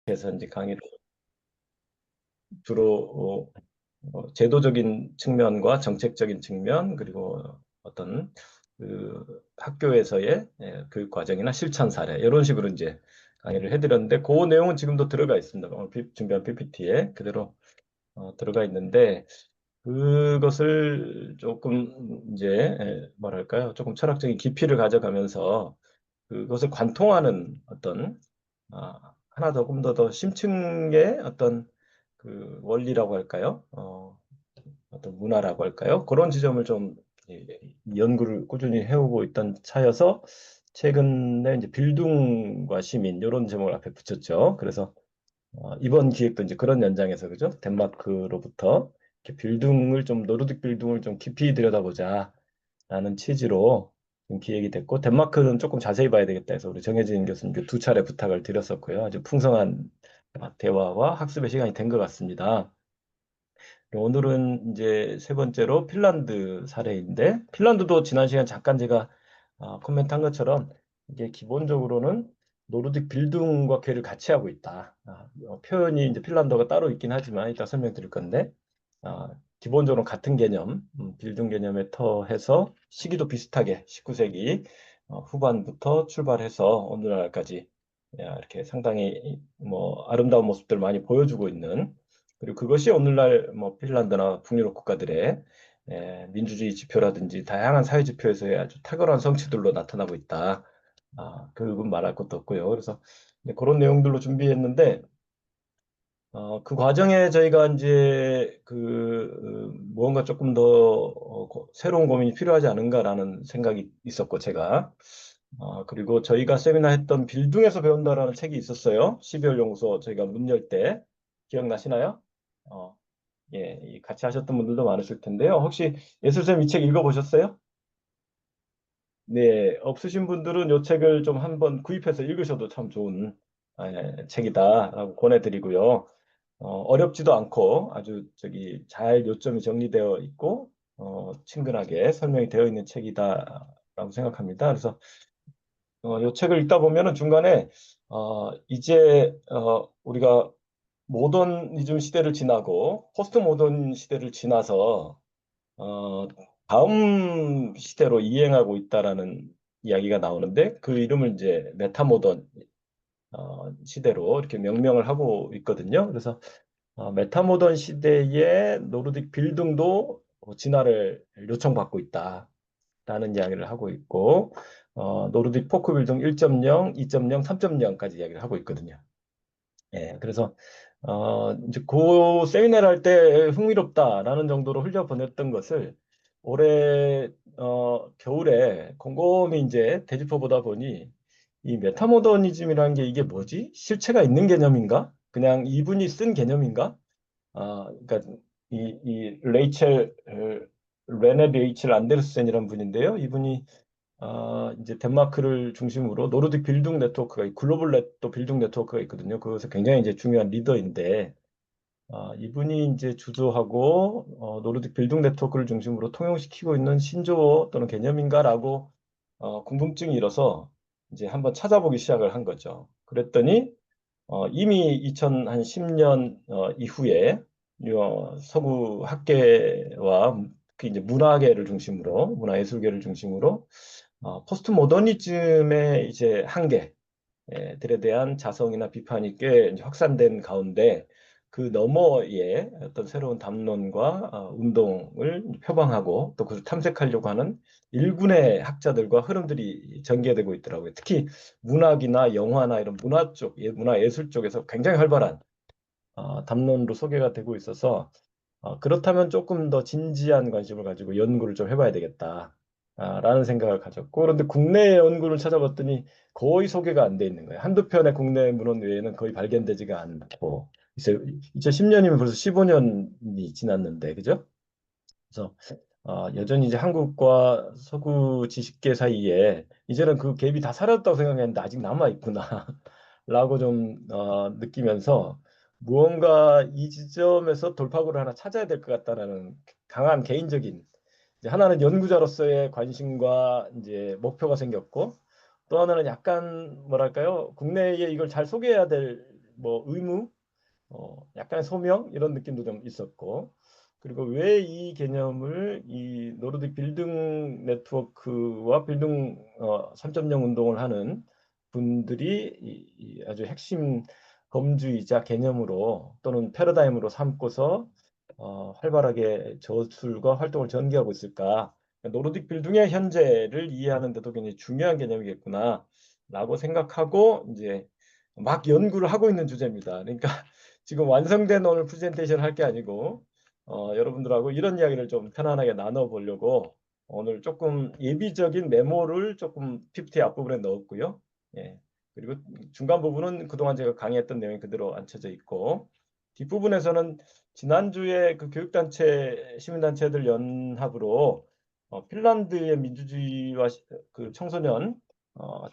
해서 이제 강의를 주로 제도적인 측면과 정책적인 측면 그리고 어떤 그 학교에서의 교육 과정이나 실천 사례 이런 식으로 이제 강의를 해드렸는데 그 내용은 지금도 들어가 있습니다. 오늘 준비한 PPT에 그대로 들어가 있는데 그것을 조금 이제 뭐랄까요? 조금 철학적인 깊이를 가져가면서 그것을 관통하는 어떤 하나 조금 더 심층의 어떤 그 원리라고 할까요? 어떤 문화라고 할까요? 그런 지점을 좀 예, 연구를 꾸준히 해오고 있던 차여서 최근에 이제 빌둥과 시민 이런 제목을 앞에 붙였죠. 그래서 이번 기획도 이제 그런 연장에서 그죠? 덴마크로부터 이렇게 빌둥을 좀 노르딕 빌둥을 좀 깊이 들여다보자라는 취지로 좀 기획이 됐고 덴마크는 조금 자세히 봐야 되겠다 해서 우리 정혜진 교수님께 두 차례 부탁을 드렸었고요. 아주 풍성한 대화와 학습의 시간이 된 것 같습니다. 오늘은 이제 세 번째로 핀란드 사례인데 핀란드도 지난 시간 잠깐 제가 코멘트한 것처럼 이게 기본적으로는 노르딕 빌둥과 궤를 같이 하고 있다. 표현이 이제 핀란드어가 따로 있긴 하지만 이따 설명드릴 건데 기본적으로 같은 개념, 빌둥 개념에 터해서 시기도 비슷하게 19세기 후반부터 출발해서 오늘날까지 이렇게 상당히 뭐 아름다운 모습들을 많이 보여주고 있는 그리고 그것이 오늘날 뭐 핀란드나 북유럽 국가들의 민주주의 지표라든지 다양한 사회 지표에서의 아주 탁월한 성취들로 나타나고 있다. 그건 말할 것도 없고요. 그래서 이제 그런 내용들로 준비했는데 그 과정에 저희가 이제 무언가 조금 더 새로운 고민이 필요하지 않은가라는 생각이 있었고 제가 그리고 저희가 세미나 했던 빌둥에서 배운다라는 책이 있었어요. 12월 연구소 저희가 문 열 때 기억나시나요? 어, 예, 이 같이 하셨던 분들도 많으실 텐데요. 혹시 예술쌤 이 책 읽어보셨어요? 네, 없으신 분들은 이 책을 좀 한번 구입해서 읽으셔도 참 좋은 책이다라고 권해드리고요. 어렵지도 않고 아주 저기 잘 요점이 정리되어 있고 친근하게 설명이 되어 있는 책이다라고 생각합니다. 그래서 이 책을 읽다 보면은 중간에 이제 우리가 모더니즘 시대를 지나고 포스트 모던 시대를 지나서 어, 다음 시대로 이행하고 있다라는 이야기가 나오는데 그 이름을 이제 메타모던 시대로 이렇게 명명을 하고 있거든요. 그래서 메타모던 시대의 노르딕 빌딩도 진화를 요청받고 있다라는 이야기를 하고 있고 노르딕 포크 빌딩 1.0, 2.0, 3.0까지 이야기를 하고 있거든요. 예, 그래서 이제 그 세미나를 할 때 흥미롭다라는 정도로 흘려보냈던 것을 올해 겨울에 곰곰이 이제 되짚어 보다 보니 이 메타모더니즘이라는 게 이게 뭐지? 실체가 있는 개념인가? 그냥 이분이 쓴 개념인가? 그러니까 이 레네 레이첼 안데르센이라는 분인데요. 이분이 이제 덴마크를 중심으로 노르딕 빌딩 네트워크가 글로벌 또 빌딩 네트워크가 있거든요. 그것은 굉장히 이제 중요한 리더인데 이분이 이제 주도하고 노르딕 빌딩 네트워크를 중심으로 통용시키고 있는 신조어 또는 개념인가라고 궁금증이 일어서 이제 한번 찾아보기 시작을 한 거죠. 그랬더니 이미 2010년 이후에 서구 학계와 그 이제 문화계를 중심으로 문화예술계를 중심으로 포스트 모더니즘의 이제 한계들에 대한 자성이나 비판이 꽤 이제 확산된 가운데 그 너머에 어떤 새로운 담론과 운동을 표방하고 또 그것을 탐색하려고 하는 일군의 학자들과 흐름들이 전개되고 있더라고요. 특히 문학이나 영화나 이런 문화 쪽, 문화 예술 쪽에서 굉장히 활발한 담론으로 소개가 되고 있어서 그렇다면 조금 더 진지한 관심을 가지고 연구를 좀 해봐야 되겠다. 라는 생각을 가졌고, 그런데 국내 연구를 찾아봤더니 거의 소개가 안 돼 있는 거예요. 한두 편의 국내 문헌 외에는 거의 발견되지가 않고, 이제 2010년이면 벌써 15년이 지났는데, 그죠? 그래서 여전히 이제 한국과 서구 지식계 사이에 이제는 그 갭이 다 사라졌다고 생각했는데 아직 남아 있구나 라고 좀 느끼면서 무언가 이 지점에서 돌파구를 하나 찾아야 될 것 같다라는 강한 개인적인 이제 하나는 연구자로서의 관심과 이제 목표가 생겼고 또 하나는 약간 뭐랄까요 국내에 이걸 잘 소개해야 될 뭐 의무, 약간의 소명 이런 느낌도 좀 있었고, 그리고 왜 이 개념을 이 노르딕 빌딩 네트워크와 빌딩 3.0 운동을 하는 분들이 이 아주 핵심 검주이자 개념으로 또는 패러다임으로 삼고서 활발하게 저술과 활동을 전개하고 있을까? 노르딕 빌딩의 현재를 이해하는 데도 굉장히 중요한 개념이겠구나라고 생각하고 이제 막 연구를 하고 있는 주제입니다. 그러니까 지금 완성된 오늘 프레젠테이션 할 게 아니고 여러분들하고 이런 이야기를 좀 편안하게 나눠보려고 오늘 조금 예비적인 메모를 조금 PPT 앞부분에 넣었고요. 예. 그리고 중간 부분은 그동안 제가 강의했던 내용이 그대로 앉혀져 있고 뒷부분에서는 지난주에 그 교육단체, 시민단체들 연합으로 핀란드의 민주주의와 그 청소년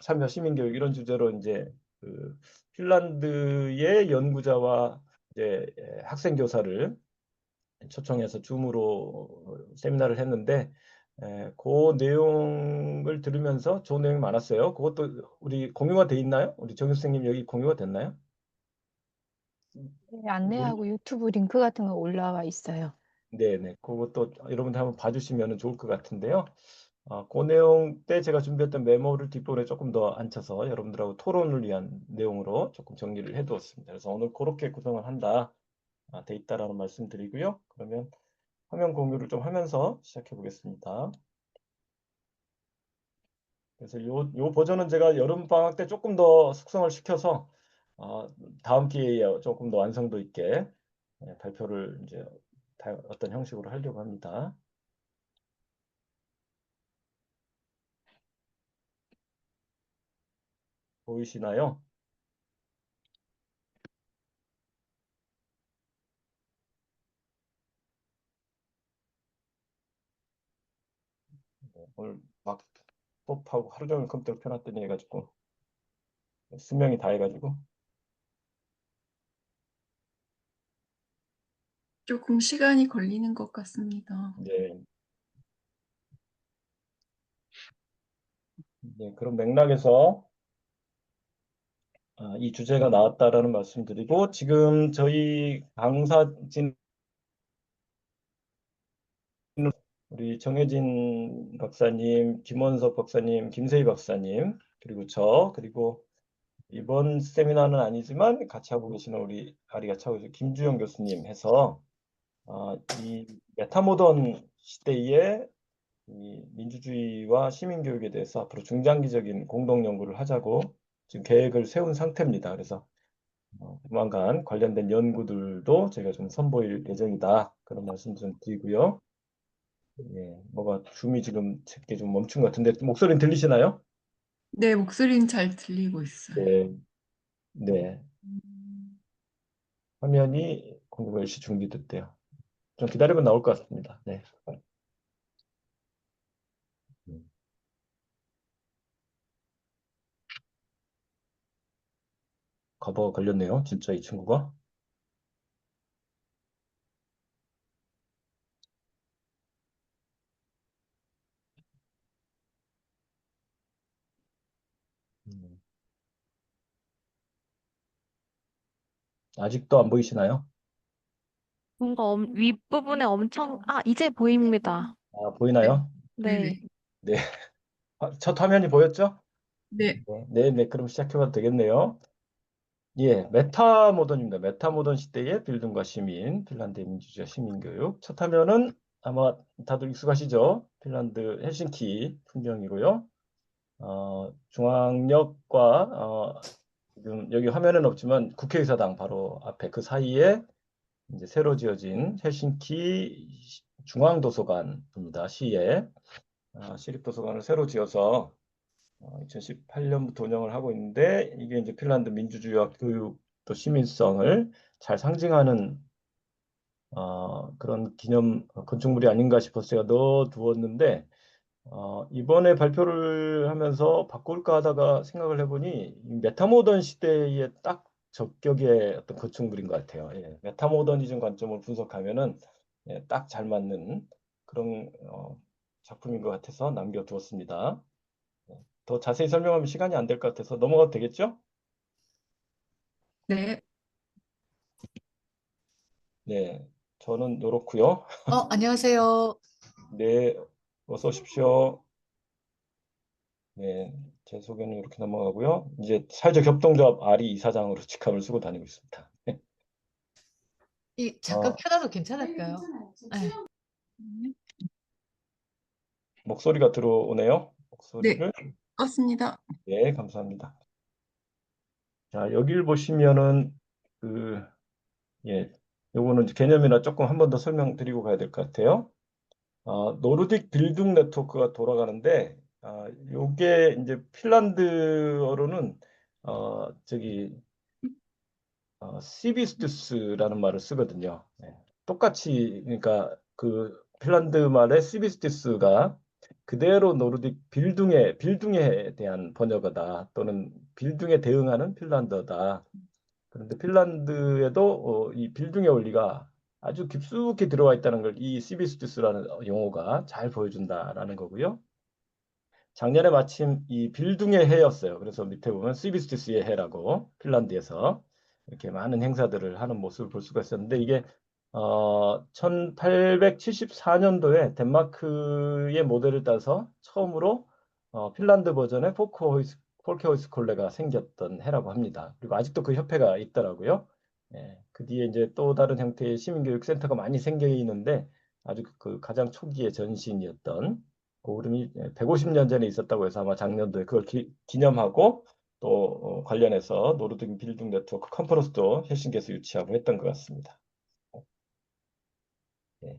참여 시민교육 이런 주제로 이제 그 핀란드의 연구자와 이제 학생 교사를 초청해서 줌으로 세미나를 했는데 그 내용을 들으면서 좋은 내용이 많았어요. 그것도 우리 공유가 돼 있나요? 우리 정유 선생님 여기 공유가 됐나요? 네, 우리 안내하고 유튜브 링크 같은 거 올라와 있어요. 네네 그것도 여러분들 한번 봐주시면 좋을 것 같은데요. 그 내용 때 제가 준비했던 메모를 뒷부분에 조금 더 앉혀서 여러분들하고 토론을 위한 내용으로 조금 정리를 해두었습니다. 그래서 오늘 그렇게 구성을 한다 돼 있다라는 말씀 드리고요. 그러면 화면 공유를 좀 하면서 시작해 보겠습니다. 그래서 요 버전은 제가 여름 방학 때 조금 더 숙성을 시켜서 어, 다음 기회에 조금 더 완성도 있게 발표를 이제 어떤 형식으로 하려고 합니다. 보이시나요? 오늘 막 수업하고 하루 종일 컴퓨터 켜놨더니 해가지고 수명이 다 해가지고 조금 시간이 걸리는 것 같습니다. 네, 네 그런 맥락에서 이 주제가 나왔다라는 말씀드리고 지금 저희 강사진 우리 정혜진 박사님, 김원석 박사님, 김세희 박사님 그리고 그리고 이번 세미나는 아니지만 같이 하고 계시는 우리 같이 하고 계신 김주영 교수님 해서 이 메타모던 시대의 이 민주주의와 시민교육에 대해서 앞으로 중장기적인 공동 연구를 하자고 지금 계획을 세운 상태입니다. 그래서 조만간 관련된 연구들도 제가 좀 선보일 예정이다. 그런 말씀 좀 드리고요. 예, 뭐가 줌이 지금 제게 좀 멈춘 것 같은데 목소리는 들리시나요? 네, 목소리는 잘 들리고 있어요. 네, 네. 화면이 0910 준비됐대요. 좀 기다리면 나올 것 같습니다. 네. 커버가 걸렸네요. 진짜 이 친구가. 음, 아직도 안 보이시나요? 뭔가 윗부분에 엄청, 이제 보입니다. 네, 보이나요? 네. 네네. 네. 첫 화면이 보였죠? 네, 네, 네, 네. 그럼 시작해봐도 되겠네요. 예, 메타 모던입니다. 메타 모던 시대의 빌딩과 시민, 핀란드의 민주주의 시민교육. 첫 화면은 아마 다들 익숙하시죠? 핀란드 헬싱키 풍경이고요. 중앙역과 지금 여기 화면은 없지만 국회의사당 바로 앞에 그 사이에 이제 새로 지어진 헬싱키 중앙도서관입니다. 시에 시립도서관을 새로 지어서 2018년부터 운영을 하고 있는데 이게 이제 핀란드 민주주의와 교육 또 시민성을 잘 상징하는 그런 기념 건축물이 아닌가 싶어서 제가 넣어두었는데 이번에 발표를 하면서 바꿀까 하다가 생각을 해보니 이 메타모던 시대에 딱 적격의 어떤 건축물인 것 같아요. 예, 메타모더니즘 관점을 분석하면은 딱 잘 맞는 그런 작품인 것 같아서 남겨두었습니다. 더 자세히 설명하면 시간이 안 될 것 같아서 넘어가도 되겠죠? 네. 네, 저는 요렇고요. 안녕하세요. 네, 어서 오십시오. 네, 제 소개는 이렇게 넘어가고요. 이제 사회적 협동조합 아리 이사장으로 직함을 쓰고 다니고 있습니다. 잠깐 어, 켜놔도 괜찮을까요? 네. 목소리가 들어오네요. 네, 목소리를. 맞습니다. 네, 감사합니다. 자, 여기를 보시면은 그 예, 요거는 개념이나 조금 한 번 더 설명드리고 가야 될 것 같아요. 노르딕 빌딩 네트워크가 돌아가는데, 요게 이제 핀란드어로는 저기 시비스투스라는 말을 쓰거든요. 네. 똑같이 그러니까 그 핀란드 말의 시비스투스가 그대로 노르딕 빌둥에 대한 번역어다 또는 빌둥에 대응하는 핀란드어다. 그런데 핀란드에도 이 빌둥의 원리가 아주 깊숙이 들어와 있다는 걸 이 시비스투스라는 용어가 잘 보여준다라는 거고요. 작년에 마침 이 빌둥의 해였어요. 그래서 밑에 보면 시비스투스의 해라고 핀란드에서 이렇게 많은 행사들을 하는 모습을 볼 수가 있었는데 이게 1874년도에 덴마크의 모델을 따서 처음으로 핀란드 버전의 폴케호이스콜레가 생겼던 해라고 합니다. 그리고 아직도 그 협회가 있더라고요. 예, 그 뒤에 이제 또 다른 형태의 시민교육센터가 많이 생겨 있는데 아주 그 가장 초기의 전신이었던 그 흐름이 150년 전에 있었다고 해서 아마 작년도에 그걸 기념하고 또 관련해서 노르등 빌딩 네트워크 컨퍼런스도 헬싱키에서 유치하고 했던 것 같습니다. 예.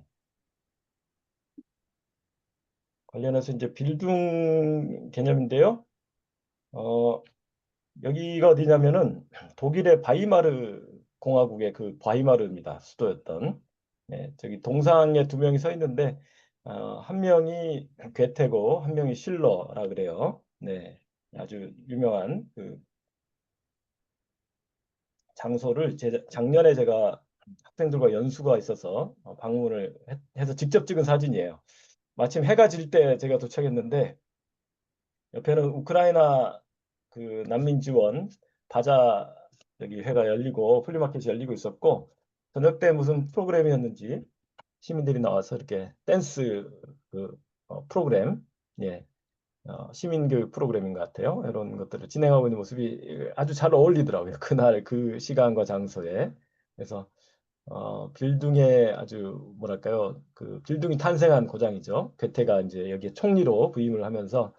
관련해서 이제 빌딩 개념인데요. 어, 여기가 어디냐면은 독일의 바이마르 공화국의 그 바이마르입니다. 수도였던. 네, 저기 동상에 두 명이 서 있는데 한 명이 괴테고 한 명이 실러라 그래요. 네, 아주 유명한 그 장소를 작년에 제가 학생들과 연수가 있어서 방문을 해서 직접 찍은 사진이에요. 마침 해가 질 때 제가 도착했는데 옆에는 우크라이나 그 난민 지원 바자 여기 회가 열리고 플리마켓이 열리고 있었고 저녁 때 무슨 프로그램이었는지 시민들이 나와서 이렇게 댄스 그 프로그램 예 시민교육 프로그램인 것 같아요. 이런 것들을 진행하고 있는 모습이 아주 잘 어울리더라고요. 그날 그 시간과 장소에. 그래서 빌둥의 아주 뭐랄까요? 그 빌둥이 탄생한 고장이죠. 괴테가 이제 여기에 총리로 부임을 하면서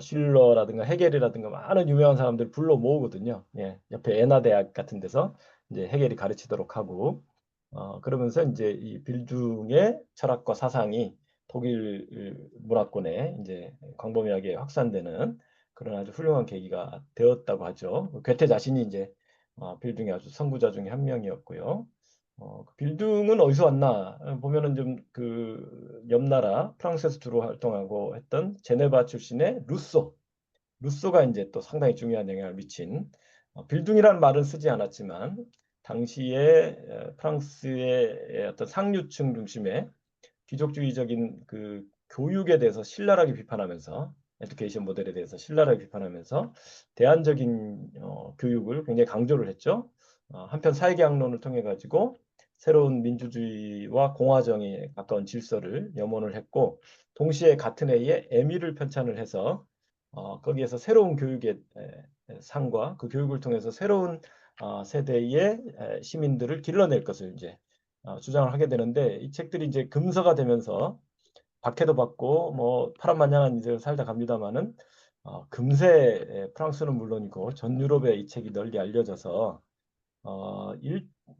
슐러라든가 헤겔이라든가 많은 유명한 사람들 불러 모으거든요. 예, 옆에 에나 대학 같은 데서 이제 헤겔이 가르치도록 하고 그러면서 이제 이 빌둥의 철학과 사상이 독일 문화권에 이제 광범위하게 확산되는 그런 아주 훌륭한 계기가 되었다고 하죠. 괴테 자신이 이제 빌둥의 아주 선구자 중에 한 명이었고요. 그 빌둥은 어디서 왔나 보면은 좀 그 옆나라 프랑스에서 주로 활동하고 했던 제네바 출신의 루소가 이제 또 상당히 중요한 영향을 미친 빌둥이라는 말은 쓰지 않았지만 당시에 프랑스의 어떤 상류층 중심의 귀족주의적인 그 교육에 대해서 신랄하게 비판하면서 에듀케이션 모델에 대해서 신랄하게 비판하면서 대안적인 교육을 굉장히 강조를 했죠. 한편 사회계약론을 통해 가지고 새로운 민주주의와 공화정에 가까운 질서를 염원을 했고 동시에 같은 해에 에밀을 편찬을 해서 거기에서 새로운 교육의 상과 그 교육을 통해서 새로운 세대의 시민들을 길러낼 것을 이제 주장을 하게 되는데 이 책들이 이제 금서가 되면서 박해도 받고 뭐 파란만장한 인생을 살다 갑니다마는 금세 프랑스는 물론이고 전 유럽에 이 책이 널리 알려져서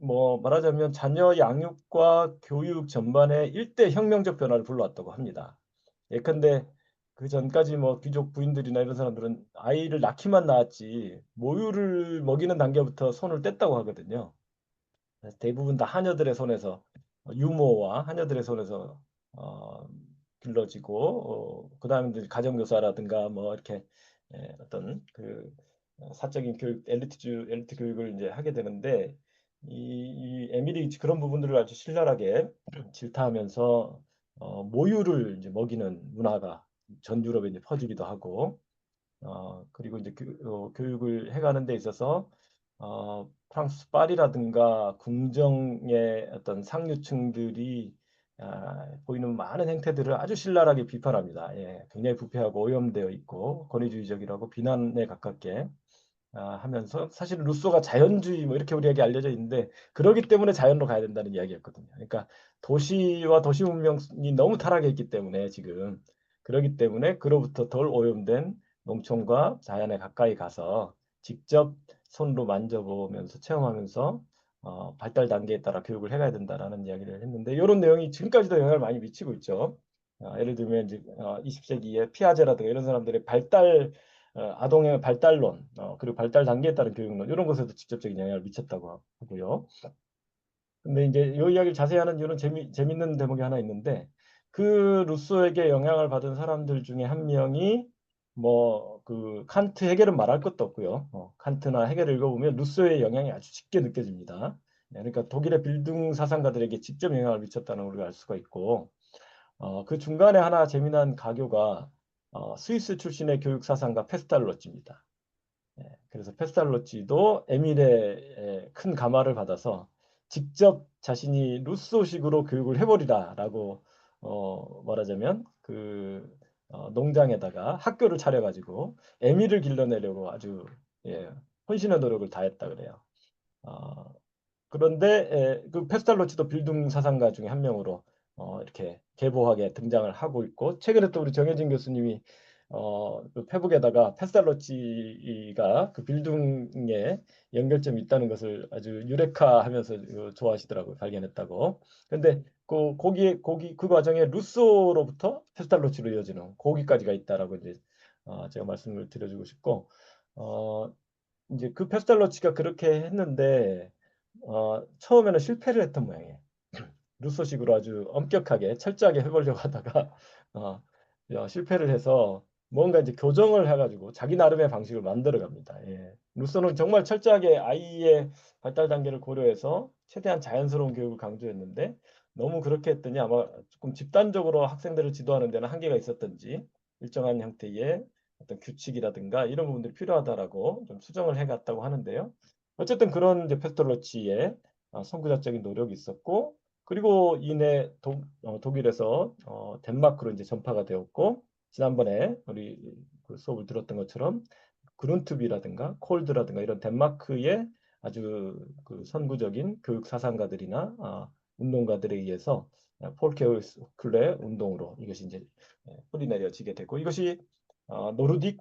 뭐 말하자면 자녀 양육과 교육 전반에 일대 혁명적 변화를 불러왔다고 합니다. 예컨대 그 전까지 뭐 귀족 부인들이나 이런 사람들은 아이를 낳기만 낳았지 모유를 먹이는 단계부터 손을 뗐다고 하거든요. 대부분 다 하녀들의 손에서 유모와 하녀들의 손에서 어, 길러지고 그다음에 이제 가정교사라든가 뭐 이렇게 어떤 그 사적인 교육 엘리트 교육을 이제 하게 되는데 이 에밀이 그런 부분들을 아주 신랄하게 질타하면서 모유를 이제 먹이는 문화가 전 유럽에 이제 퍼지기도 하고 그리고 이제 교육을 해가는 데 있어서 프랑스 파리라든가 궁정의 어떤 상류층들이 보이는 많은 행태들을 아주 신랄하게 비판합니다. 예, 굉장히 부패하고 오염되어 있고 권위주의적이라고 비난에 가깝게 하면서 사실 루소가 자연주의 뭐 이렇게 우리에게 알려져 있는데 그러기 때문에 자연로 가야 된다는 이야기였거든요. 그러니까 도시와 도시 문명이 너무 타락해 있기 때문에 지금 그러기 때문에 그로부터 덜 오염된 농촌과 자연에 가까이 가서 직접 손으로 만져보면서 체험하면서 발달 단계에 따라 교육을 해가야 된다라는 이야기를 했는데 이런 내용이 지금까지도 영향을 많이 미치고 있죠. 예를 들면 이제 20세기에 피아제라든가 이런 사람들의 아동의 발달론, 그리고 발달 단계에 따른 교육론 이런 것에도 직접적인 영향을 미쳤다고 하고요. 근데 이제 이 이야기를 자세히 하는 이유는 재밌는 대목이 하나 있는데 그 루소에게 영향을 받은 사람들 중에 한 명이 뭐 그 칸트 헤겔은 말할 것도 없고요. 칸트나 헤겔을 읽어보면 루소의 영향이 아주 짙게 느껴집니다. 그러니까 독일의 빌등 사상가들에게 직접 영향을 미쳤다는 걸 우리가 알 수가 있고 그 중간에 하나 재미난 가교가 스위스 출신의 교육 사상가 페스탈로치입니다. 그래서 페스탈로치도 에밀의 큰 감화를 받아서 직접 자신이 루소식으로 교육을 해버리라라고 말하자면 그 농장에다가 학교를 차려가지고 에밀을 길러내려고 아주 혼신의 노력을 다했다 그래요. 어, 그런데 그 페스탈로치도 빌등 사상가 중에 한 명으로 이렇게 계보하게 등장을 하고 있고 최근에 또 우리 정혜진 교수님이 그 페북에다가 페스탈로치가 그 빌등에 연결점이 있다는 것을 아주 유레카하면서 좋아하시더라고요. 발견했다고. 근데 그 과정에 루소로부터 페스탈로치로 이어지는 거기까지가 있다라고 이제 제가 말씀을 드려주고 싶고 이제 그 페스탈로치가 그렇게 했는데 처음에는 실패를 했던 모양이에요. 루소식으로 아주 엄격하게 철저하게 해보려고 하다가 어, 실패를 해서 뭔가 이제 교정을 해가지고 자기 나름의 방식을 만들어 갑니다. 예. 루소는 정말 철저하게 아이의 발달 단계를 고려해서 최대한 자연스러운 교육을 강조했는데 너무 그렇게 했더니 아마 조금 집단적으로 학생들을 지도하는 데는 한계가 있었던지 일정한 형태의 어떤 규칙이라든가 이런 부분들이 필요하다라고 좀 수정을 해갔다고 하는데요. 어쨌든 그런 이제 페스톨로치의 선구자적인 노력이 있었고 그리고 이내 독일에서 덴마크로 이제 전파가 되었고 지난번에 우리 그 수업을 들었던 것처럼 그룬트비라든가 콜드라든가 이런 덴마크의 아주 그 선구적인 교육 사상가들이나 운동가들에 의해서 폴케우스쿨레 운동으로 이것이 이제 뿌리내려지게 되고 이것이 노르딕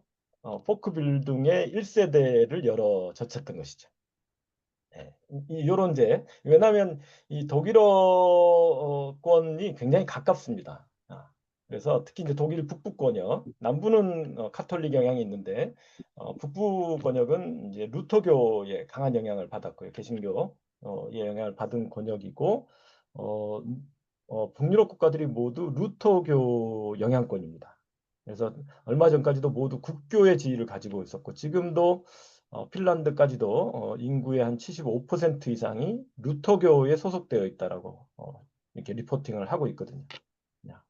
포크빌딩의 1세대를 열어 젖혔던 것이죠. 요런제 왜냐하면 이 독일어권이 굉장히 가깝습니다. 그래서 특히 이제 독일 북부 권역 남부는 카톨릭 영향이 있는데 북부 권역은 이제 루터교의 강한 영향을 받았고요. 개신교의 영향을 받은 권역이고 북유럽 국가들이 모두 루터교 영향권입니다. 그래서 얼마 전까지도 모두 국교의 지위를 가지고 있었고 지금도 핀란드까지도 인구의 한 75% 이상이 루터교에 소속되어 있다라고 이렇게 리포팅을 하고 있거든요.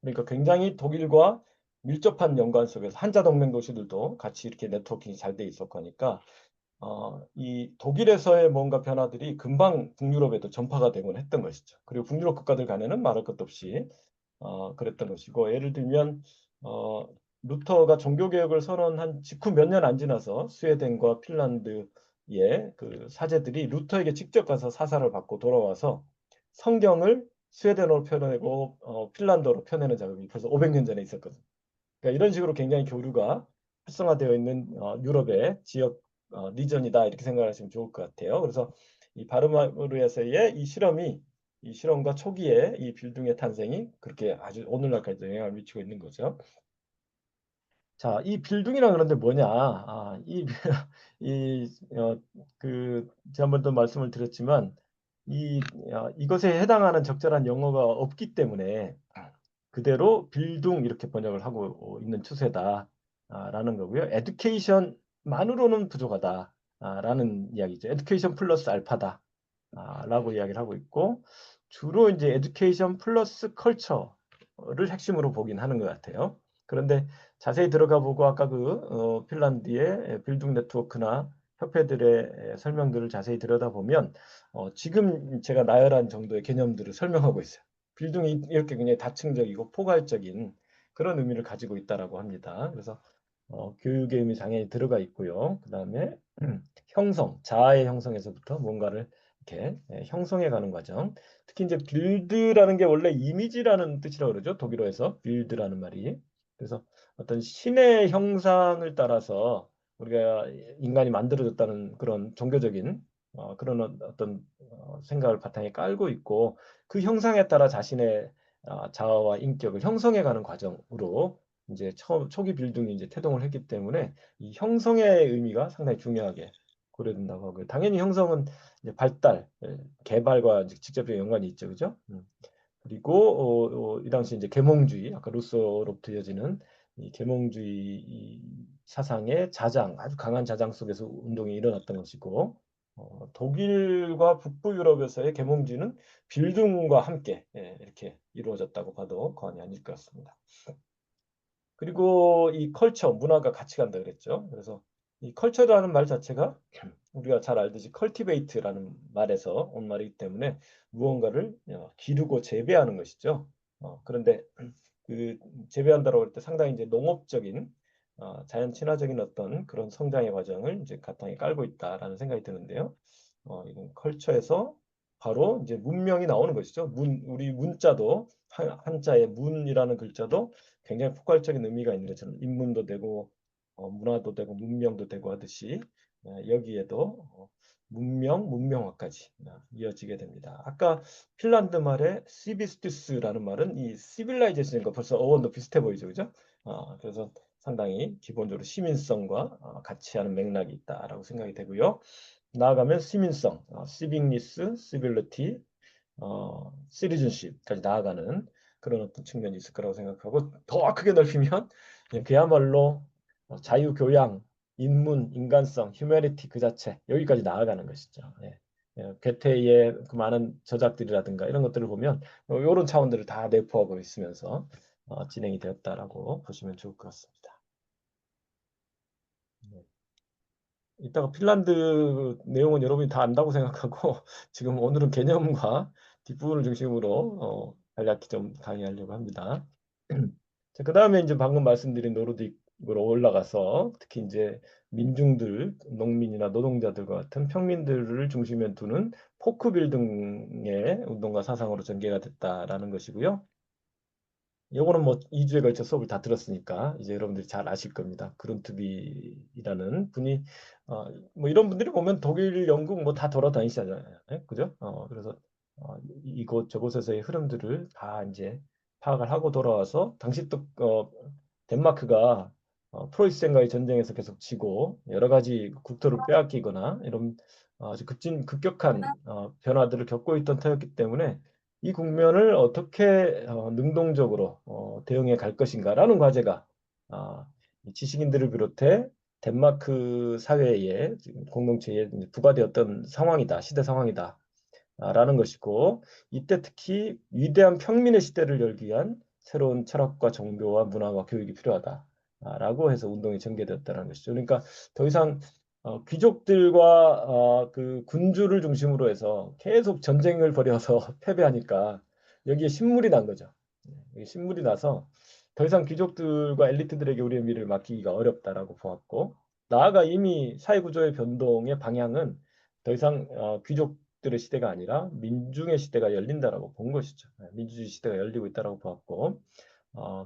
그러니까 굉장히 독일과 밀접한 연관 속에서 한자 동맹 도시들도 같이 이렇게 네트워킹이 잘 돼 있었고 하니까 이 독일에서의 뭔가 변화들이 금방 북유럽에도 전파가 되곤 했던 것이죠. 그리고 북유럽 국가들 간에는 말할 것도 없이 그랬던 것이고 예를 들면 루터가 종교개혁을 선언한 직후 몇 년 안 지나서 스웨덴과 핀란드의 그 사제들이 루터에게 직접 가서 사사를 받고 돌아와서 성경을 스웨덴어로 펴내고 핀란드어로 펴내는 작업이 벌써 500년 전에 있었거든요. 그러니까 이런 식으로 굉장히 교류가 활성화되어 있는 유럽의 지역 리전이다 이렇게 생각하시면 좋을 것 같아요. 그래서 이 바르마르에서의 이 실험과 초기에 이 빌딩의 탄생이 그렇게 아주 오늘날까지도 영향을 미치고 있는 거죠. 자, 이 빌딩이란 그런데 뭐냐? 지난번도 말씀을 드렸지만 이것에 해당하는 적절한 영어가 없기 때문에 그대로 빌딩 이렇게 번역을 하고 있는 추세다라는 거고요. 에듀케이션만으로는 부족하다라는 이야기죠. 에듀케이션 플러스 알파다. 라고 이야기를 하고 있고 주로 이제 에듀케이션 플러스 컬처를 핵심으로 보긴 하는 것 같아요. 그런데 자세히 들어가 보고 아까 핀란드의 빌딩 네트워크나 협회들의 설명들을 자세히 들여다보면 지금 제가 나열한 정도의 개념들을 설명하고 있어요. 빌딩이 이렇게 굉장히 다층적이고 포괄적인 그런 의미를 가지고 있다라고 합니다. 그래서 교육의 의미 당연히 들어가 있고요. 그 다음에 형성, 자아의 형성에서부터 뭔가를 이렇게 형성해 가는 과정. 특히 이제 빌드라는 게 원래 이미지라는 뜻이라고 그러죠. 독일어에서 빌드라는 말이. 그래서 어떤 신의 형상을 따라서 우리가 인간이 만들어졌다는 그런 종교적인 그런 어떤 생각을 바탕에 깔고 있고 그 형상에 따라 자신의 자아와 인격을 형성해 가는 과정으로 이제 초기 빌딩이 이제 태동을 했기 때문에 이 형성의 의미가 상당히 중요하게 고려된다고 하고요. 당연히 형성은 이제 발달, 개발과 이제 직접적인 연관이 있죠, 그죠? 그리고 이 당시 이제 계몽주의, 아까 루소로부터 이어지는 이 계몽주의 이 사상의 자장, 아주 강한 자장 속에서 운동이 일어났던 것이고, 독일과 북부 유럽에서의 계몽주의는 빌딩과 함께 이렇게 이루어졌다고 봐도 과언이 아닐 것 같습니다. 그리고 이 컬처, 문화가 같이 간다 그랬죠. 그래서 이 컬처라는 말 자체가 우리가 잘 알듯이 컬티베이트라는 말에서 온 말이기 때문에 무언가를 기르고 재배하는 것이죠. 그런데 그 재배한다고 할 때 상당히 이제 농업적인 자연 친화적인 어떤 그런 성장의 과정을 이제 바탕에 깔고 있다라는 생각이 드는데요. 이건 컬처에서 바로 이제 문명이 나오는 것이죠. 우리 문자도 한자의 문이라는 글자도 굉장히 포괄적인 의미가 있는 것처럼 인문도 되고 문화도 되고 문명도 되고 하듯이 여기에도 문명화까지 이어지게 됩니다. 아까 핀란드 말의 시비스투스라는 말은 이 시빌라이제이션과 벌써 어원도 비슷해 보이죠, 그죠? 그래서 상당히 기본적으로 시민성과 같이 하는 맥락이 있다라고 생각이 되고요. 나아가면 시민성, 시빅니스, 시빌리티, 시리즌십까지 나아가는 그런 어떤 측면이 있을 거라고 생각하고 더 크게 넓히면 그야말로 자유교양, 인문, 인간성, 휴머니티 그 자체 여기까지 나아가는 것이죠. 괴테의 그 많은 저작들이라든가 이런 것들을 보면 이런 차원들을 다 내포하고 있으면서 진행이 되었다라고 보시면 좋을 것 같습니다. 네. 이따가 핀란드 내용은 여러분이 다 안다고 생각하고 지금 오늘은 개념과 뒷부분을 중심으로 간략히 좀 강의하려고 합니다. 자, 그 다음에 이제 방금 말씀드린 노르딕으로 올라가서 특히 이제 민중들, 농민이나 노동자들과 같은 평민들을 중심에 두는 포크 빌딩의 운동과 사상으로 전개가 됐다라는 것이고요. 요거는 뭐 2주에 걸쳐 수업을 다 들었으니까 이제 여러분들이 잘 아실 겁니다. 그룬트비라는 분이 뭐 이런 분들이 보면 독일, 영국 뭐 다 돌아다니시잖아요. 그죠? 그래서 이곳 저곳에서의 흐름들을 다 이제 파악을 하고 돌아와서 당시 또 덴마크가 프로이센과의 전쟁에서 계속 지고 여러 가지 국토를 빼앗기거나 이런 아주 급격한 변화들을 겪고 있던 터였기 때문에 이 국면을 어떻게 능동적으로 대응해 갈 것인가라는 과제가 이 지식인들을 비롯해 덴마크 사회의 공동체에 부과되었던 상황이다, 시대 상황이다. 라는 것이고 이때 특히 위대한 평민의 시대를 열기 위한 새로운 철학과 종교와 문화와 교육이 필요하다라고 해서 운동이 전개되었다는 것이죠. 그러니까 더 이상 귀족들과 그 군주를 중심으로 해서 계속 전쟁을 벌여서 패배하니까 여기에 신물이 난 거죠. 신물이 나서 더 이상 귀족들과 엘리트들에게 우리의 미래를 맡기기가 어렵다라고 보았고 나아가 이미 사회구조의 변동의 방향은 더 이상 귀족들의 시대가 아니라 민중의 시대가 열린다라고 본 것이죠. 민주주의 시대가 열리고 있다라고 보았고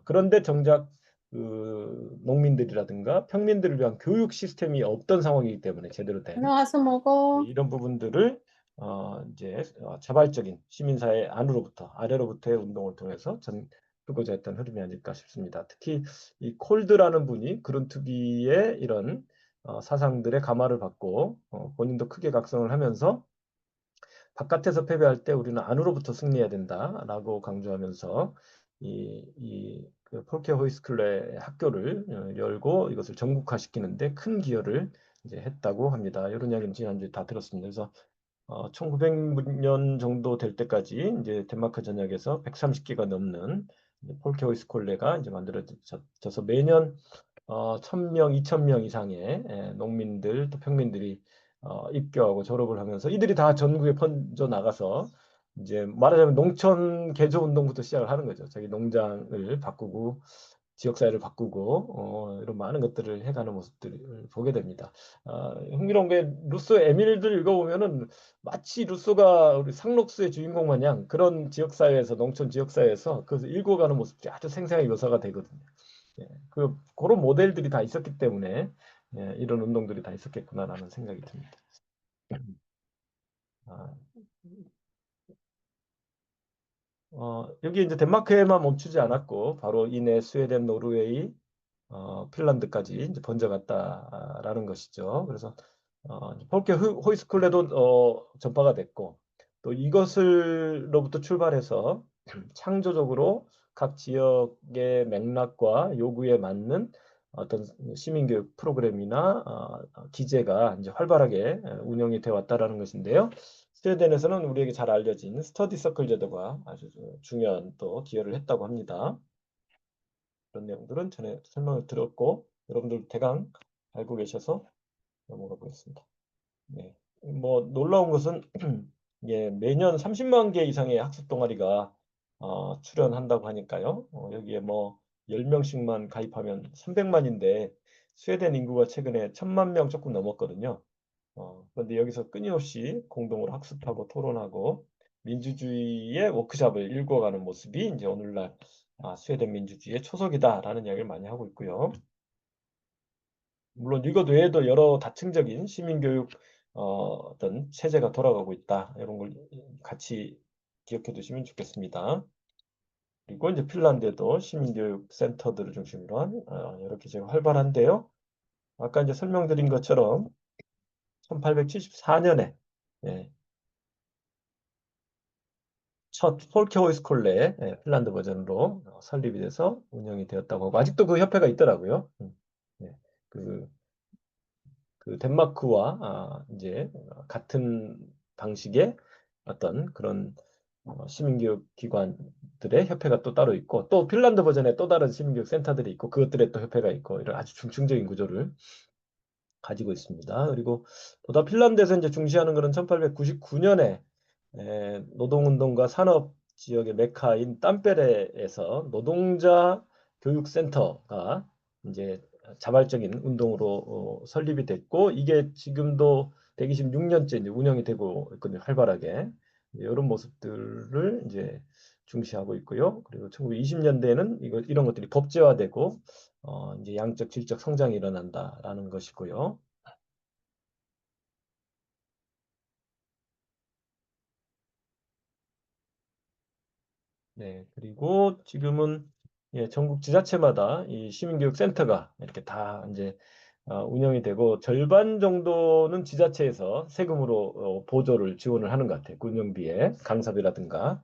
그런데 정작 그 농민들이라든가 평민들을 위한 교육 시스템이 없던 상황이기 때문에 제대로 된 와서 먹어. 이런 부분들을 이제 자발적인 시민사회 안으로부터 아래로부터의 운동을 통해서 펴고자 했던 흐름이 아닐까 싶습니다. 특히 이 콜드라는 분이 그룬트비의 이런 사상들의 감화를 받고 본인도 크게 각성을 하면서 바깥에서 패배할 때 우리는 안으로부터 승리해야 된다라고 강조하면서 그 폴케 호이스클레 학교를 열고 이것을 전국화시키는데 큰 기여를 이제 했다고 합니다. 이런 이야기는 지난주에 다 들었습니다. 그래서 1900년 정도 될 때까지 이제 덴마크 전역에서 130개가 넘는 폴케 호이스콜레가 이제 만들어져서 매년 1000명, 2000명 이상의 농민들 또 평민들이 입교하고 졸업을 하면서 이들이 다 전국에 번져 나가서 이제 말하자면 농촌 개조 운동부터 시작을 하는 거죠. 자기 농장을 바꾸고 지역사회를 바꾸고 이런 많은 것들을 해가는 모습들을 보게 됩니다. 흥미로운 게 루소 에밀들 읽어보면은 마치 루소가 우리 상록수의 주인공 마냥 그런 지역사회에서 농촌 지역사회에서 그것을 읽어가는 모습들이 아주 생생하게 묘사가 되거든요. 예, 그런 모델들이 다 있었기 때문에 이런 운동들이 다 있었겠구나라는 생각이 듭니다. 아, 여기 이제 덴마크에만 멈추지 않았고 바로 이내 스웨덴, 노르웨이, 핀란드까지 이제 번져갔다라는 것이죠. 그래서 폴케 호이스쿨레도 전파가 됐고 또 이것을로부터 출발해서 창조적으로 각 지역의 맥락과 요구에 맞는 어떤 시민교육 프로그램이나 기제가 이제 활발하게 운영이 되어 왔다라는 것인데요. 스웨덴에서는 우리에게 잘 알려진 스터디 서클 제도가 아주 중요한 또 기여를 했다고 합니다. 그런 내용들은 전에 설명을 드렸고 여러분들 대강 알고 계셔서 넘어가 보겠습니다. 네. 뭐 놀라운 것은 예, 매년 30만 개 이상의 학습 동아리가 출연한다고 하니까요. 여기에 뭐 10명씩만 가입하면 300만인데 스웨덴 인구가 최근에 1000만 명 조금 넘었거든요. 그런데 여기서 끊임없이 공동으로 학습하고 토론하고 민주주의의 워크숍을 읽어가는 모습이 이제 오늘날 스웨덴 민주주의의 초석이다라는 이야기를 많이 하고 있고요. 물론 이것 외에도 여러 다층적인 시민교육 어떤 체제가 돌아가고 있다. 이런 걸 같이 기억해 두시면 좋겠습니다. 그리고 이제 핀란드에도 시민교육 센터들을 중심으로 한 여러 기제가 활발한데요. 아까 이제 설명드린 것처럼 1874년에 첫 폴케호이스콜레 핀란드 버전으로 설립이 돼서 운영이 되었다고 하고 아직도 그 협회가 있더라고요. 네. 그 덴마크와 이제 같은 방식의 어떤 그런 시민교육 기관들의 협회가 또 따로 있고 또 핀란드 버전에 또 다른 시민교육 센터들이 있고 그것들의 또 협회가 있고 이런 아주 중층적인 구조를 가지고 있습니다. 그리고 보다 핀란드에서 이제 중시하는 것은 1899년에 노동운동과 산업 지역의 메카인 땀페레에서 노동자 교육센터가 이제 자발적인 운동으로 설립이 됐고 이게 지금도 126년째 이제 운영이 되고 있거든요. 활발하게 이런 모습들을 이제 중시하고 있고요. 그리고 1920년대에는 이런 것들이 법제화되고 이제 양적 질적 성장이 일어난다라는 것이고요. 네, 그리고 지금은 전국 지자체마다 이 시민교육센터가 이렇게 다 이제 운영이 되고 절반 정도는 지자체에서 세금으로 보조를 지원을 하는 것 같아요. 그 운영비에 강사비라든가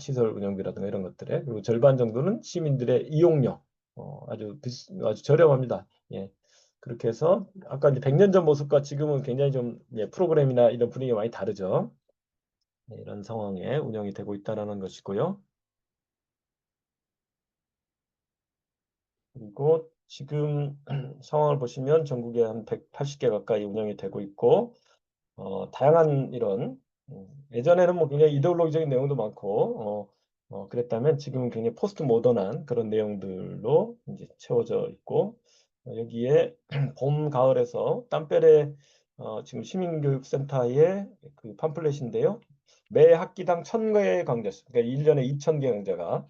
시설 운영비라든가 이런 것들에 그리고 절반 정도는 시민들의 이용료 아주 저렴합니다. 예. 그렇게 해서 아까 이제 100년 전 모습과 지금은 굉장히 좀 프로그램이나 이런 분위기가 많이 다르죠. 이런 상황에 운영이 되고 있다는 것이고요. 그리고 지금 상황을 보시면 전국에 한 180개 가까이 운영이 되고 있고 다양한 이런 예전에는 뭐 굉장히 이데올로기적인 내용도 많고 그랬다면 지금은 굉장히 포스트 모던한 그런 내용들로 이제 채워져 있고 여기에 봄, 가을에서 땀빼레 지금 시민교육센터의 그 팜플렛인데요. 매 학기당 1000개 강좌, 그러니까 1년에 2000개 강좌가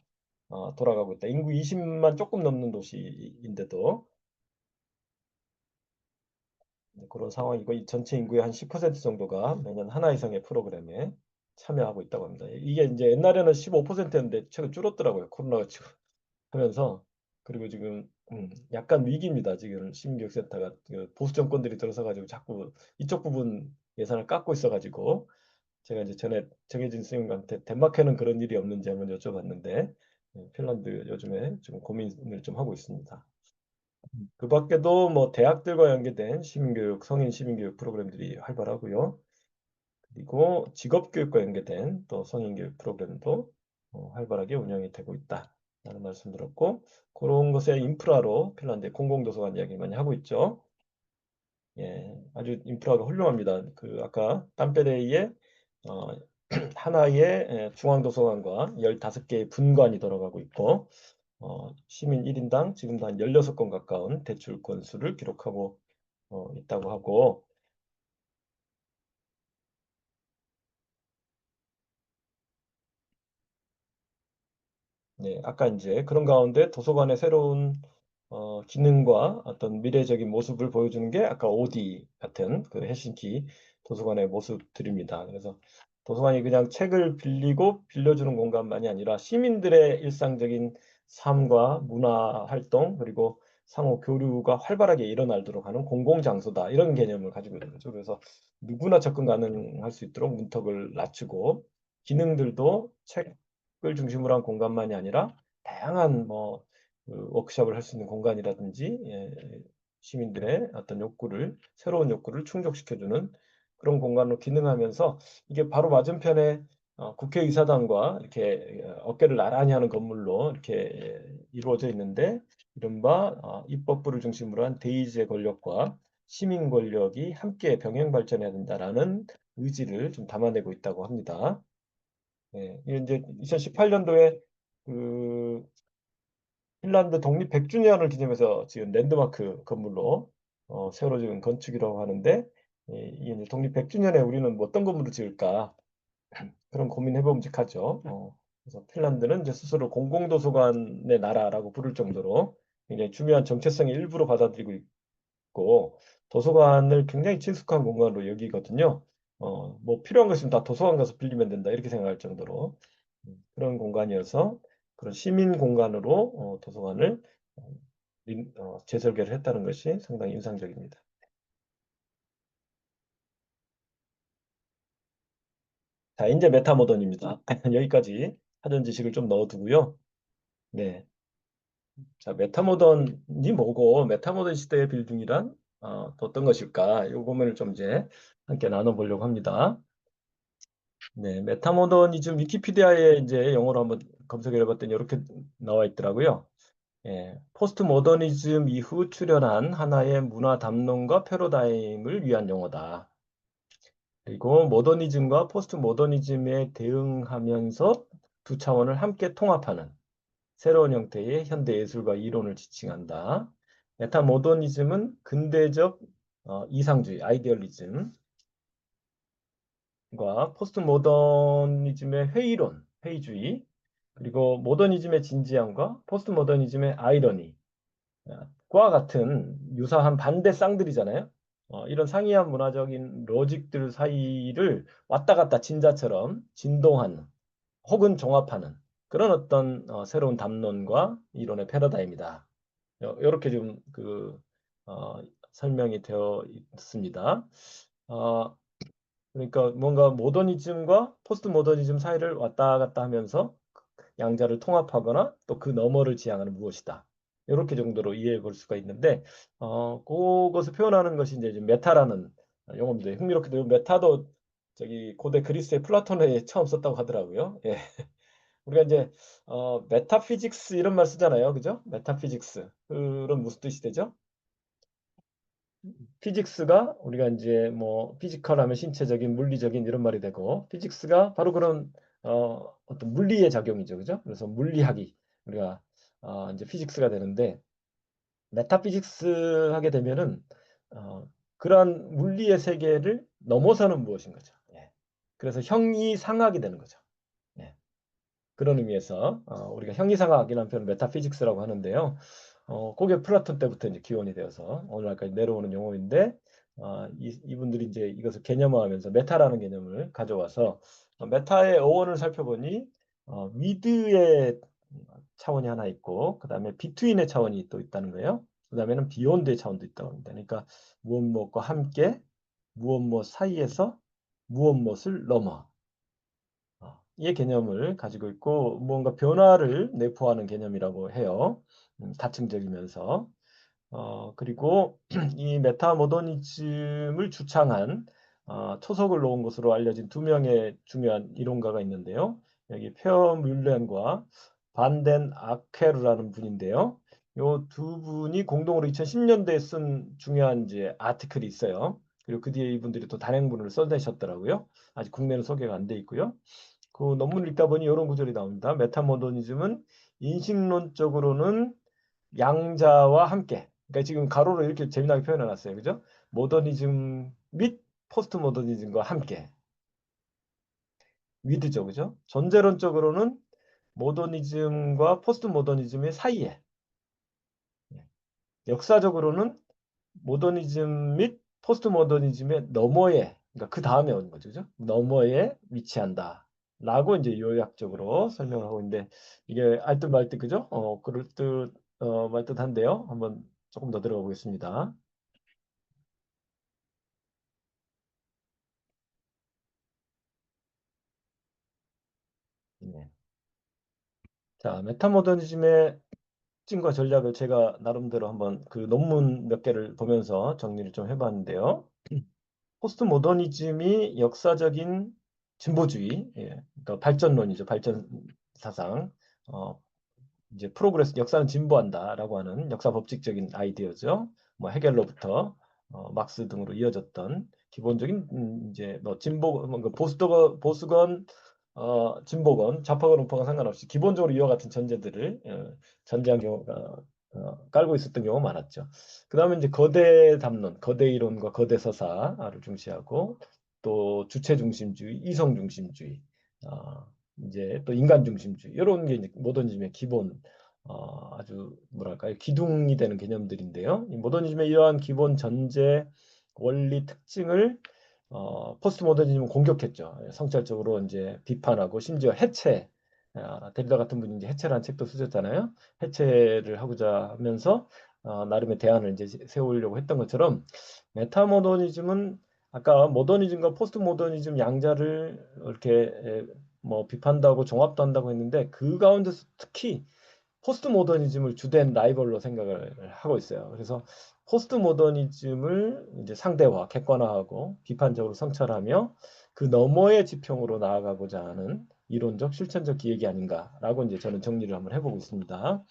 돌아가고 있다. 인구 20만 조금 넘는 도시인데도 그런 상황이고 이 전체 인구의 한 10% 정도가 매년 하나 이상의 프로그램에 참여하고 있다고 합니다. 이게 이제 옛날에는 15%였는데 최근 줄었더라고요. 코로나가 지금 하면서 그리고 지금 약간 위기입니다. 지금 시민교육센터가 그 보수 정권들이 들어서 가지고 자꾸 이쪽 부분 예산을 깎고 있어가지고 제가 이제 전에 정혜진 선생님한테 덴마크에는 그런 일이 없는지 한번 여쭤봤는데 핀란드 요즘에 좀 고민을 좀 하고 있습니다. 그 밖에도 뭐 대학들과 연계된 시민교육, 성인 시민교육 프로그램들이 활발하고요. 그리고 직업교육과 연계된 또 성인교육 프로그램도 활발하게 운영이 되고 있다. 라는 말씀 드렸고, 그런 것의 인프라로 핀란드의 공공도서관 이야기 많이 하고 있죠. 예, 아주 인프라가 훌륭합니다. 그 아까 땀페레이에 어, 하나의 중앙도서관과 15개의 분관이 들어가고 있고, 시민 1인당 지금도 한 16건 가까운 대출 건수를 기록하고 있다고 하고, 네, 아까 이제 그런 가운데 도서관의 새로운 기능과 어떤 미래적인 모습을 보여주는 게 아까 오디 같은 그 헬싱키 도서관의 모습들입니다. 그래서 도서관이 그냥 책을 빌리고 빌려주는 공간만이 아니라 시민들의 일상적인 삶과 문화 활동 그리고 상호 교류가 활발하게 일어나도록 하는 공공장소다. 이런 개념을 가지고 있는 거죠. 그래서 누구나 접근 가능할 수 있도록 문턱을 낮추고 기능들도 책을 중심으로 한 공간만이 아니라 다양한 그 워크숍을 할 수 있는 공간이라든지 시민들의 어떤 욕구를 새로운 욕구를 충족시켜주는 그런 공간으로 기능하면서 이게 바로 맞은편에 국회의사당과 이렇게 어깨를 나란히 하는 건물로 이렇게 이루어져 있는데 이른바 입법부를 중심으로 한 대의제 권력과 시민 권력이 함께 병행 발전해야 된다라는 의지를 좀 담아내고 있다고 합니다. 이게 이제 2018년도에 그 핀란드 독립 100주년을 기념해서 지은 랜드마크 건물로 세워진 건축이라고 하는데 이 이제 독립 100주년에 우리는 뭐 어떤 건물을 지을까 그런 고민해봄직하죠. 그래서 핀란드는 이제 스스로 공공도서관의 나라라고 부를 정도로 굉장히 중요한 정체성의 일부로 받아들이고 있고 도서관을 굉장히 친숙한 공간으로 여기거든요. 뭐 필요한 거 있으면 다 도서관 가서 빌리면 된다 이렇게 생각할 정도로 그런 공간이어서 그런 시민 공간으로 도서관을 어, 재설계를 했다는 것이 상당히 인상적입니다. 자, 이제 메타모던입니다. 여기까지 하던 지식을 좀 넣어두고요. 네. 자, 메타모던이 뭐고 메타모던 시대의 빌딩이란 또 어떤 것일까? 요 고민을 좀 이제 함께 나눠보려고 합니다. 네, 메타모더니즘 위키피디아에 이제 영어로 한번 검색해 봤더니 이렇게 나와 있더라고요. 포스트 모더니즘 이후 출현한 하나의 문화 담론과 패러다임을 위한 용어다. 그리고 모더니즘과 포스트 모더니즘에 대응하면서 두 차원을 함께 통합하는 새로운 형태의 현대 예술과 이론을 지칭한다. 메타 모더니즘은 근대적 이상주의, 아이디얼리즘과 포스트 모더니즘의 회의론, 회의주의, 그리고 모더니즘의 진지함과 포스트 모더니즘의 아이러니, 과 같은 유사한 반대 쌍들이잖아요. 이런 상이한 문화적인 로직들 사이를 왔다 갔다 진자처럼 진동하는 혹은 종합하는 그런 어떤 새로운 담론과 이론의 패러다임이다. 이렇게 좀 설명이 되어 있습니다. 어, 그러니까 뭔가 모더니즘과 포스트 모더니즘 사이를 왔다 갔다 하면서 양자를 통합하거나 또 그 너머를 지향하는 무엇이다. 이렇게 정도로 이해해 볼 수가 있는데 그것을 표현하는 것이 이제 메타라는 용어입니다. 흥미롭게도 메타도 저기 고대 그리스의 플라톤에 처음 썼다고 하더라고요. 예. 우리가 이제 메타피직스 이런 말 쓰잖아요. 그죠? 메타피직스. 그런 무슨 뜻이 되죠? 피직스가 우리가 이제 뭐 피지컬 하면 신체적인 물리적인 이런 말이 되고 피직스가 바로 그런 어떤 물리의 작용이죠. 그죠? 그래서 물리학이 우리가 이제 피직스가 되는데 메타피직스 하게 되면은 그러한 물리의 세계를 넘어서는 무엇인 거죠. 예. 그래서 형이상학이 되는 거죠. 예. 그런 의미에서 우리가 형이상학이라는 표현을 메타피직스라고 하는데요. 그게 플라톤 때부터 이제 기원이 되어서 오늘날까지 내려오는 용어인데 이분들이 이제 이것을 개념화하면서 메타라는 개념을 가져와서 메타의 어원을 살펴보니 위드의 차원이 하나 있고 그 다음에 비트윈의 차원이 또 있다는 거예요. 그 다음에는 비욘드의 차원도 있다고 합니다. 그러니까 무엇 무엇과 함께 무엇 무엇 사이에서 무엇 무엇을 넘어 이 개념을 가지고 있고 뭔가 변화를 내포하는 개념이라고 해요. 다층적이면서 그리고 이 메타모더니즘을 주창한 초석을 놓은 것으로 알려진 두 명의 중요한 이론가가 있는데요. 여기 페어 뮬렌과 반덴 아케르라는 분인데요. 요 두 분이 공동으로 2010년대에 쓴 중요한 이제 아티클이 있어요. 그리고 그 뒤에 이분들이 또 단행본을 써내셨더라고요. 아직 국내는 소개가 안 돼 있고요. 그 논문을 읽다 보니 이런 구절이 나옵니다. 메타모더니즘은 인식론적으로는 양자와 함께, 그러니까 지금 가로로 이렇게 재미나게 표현해 놨어요. 그죠? 모더니즘 및 포스트 모더니즘과 함께. 위드죠. 그죠? 전제론적으로는 모더니즘과 포스트 모더니즘의 사이에, 역사적으로는 모더니즘 및 포스트 모더니즘의 너머에, 그러니까 그 다음에 오는 거죠. 그죠? 너머에 위치한다. 라고 이제 요약적으로 설명을 하고 있는데, 이게 알듯 말듯, 그죠? 그럴 듯, 말듯한데요. 한번 조금 더 들어가 보겠습니다. 네. 자, 메타모더니즘의 특징과 전략을 제가 나름대로 한번 그 논문 몇 개를 보면서 정리를 좀 해봤는데요. 포스트 모더니즘이 역사적인 진보주의, 그러니까 발전론이죠. 발전 사상. 어, 이제 프로그레스, 역사는 진보한다라고 하는 역사 법칙적인 아이디어죠. 뭐 헤겔로부터 막스 등으로 이어졌던 기본적인 이제 뭐 진보, 뭐 보수건, 진보건, 좌파건, 우파건 상관없이 기본적으로 이와 같은 전제들을 전제한 경우가 깔고 있었던 경우가 많았죠. 그 다음에 이제 거대 담론, 거대 이론과 거대 서사를 중시하고 또 주체 중심주의, 이성 중심주의, 이제 또 인간 중심주의 이런 게 이제 모더니즘의 기본 아주 뭐랄까요 기둥이 되는 개념들인데요. 이 모더니즘의 이러한 기본 전제 원리 특징을 포스트 모더니즘은 공격했죠. 성찰적으로 이제 비판하고 심지어 해체. 데리다 같은 분이 이제 해체라는 책도 쓰셨잖아요. 해체를 하고자 하면서 나름의 대안을 이제 세우려고 했던 것처럼 메타모더니즘은 아까 모더니즘과 포스트 모더니즘 양자를 이렇게 뭐 비판도 종합도 한다고 했는데 그 가운데서 특히 포스트 모더니즘을 주된 라이벌로 생각을 하고 있어요. 그래서 포스트 모더니즘을 이제 상대화, 객관화하고 비판적으로 성찰하며 그 너머의 지평으로 나아가고자 하는 이론적, 실천적 기획이 아닌가라고 이제 저는 정리를 한번 해보고 있습니다.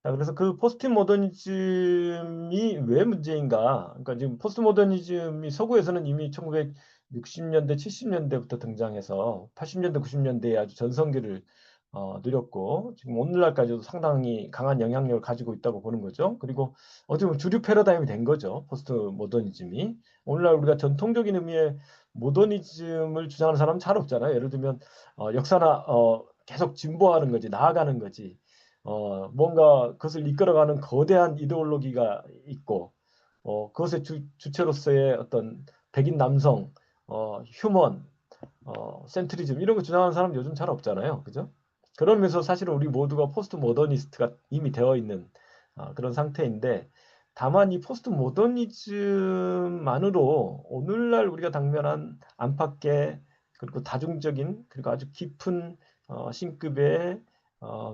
자, 그래서 그 포스트 모더니즘이 왜 문제인가? 그러니까 지금 포스트 모더니즘이 서구에서는 이미 1960년대, 70년대부터 등장해서 80년대, 90년대에 아주 전성기를 누렸고 지금 오늘날까지도 상당히 강한 영향력을 가지고 있다고 보는 거죠. 그리고 어떻게 보면 주류 패러다임이 된 거죠. 포스트 모더니즘이. 오늘날 우리가 전통적인 의미의 모더니즘을 주장하는 사람은 잘 없잖아요. 예를 들면 역사나 계속 진보하는 거지, 나아가는 거지. 뭔가 그것을 이끌어가는 거대한 이데올로기가 있고, 그것의 주체로서의 어떤 백인 남성, 휴먼, 센트리즘 이런 거 주장하는 사람 요즘 잘 없잖아요. 그죠? 그러면서 사실은 우리 모두가 포스트 모더니스트가 이미 되어 있는 그런 상태인데, 다만 이 포스트 모더니즘만으로 오늘날 우리가 당면한 안팎의 그리고 다중적인 그리고 아주 깊은 신급의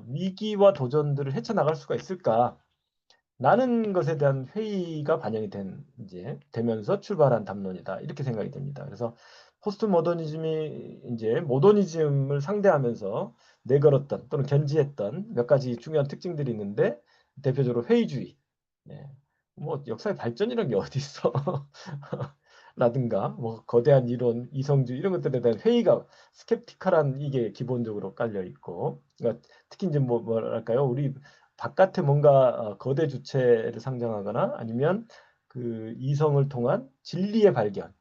위기와 도전들을 헤쳐나갈 수가 있을까? 라는 것에 대한 회의가 반영이 이제 되면서 출발한 담론이다. 이렇게 생각이 됩니다. 그래서 포스트 모더니즘이 이제 모더니즘을 상대하면서 내걸었던 또는 견지했던 몇 가지 중요한 특징들이 있는데 대표적으로 회의주의. 예. 뭐 역사의 발전이라는 게 어디 있어? 라든가 뭐 거대한 이론, 이성주의 이런 것들에 대한 회의가 스캡티컬한 이게 기본적으로 깔려 있고, 그러니까 특히 이제 뭐랄까요, 우리 바깥에 뭔가 거대 주체를 상정하거나 아니면 그 이성을 통한 진리의 발견,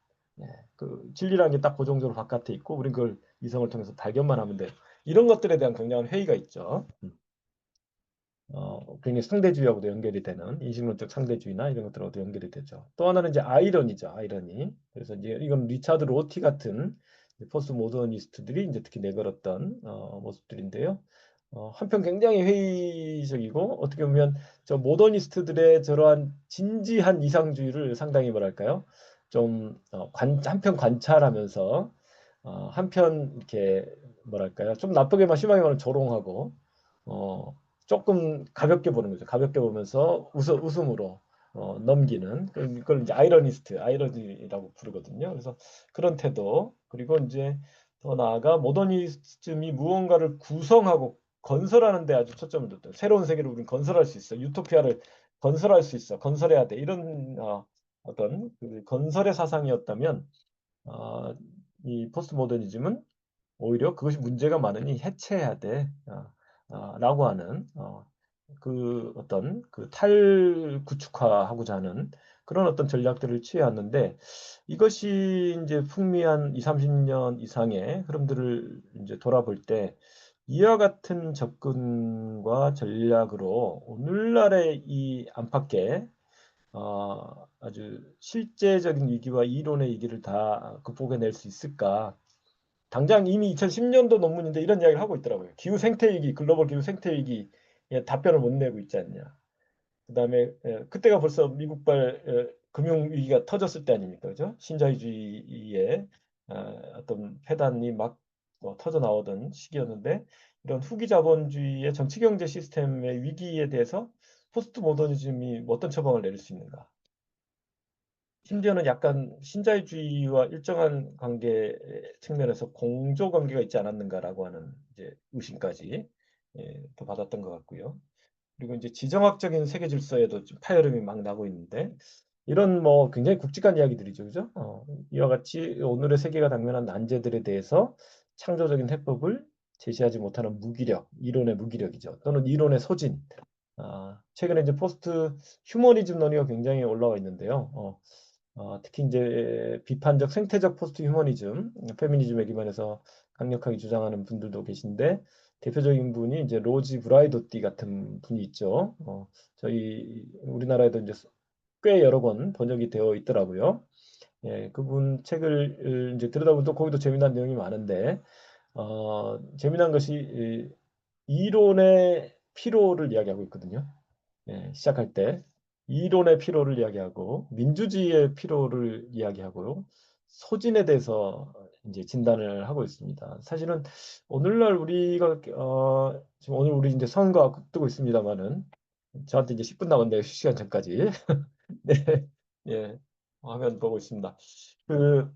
예, 그 진리라는 게 딱 고정적으로 바깥에 있고, 우린 그걸 이성을 통해서 발견만 하면 돼. 이런 것들에 대한 굉장한 회의가 있죠. 굉장히 상대주의하고도 연결이 되는 인식론적 상대주의나 이런 것들하고도 연결이 되죠. 또 하나는 이제 아이러니죠, 아이러니. 그래서 이제 이건 리차드 로티 같은 포스트 모더니스트들이 이제 특히 내걸었던 모습들인데요. 한편 굉장히 회의적이고 어떻게 보면 저 모더니스트들의 저러한 진지한 이상주의를 상당히 뭐랄까요? 좀 한편 관찰하면서 한편 이렇게 뭐랄까요? 좀 나쁘게만 심하게 말하면 조롱하고 어, 조금 가볍게 보는 거죠. 가볍게 보면서 웃음으로 넘기는 그걸 이제 아이러니라고 부르거든요. 그래서 그런 태도 그리고 이제 더 나아가 모더니즘이 무언가를 구성하고 건설하는 데 아주 초점을 뒀다. 새로운 세계를 우리는 건설할 수 있어. 유토피아를 건설할 수 있어. 건설해야 돼. 이런 어떤 그 건설의 사상이었다면 이 포스트 모더니즘은 오히려 그것이 문제가 많으니 해체해야 돼. 라고 하는 그 어떤 그 탈구축화하고자 하는 그런 어떤 전략들을 취해왔는데 이것이 이제 풍미한 2, 30년 이상의 흐름들을 이제 돌아볼 때 이와 같은 접근과 전략으로 오늘날의 이 안팎의 아주 실제적인 위기와 이론의 위기를 다 극복해낼 수 있을까? 당장 이미 2010년도 논문인데 이런 이야기를 하고 있더라고요. 기후 생태 위기, 글로벌 기후 생태 위기에 답변을 못 내고 있지 않냐. 그다음에 그때가 벌써 미국발 금융 위기가 터졌을 때 아닙니까, 그죠? 신자유주의의 어떤 패단이 막 터져 나오던 시기였는데 이런 후기 자본주의의 정치 경제 시스템의 위기에 대해서 포스트 모더니즘이 어떤 처방을 내릴 수 있는가? 심지어는 약간 신자유주의와 일정한 관계 측면에서 공조 관계가 있지 않았는가라고 하는 이제 의심까지 또 받았던 것 같고요. 그리고 이제 지정학적인 세계 질서에도 좀 파열음이 막 나고 있는데 이런 뭐 굉장히 굵직한 이야기들이죠, 그죠? 이와 같이 오늘의 세계가 당면한 난제들에 대해서 창조적인 해법을 제시하지 못하는 무기력, 이론의 무기력이죠. 또는 이론의 소진. 최근에 이제 포스트 휴머니즘 논의가 굉장히 올라와 있는데요. 특히 이제 비판적 생태적 포스트 휴머니즘, 페미니즘에 기반해서 강력하게 주장하는 분들도 계신데 대표적인 분이 이제 로지 브라이도띠 같은 분이 있죠. 저희 우리나라에도 이제 꽤 여러 권 번역이 되어 있더라고요. 예, 그분 책을 이제 들여다보면 또 거기도 재미난 내용이 많은데 재미난 것이 이론의 피로를 이야기하고 있거든요. 시작할 때 이론의 피로를 이야기하고 민주주의의 피로를 이야기하고요. 소진에 대해서 이제 진단을 하고 있습니다. 사실은 오늘날 우리가 지금 오늘 우리 이제 선거 앞두고 있습니다만은 저한테 이제 10분 남았네요. 시간 전까지. 네, 예, 화면 보고 있습니다. 그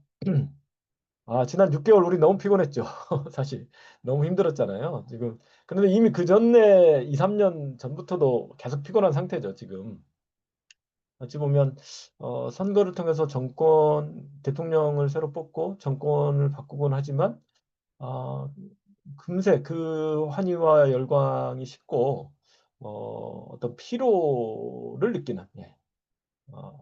지난 6개월 우리 너무 피곤했죠. 사실 너무 힘들었잖아요. 지금 그런데 이미 그 전에 2, 3년 전부터도 계속 피곤한 상태죠. 지금. 어찌 보면 선거를 통해서 정권 대통령을 새로 뽑고 정권을 바꾸곤 하지만 어, 금세 그 환희와 열광이 식고 어떤 피로를 느끼는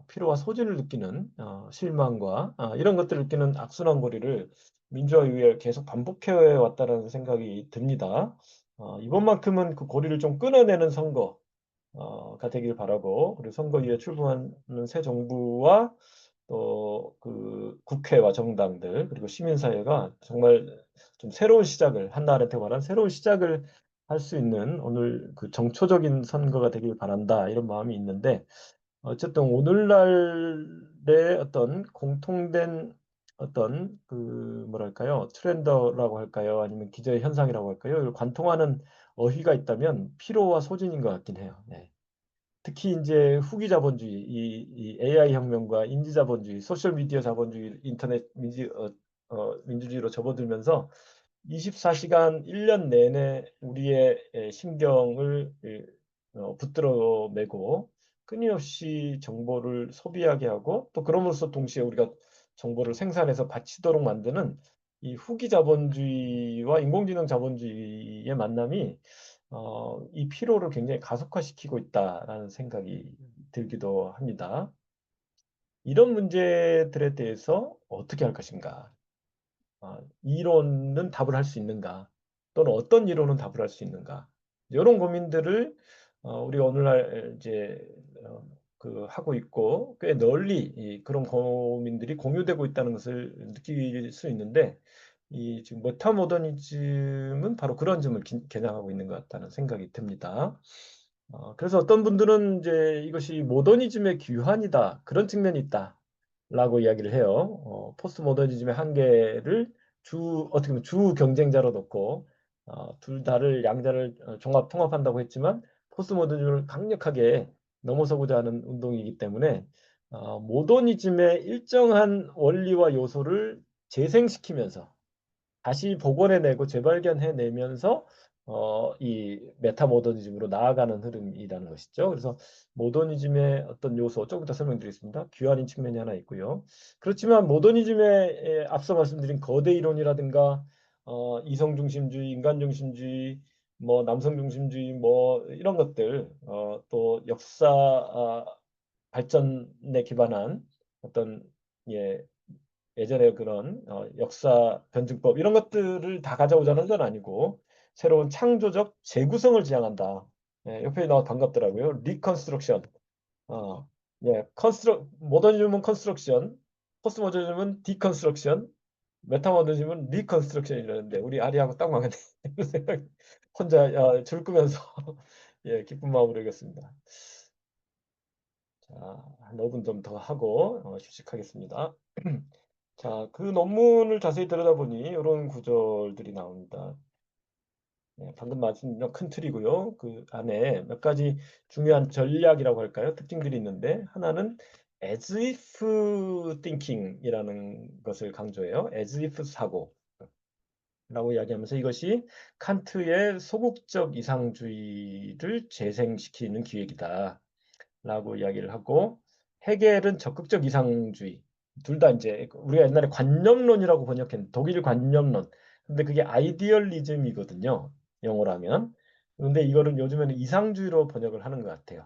피로와 소진을 느끼는 실망과 이런 것들을 느끼는 악순환 고리를 민주화 이후에 계속 반복해 왔다라는 생각이 듭니다. 이번만큼은 그 고리를 좀 끊어내는 선거 가 되길 바라고 그리고 선거 이후에 출범하는 새 정부와 또 그 국회와 정당들 그리고 시민사회가 정말 좀 새로운 시작을 한나라한테 관한 새로운 시작을 할 수 있는 오늘 그 정초적인 선거가 되길 바란다 이런 마음이 있는데 어쨌든 오늘날의 어떤 공통된 어떤 그 뭐랄까요 트렌드라고 할까요 아니면 기저의 현상이라고 할까요 이걸 관통하는 어휘가 있다면 피로와 소진인 것 같긴 해요. 네. 특히 이제 후기 자본주의, 이 AI 혁명과 인지 자본주의, 소셜 미디어 자본주의, 인터넷 민주주의로 접어들면서 24시간 1년 내내 우리의 신경을 붙들어 매고 끊임없이 정보를 소비하게 하고 또 그럼으로써 동시에 우리가 정보를 생산해서 바치도록 만드는 이 후기 자본주의와 인공지능 자본주의의 만남이 이 피로를 굉장히 가속화시키고 있다라는 생각이 들기도 합니다. 이런 문제들에 대해서 어떻게 할 것인가? 이론은 답을 할 수 있는가? 또는 어떤 이론은 답을 할 수 있는가? 이런 고민들을 우리 오늘날 이제 그 하고 있고 꽤 널리 그런 고민들이 공유되고 있다는 것을 느낄 수 있는데 이 지금 메타모더니즘은 바로 그런 점을 겨냥하고 있는 것 같다는 생각이 듭니다. 그래서 어떤 분들은 이제 이것이 모더니즘의 귀환이다 그런 측면이 있다라고 이야기를 해요. 포스트 모더니즘의 한계를 어떻게 보면 주 경쟁자로 놓고 둘 다를 양자를 통합한다고 했지만 포스트 모더니즘을 강력하게 넘어서고자 하는 운동이기 때문에 모더니즘의 일정한 원리와 요소를 재생시키면서 다시 복원해내고 재발견해내면서 이 메타모더니즘으로 나아가는 흐름이라는 것이죠. 그래서 모더니즘의 어떤 요소 조금 더 설명드리겠습니다. 귀환인 측면이 하나 있고요. 그렇지만 모더니즘에 앞서 말씀드린 거대 이론이라든가 이성 중심주의, 인간 중심주의, 뭐 남성 중심주의, 뭐 이런 것들, 또 역사 발전에 기반한 어떤 예 예전에 그런 역사 변증법 이런 것들을 다 가져오자는 건 아니고 새로운 창조적 재구성을 지향한다. 옆에 나와 반갑더라고요. 리컨스트럭션. 모더니즘은 컨스트럭션, 포스트모더니즘은 디컨스트럭션, 메타모더니즘은 리컨스트럭션이라는데 우리 아리하고 딱 맞네. 그 생각 혼자 줄 끄면서 예, 기쁜 마음으로 읽었습니다. 자, 한 5분 좀 더 하고 휴식하겠습니다. 자, 그 논문을 자세히 들여다보니 이런 구절들이 나옵니다. 방금 말씀드린 큰 틀이고요. 그 안에 몇 가지 중요한 전략이라고 할까요? 특징들이 있는데 하나는 as if thinking이라는 것을 강조해요. as if 사고라고 이야기하면서 이것이 칸트의 소극적 이상주의를 재생시키는 기획이다. 라고 이야기를 하고 헤겔은 적극적 이상주의 둘 다 이제 우리가 옛날에 관념론이라고 번역했는데 독일 관념론 근데 그게 아이디얼리즘이거든요 영어로 하면 근데 이거는 요즘에는 이상주의로 번역을 하는 것 같아요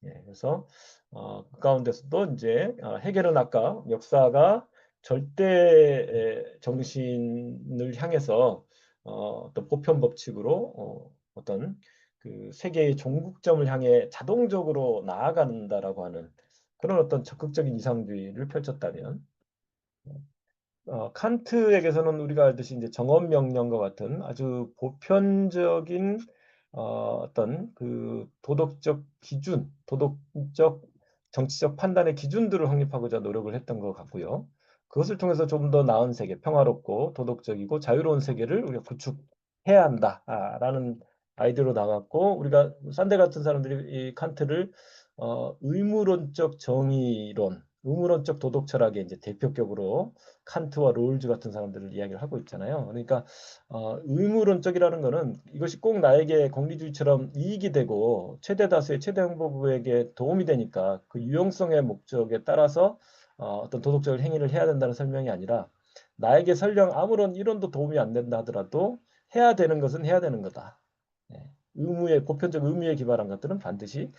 그래서 그 가운데서도 이제 헤겔은 아까 역사가 절대 정신을 향해서 어떤 보편 법칙으로 어떤 그 세계의 종국점을 향해 자동적으로 나아간다라고 하는 그런 어떤 적극적인 이상주의를 펼쳤다면 칸트에게서는 우리가 알듯이 이제 정언명령과 같은 아주 보편적인 어떤 그 도덕적 기준, 도덕적 정치적 판단의 기준들을 확립하고자 노력을 했던 것 같고요. 그것을 통해서 좀 더 나은 세계, 평화롭고 도덕적이고 자유로운 세계를 우리가 구축해야 한다라는 아이디어로 나왔고 우리가 산데 같은 사람들이 이 칸트를 의무론적 정의론, 의무론적 도덕 철학의 이제 대표격으로 칸트와 롤즈 같은 사람들을 이야기를 하고 있잖아요. 그러니까 의무론적이라는 것은 이것이 꼭 나에게 공리주의처럼 이익이 되고 최대 다수의 최대 행복에게 도움이 되니까 그 유용성의 목적에 따라서 어떤 도덕적 행위를 해야 된다는 설명이 아니라 나에게 설령 아무런 이론도 도움이 안 된다 하더라도 해야 되는 것은 해야 되는 거다. 의무의 보편적 의무에 기반한 것들은 반드시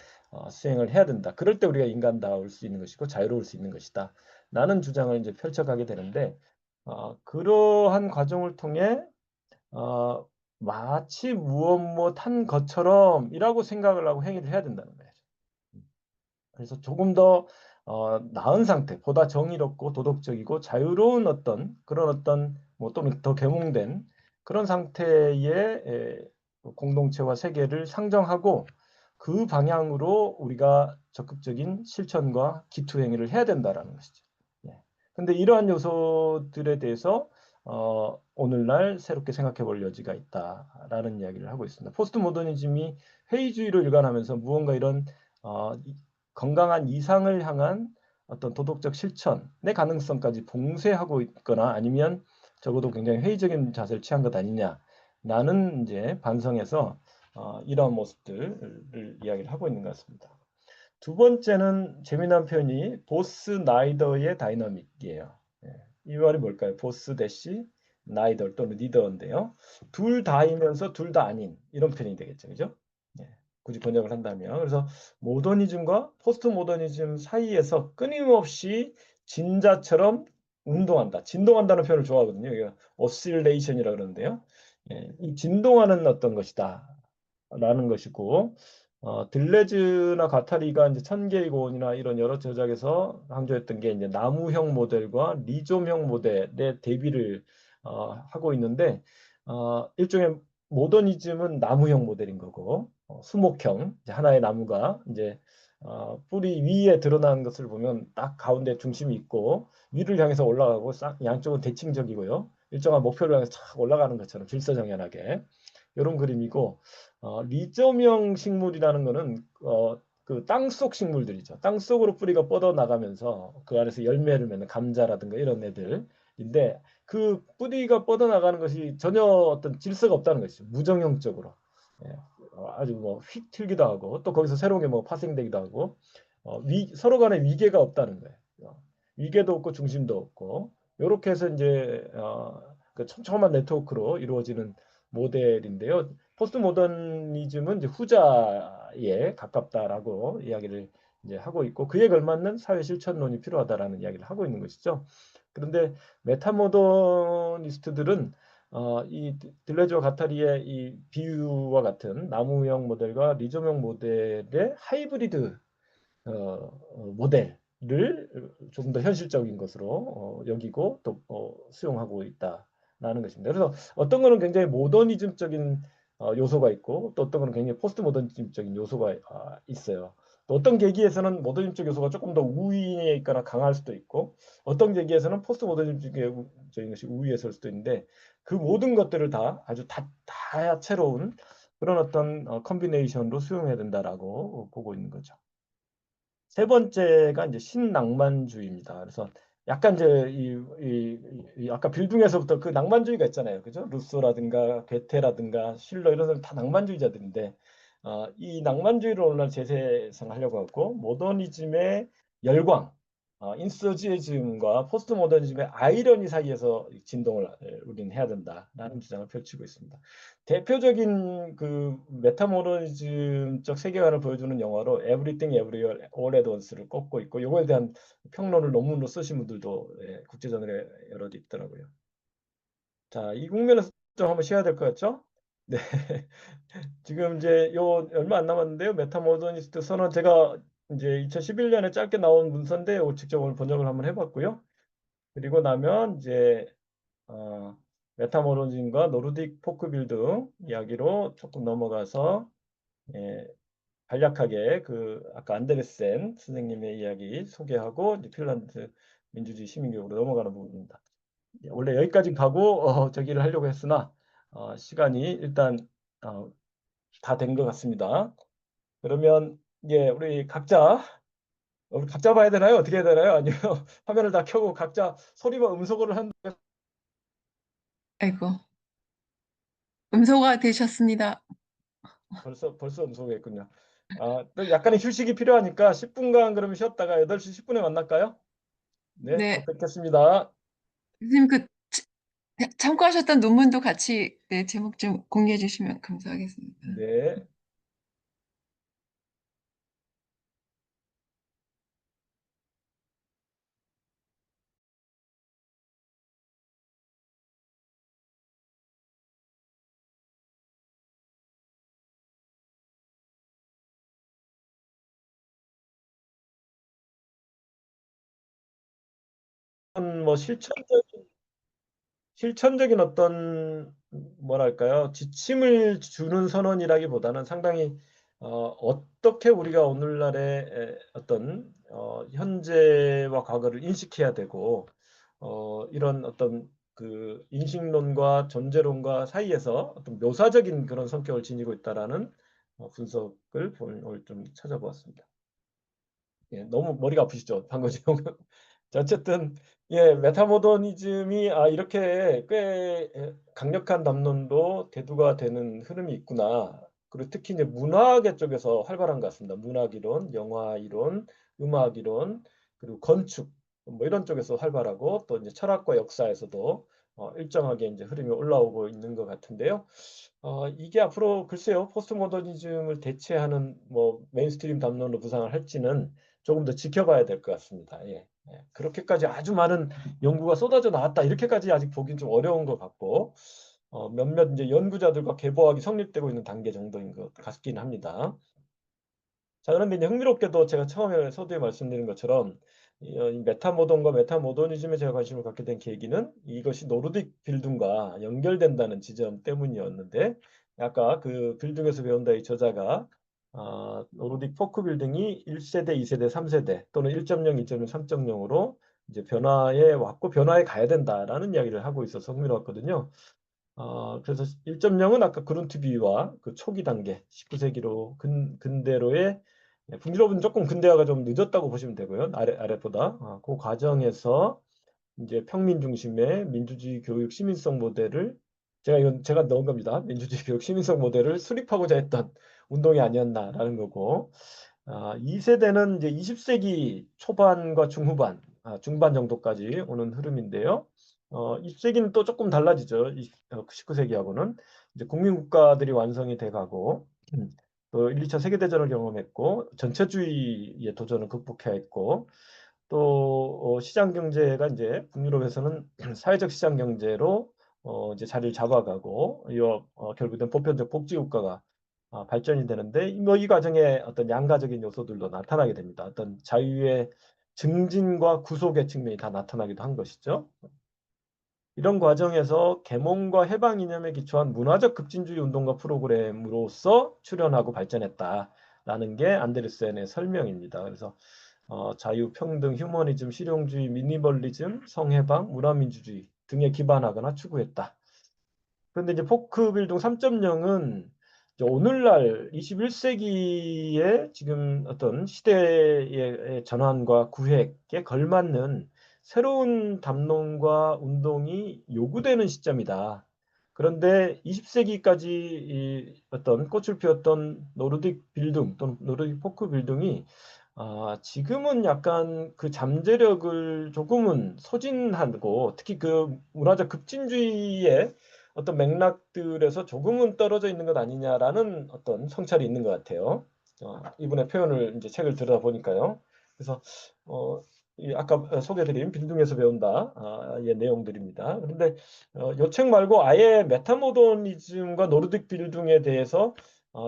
수행을 해야 된다. 그럴 때 우리가 인간다울 수 있는 것이고 자유로울 수 있는 것이다. 라는 주장을 이제 펼쳐가게 되는데 그러한 과정을 통해 마치 무엇 못한 것처럼이라고 생각을 하고 행위를 해야 된다는 거예요. 그래서 조금 더 나은 상태, 보다 정의롭고 도덕적이고 자유로운 어떤 그런 어떤 뭐 또는 더 계몽된 그런 상태의 공동체와 세계를 상정하고 그 방향으로 우리가 적극적인 실천과 기투 행위를 해야 된다라는 것이죠. 근데 이러한 요소들에 대해서 오늘날 새롭게 생각해 볼 여지가 있다라는 이야기를 하고 있습니다. 포스트 모더니즘이 회의주의로 일관하면서 무언가 이런 건강한 이상을 향한 어떤 도덕적 실천의 가능성까지 봉쇄하고 있거나 아니면 적어도 굉장히 회의적인 자세를 취한 것 아니냐라는 이제 반성에서 이러한 모습들을 이야기를 하고 있는 것 같습니다. 두 번째는 재미난 표현이 보스 나이더의 다이너믹이에요. 이 말이 뭘까요? 보스 대시 나이더 또는 리더인데요. 둘 다이면서 둘 다 아닌 이런 표현이 되겠죠. 그죠? 굳이 번역을 한다면. 그래서 모더니즘과 포스트 모더니즘 사이에서 끊임없이 진자처럼 운동한다. 진동한다는 표현을 좋아하거든요. 이거 오실레이션이라고 그러는데요. 이 진동하는 어떤 것이다. 라는 것이고 들레즈나 가타리가 이제 천개의 고원이나 이런 여러 저작에서 강조했던 게 이제 나무형 모델과 리좀형 모델의 대비를 하고 있는데 일종의 모더니즘은 나무형 모델인 거고 수목형 이제 하나의 나무가 이제 뿌리 위에 드러나는 것을 보면 딱 가운데 중심이 있고 위를 향해서 올라가고 싹 양쪽은 대칭적이고요. 일정한 목표를 향해서 착 올라가는 것처럼 질서정연하게 이런 그림이고 리점형 식물이라는 거는 그 땅속 식물들이죠. 땅속으로 뿌리가 뻗어 나가면서 그 안에서 열매를 맺는 감자라든가 이런 애들 인데 그 뿌리가 뻗어나가는 것이 전혀 어떤 질서가 없다는 것이죠. 무정형적으로. 예, 아주 뭐 휙 튀기도 하고 또 거기서 새로운 게 뭐 파생되기도 하고 서로 간에 위계가 없다는 거예요. 위계도 없고 중심도 없고 이렇게 해서 이제 그 촘촘한 네트워크로 이루어지는 모델인데요. 포스트 모더니즘은 이제 후자에 가깝다라고 이야기를 이제 하고 있고 그에 걸맞는 사회 실천론이 필요하다라는 이야기를 하고 있는 것이죠. 그런데 메타모더니스트들은 이 들레즈와 가타리의 이 비유와 같은 나무형 모델과 리조형 모델의 하이브리드 모델을 조금 더 현실적인 것으로 여기고 또 수용하고 있다라는 것입니다. 그래서 어떤 거는 굉장히 모더니즘적인 요소가 있고 또 어떤 거는 굉장히 포스트 모더니즘적인 요소가 있어요. 또 어떤 계기에서는 모더니즘적 요소가 조금 더 우위에 있거나 강할 수도 있고 어떤 계기에서는 포스트 모더니즘적인 것이 우위에 설 수도 있는데 그 모든 것들을 다 아주 다채로운 그런 어떤 컨비네이션으로 수용해야 된다라고 보고 있는 거죠. 세 번째가 이제 신낭만주의입니다. 그래서 약간 이제 이 아까 빌둥에서부터 그 낭만주의가 있잖아요, 그죠? 루소라든가 게테라든가 실러 이런 사람 다 낭만주의자들인데 이 낭만주의를 오늘날 재생하려고 하고 모더니즘의 열광, 인서지즘과 포스트 모더니즘의 아이러니 사이에서 진동을 우리는 해야 된다라는 주장을 펼치고 있습니다. 대표적인 그 메타모더니즘적 세계관을 보여주는 영화로 Everything Everywhere All at Once를 꼽고 있고 이거에 대한 평론을 논문으로 쓰신 분들도 국제전에 여러 있더라고요. 자, 이 국면에서 좀 한번 쉬어야 될 것 같죠? 네. 지금 이제 요 얼마 안 남았는데요. 메타모더니스트 선언 제가 이제 2011년에 짧게 나온 문서인데 직접 오늘 번역을 한번 해봤고요. 그리고 나면 이제 메타모더니즘과 노르딕 포크빌드 이야기로 조금 넘어가서 간략하게 그 아까 안데르센 선생님의 이야기 소개하고 이제 핀란드 민주주의 시민교육으로 넘어가는 부분입니다. 원래 여기까지 가고 저기를 하려고 했으나 시간이 일단 다 된 것 같습니다. 그러면 우리 각자 봐야 되나요? 어떻게 해야 되나요? 아니면 화면을 다 켜고 각자 소리와 음소거를 한 아이고, 음소가 되셨습니다. 벌써 음소거했군요. 또 약간의 휴식이 필요하니까 10분간 그러면 쉬었다가 8시 10분에 만날까요? 네, 또 네, 뵙겠습니다. 선생님 참고하셨던 논문도 같이 네, 제목 좀 공유해 주시면 감사하겠습니다. 네. 뭐 실천적인 어떤 뭐랄까요? 지침을 주는 선언이라기보다는 상당히 어떻게 우리가 오늘날의 어떤 현재와 과거를 인식해야 되고 이런 어떤 그 인식론과 존재론과 사이에서 어떤 묘사적인 그런 성격을 지니고 있다라는 분석을 오늘 좀 찾아보았습니다. 예, 너무 머리가 아프시죠? 방금 좀. 자, 어쨌든 메타모더니즘이 이렇게 꽤 강력한 담론도 대두가 되는 흐름이 있구나. 그리고 특히 이제 문화계 쪽에서 활발한 것 같습니다. 문학 이론, 영화 이론, 음악 이론, 그리고 건축 뭐 이런 쪽에서 활발하고 또 이제 철학과 역사에서도 일정하게 이제 흐름이 올라오고 있는 것 같은데요. 이게 앞으로 글쎄요, 포스트 모더니즘을 대체하는 뭐 메인스트림 담론으로 부상을 할지는 조금 더 지켜봐야 될 것 같습니다. 그렇게까지 아주 많은 연구가 쏟아져 나왔다 이렇게까지 아직 보긴 좀 어려운 것 같고 몇몇 이제 연구자들과 계보학이 성립되고 있는 단계 정도인 것 같긴 합니다. 자, 그런데 이제 흥미롭게도 제가 처음에 서두에 말씀드린 것처럼 이 메타모던과 메타모더니즘에 제가 관심을 갖게 된 계기는 이것이 노르딕 빌딩과 연결된다는 지점 때문이었는데 아까 그 빌딩에서 배운다 이 저자가 노르딕 포크 빌딩이 1세대, 2세대, 3세대 또는 1.0, 2.0, 3.0으로 이제 변화에 왔고 변화에 가야 된다라는 이야기를 하고 있어서 흥미로웠거든요. 그래서 1.0은 아까 그룬트비와 그 초기 단계 19세기로 근대로의 북유럽은 조금 근대화가 좀 늦었다고 보시면 되고요. 아래보다 그 과정에서 이제 평민 중심의 민주주의 교육 시민성 모델을 제가 넣은 겁니다. 민주주의 교육 시민성 모델을 수립하고자 했던 운동이 아니었나라는 거고, 2세대는 이제 20세기 초반과 중후반, 중반 정도까지 오는 흐름인데요. 20세기는 또 조금 달라지죠. 19세기하고는 이제 국민국가들이 완성이 돼가고, 또 1, 2차 세계대전을 경험했고, 전체주의의 도전을 극복해야 했고, 또 시장 경제가 이제 북유럽에서는 사회적 시장 경제로 이제 자리를 잡아가고 결국엔 보편적 복지 국가가 발전이 되는데 뭐 이 과정에 어떤 양가적인 요소들도 나타나게 됩니다. 어떤 자유의 증진과 구속의 측면이 다 나타나기도 한 것이죠. 이런 과정에서 계몽과 해방 이념에 기초한 문화적 급진주의 운동과 프로그램으로서 출현하고 발전했다라는 게 안데르센의 설명입니다. 그래서 자유, 평등, 휴머니즘, 실용주의, 미니멀리즘, 성해방, 문화민주주의 등에 기반하거나 추구했다. 그런데 이제 포크빌딩 3.0은 오늘날 21세기의 지금 어떤 시대의 전환과 구획에 걸맞는 새로운 담론과 운동이 요구되는 시점이다. 그런데 20세기까지 어떤 꽃을 피웠던 노르딕 빌딩 또는 노르딕 포크 빌딩이 지금은 약간 그 잠재력을 조금은 소진하고 특히 그 문화적 급진주의의 어떤 맥락들에서 조금은 떨어져 있는 것 아니냐라는 어떤 성찰이 있는 것 같아요. 이분의 표현을 이제 책을 들여다보니까요. 그래서 이 아까 소개드린 빌딩에서 배운다 의 내용들입니다. 그런데 이 책 말고 아예 메타모더니즘과 노르딕 빌딩에 대해서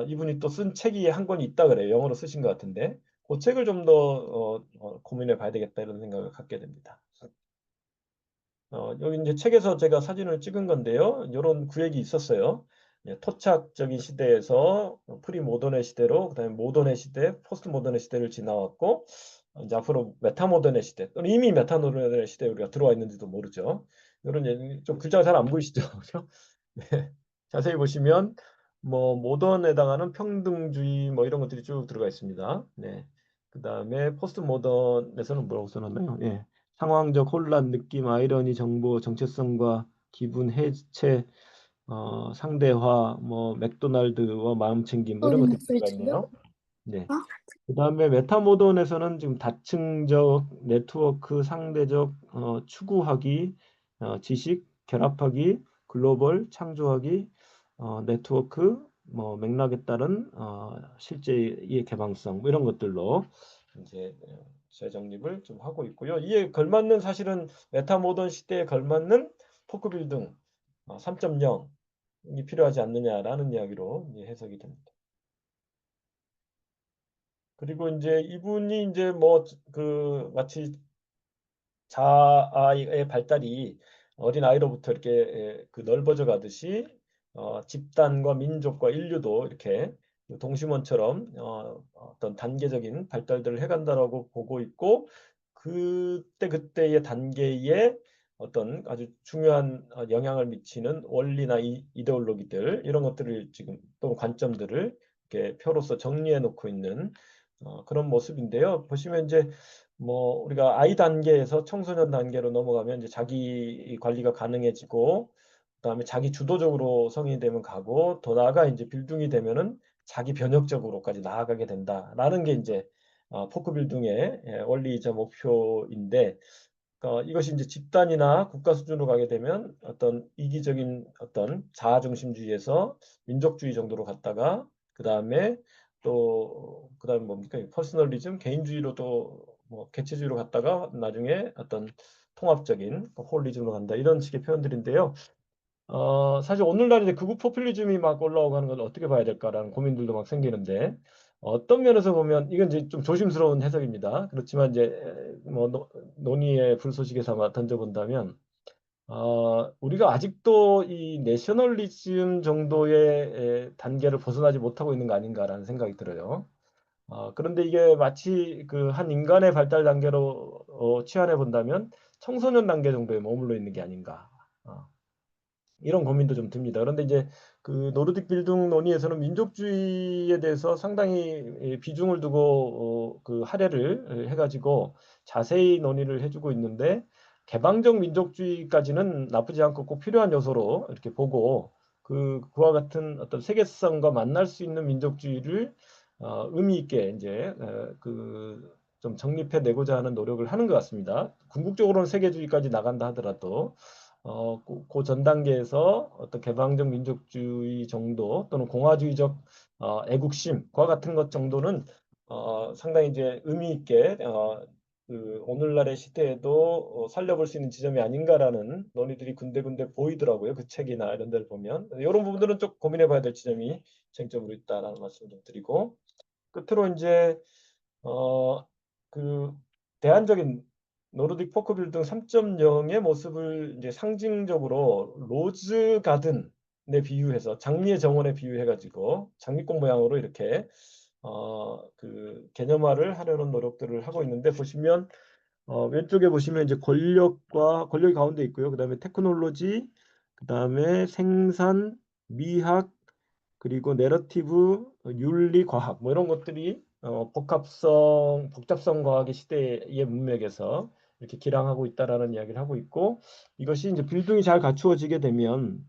이분이 또 쓴 책이 한 권이 있다 그래요. 영어로 쓰신 것 같은데 그 책을 좀 더 고민해 봐야 되겠다 이런 생각을 갖게 됩니다. 여기 이제 책에서 제가 사진을 찍은 건데요. 이런 구획이 있었어요. 토착적인 시대에서 프리모던의 시대로 그다음에 모던의 시대, 포스트 모던의 시대를 지나왔고 이제 앞으로 메타모던의 시대 또는 이미 메타모던의 시대에 우리가 들어와 있는지도 모르죠. 이런 좀 글자가 잘 안 보이시죠? 그죠? 네. 자세히 보시면 뭐 모던에 해당하는 평등주의 뭐 이런 것들이 쭉 들어가 있습니다. 네. 그다음에 포스트 모던에서는 뭐라고 써놨나요? 예. 상황적 혼란, 느낌, 아이러니, 정보, 정체성과 기분 해체, 상대화, 뭐 맥도날드와 마음 챙김 뭐 이런 것들이 들어가 있네요. 네. 그다음에 메타모던에서는 지금 다층적, 네트워크, 상대적, 추구하기, 지식, 결합하기, 글로벌, 창조하기, 네트워크, 뭐 맥락에 따른 실제의 개방성 뭐 이런 것들로 이제 재정립을 좀 하고 있고요. 이에 걸맞는 사실은 메타모던 시대에 걸맞는 포크빌딩 3.0이 필요하지 않느냐라는 이야기로 이제 해석이 됩니다. 그리고 이제 이분이 이제 뭐 그 마치 자아의 발달이 어린 아이로부터 이렇게 그 넓어져 가듯이 집단과 민족과 인류도 이렇게 동심원처럼 어떤 단계적인 발달들을 해간다라고 보고 있고 그때 그때의 단계에 어떤 아주 중요한 영향을 미치는 원리나 이데올로기들 이런 것들을 지금 또 관점들을 이렇게 표로서 정리해 놓고 있는 그런 모습인데요. 보시면 이제 뭐 우리가 아이 단계에서 청소년 단계로 넘어가면 이제 자기 관리가 가능해지고 그다음에 자기 주도적으로 성인이 되면 가고 더 나아가 이제 빌딩이 되면은 자기 변혁적으로까지 나아가게 된다라는 게 이제 포크 빌딩의 원리이자 목표인데 이것이 이제 집단이나 국가 수준으로 가게 되면 어떤 이기적인 어떤 자아 중심주의에서 민족주의 정도로 갔다가 그다음에 또 그다음에 뭡니까? 퍼스널리즘 개인주의로 또 뭐 개체주의로 갔다가 나중에 어떤 통합적인 홀리즘으로 간다 이런 식의 표현들인데요. 사실 오늘날 이제 극우 포퓰리즘이 막 올라오고 하는 걸 어떻게 봐야 될까라는 고민들도 막 생기는데 어떤 면에서 보면 이건 이제 좀 조심스러운 해석입니다. 그렇지만 이제 뭐 논의의 불쏘시개 삼아 던져본다면 우리가 아직도 이 내셔널리즘 정도의 단계를 벗어나지 못하고 있는 거 아닌가라는 생각이 들어요. 그런데 이게 마치 그 한 인간의 발달 단계로 치환해 본다면 청소년 단계 정도에 머물러 있는 게 아닌가. 이런 고민도 좀 듭니다. 그런데 이제 그 노르딕 빌딩 논의에서는 민족주의에 대해서 상당히 비중을 두고 그 할애를 해가지고 자세히 논의를 해주고 있는데 개방적 민족주의까지는 나쁘지 않고 꼭 필요한 요소로 이렇게 보고 그와 같은 어떤 세계성과 만날 수 있는 민족주의를 의미 있게 이제 좀 정립해 내고자 하는 노력을 하는 것 같습니다. 궁극적으로는 세계주의까지 나간다 하더라도 그 전 단계에서 어떤 개방적 민족주의 정도 또는 공화주의적 애국심과 같은 것 정도는 상당히 이제 의미 있게 오늘날의 시대에도 살려볼 수 있는 지점이 아닌가라는 논의들이 군데군데 보이더라고요. 그 책이나 이런 데를 보면. 이런 부분들은 좀 고민해 봐야 될 지점이 쟁점으로 있다라는 말씀 좀 드리고, 끝으로 이제 그 대안적인 노르딕 포크 빌딩 3.0의 모습을 이제 상징적으로 로즈 가든에 비유해서 장미의 정원에 비유해 가지고 장미꽃 모양으로 이렇게 개념화를 하려는 노력들을 하고 있는데, 보시면 왼쪽에 보시면 이제 권력이 가운데 있고요. 그다음에 테크놀로지, 그다음에 생산, 미학, 그리고 내러티브, 윤리, 과학 뭐 이런 것들이 복잡성 과학의 시대의 문맥에서 이렇게 기량하고 있다라는 이야기를 하고 있고, 이것이 이제 빌딩이 잘 갖추어지게 되면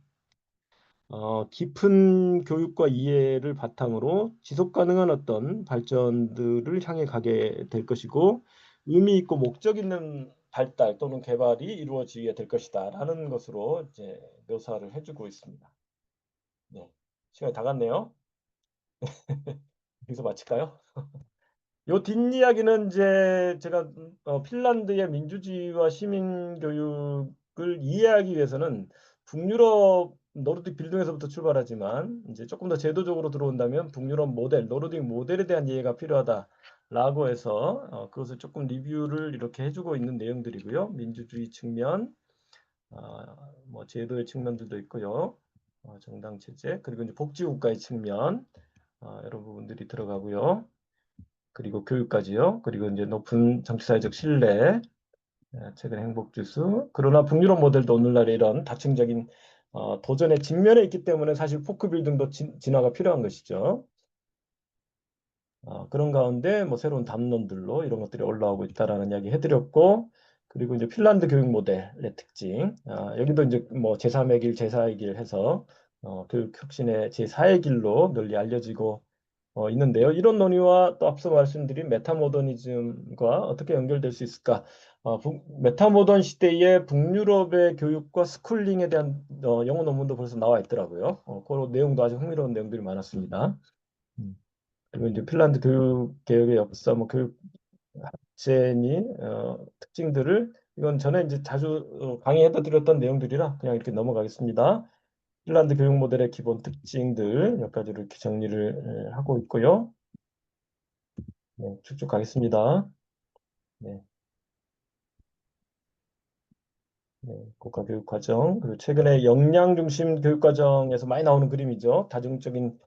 깊은 교육과 이해를 바탕으로 지속 가능한 어떤 발전들을 향해 가게 될 것이고, 의미 있고 목적 있는 발달 또는 개발이 이루어지게 될 것이다라는 것으로 이제 묘사를 해주고 있습니다. 네, 시간이 다 갔네요. 여기서 마칠까요? 요 뒷이야기는 이제 제가 핀란드의 민주주의와 시민교육을 이해하기 위해서는 북유럽 노르딕 빌딩에서부터 출발하지만, 이제 조금 더 제도적으로 들어온다면 북유럽 모델, 노르딕 모델에 대한 이해가 필요하다라고 해서 그것을 조금 리뷰를 이렇게 해주고 있는 내용들이고요. 민주주의 측면, 뭐 제도의 측면들도 있고요. 정당 체제, 그리고 이제 복지국가의 측면, 이런 부분들이 들어가고요. 그리고 교육까지요. 그리고 이제 높은 정치사회적 신뢰, 최근 행복지수. 그러나 북유럽 모델도 오늘날의 이런 다층적인 도전에 직면해 있기 때문에 사실 포크 빌딩도 진화가 필요한 것이죠. 그런 가운데 뭐 새로운 담론들로 이런 것들이 올라오고 있다라는 이야기 해드렸고, 그리고 이제 핀란드 교육 모델의 특징, 여기도 이제 뭐 제3의 길, 제4의 길 해서 교육 혁신의 제4의 길로 널리 알려지고 있는데요. 이런 논의와 또 앞서 말씀드린 메타모더니즘과 어떻게 연결될 수 있을까? 메타모던 시대의 북유럽의 교육과 스쿨링에 대한 영어 논문도 벌써 나와 있더라고요. 그 내용도 아주 흥미로운 내용들이 많았습니다. 그리고 이제 핀란드 교육 개혁의 역사, 뭐 교육 학제니 특징들을, 이건 전에 이제 자주 강의해도 드렸던 내용들이라 그냥 이렇게 넘어가겠습니다. 핀란드 교육 모델의 기본 특징들 몇 가지로 이렇게 정리를 하고 있고요. 네, 쭉쭉 가겠습니다. 네. 네, 국가교육과정, 그리고 최근에 역량 중심 교육과정에서 많이 나오는 그림이죠. 다중적인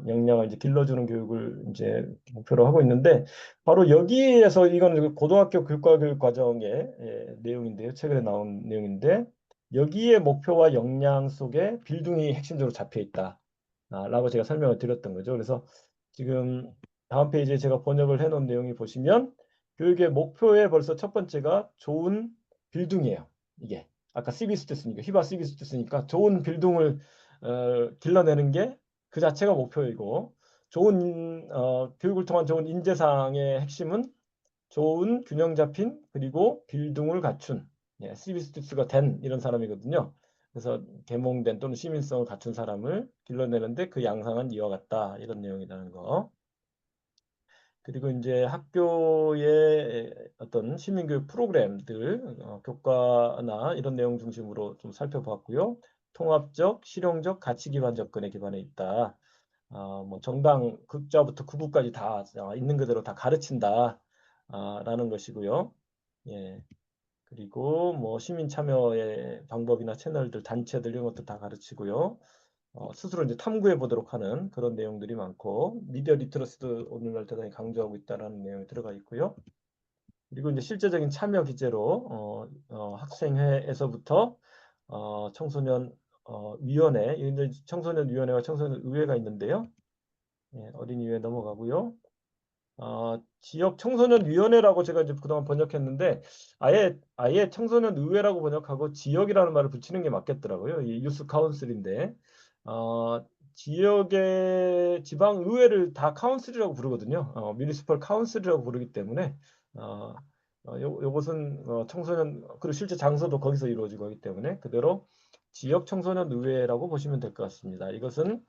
역량을 이제 길러주는 교육을 이제 목표로 하고 있는데, 바로 여기에서 이건 고등학교 교육과정의 내용인데요. 최근에 나온 내용인데, 여기에 목표와 역량 속에 빌딩이 핵심적으로 잡혀 있다. 라고 제가 설명을 드렸던 거죠. 그래서 지금 다음 페이지에 제가 번역을 해놓은 내용이 보시면, 교육의 목표의 벌써 첫 번째가 좋은 빌딩이에요. 이게 아까 CBS도 쓰니까 휘바 CBS도 쓰니까 좋은 빌딩을 길러내는 게 그 자체가 목표이고, 좋은 교육을 통한 좋은 인재상의 핵심은 좋은 균형 잡힌 그리고 빌딩을 갖춘 CBS가 된 이런 사람이거든요. 그래서 계몽된 또는 시민성을 갖춘 사람을 길러내는데 그 양상은 이와 같다, 이런 내용이라는 거. 그리고 이제 학교의 어떤 시민교육 프로그램들, 교과나 이런 내용 중심으로 좀 살펴봤고요. 통합적, 실용적, 가치 기반 접근에 기반해 있다. 뭐 정당 극좌부터 극우까지 다 있는 그대로 다 가르친다. 라는 것이고요. 예. 그리고 뭐 시민 참여의 방법이나 채널들, 단체들 이런 것도 다 가르치고요. 스스로 이제 탐구해 보도록 하는 그런 내용들이 많고, 미디어 리터러시도 오늘날 대단히 강조하고 있다는 내용이 들어가 있고요. 그리고 이제 실제적인 참여 기제로 학생회에서부터 청소년 위원회, 청소년 위원회와 청소년 의회가 있는데요. 어린이회 넘어가고요. 지역 청소년 위원회라고 제가 이제 그동안 번역했는데 아예 청소년 의회라고 번역하고 지역이라는 말을 붙이는 게 맞겠더라고요. 이 유스 카운슬인데 지역의 지방 의회를 다 카운슬이라고 부르거든요. 뮤니시펄 카운슬이라고 부르기 때문에 요것은 청소년 그리고 실제 장소도 거기서 이루어지고 하기 때문에 그대로 지역 청소년 의회라고 보시면 될 것 같습니다. 이것은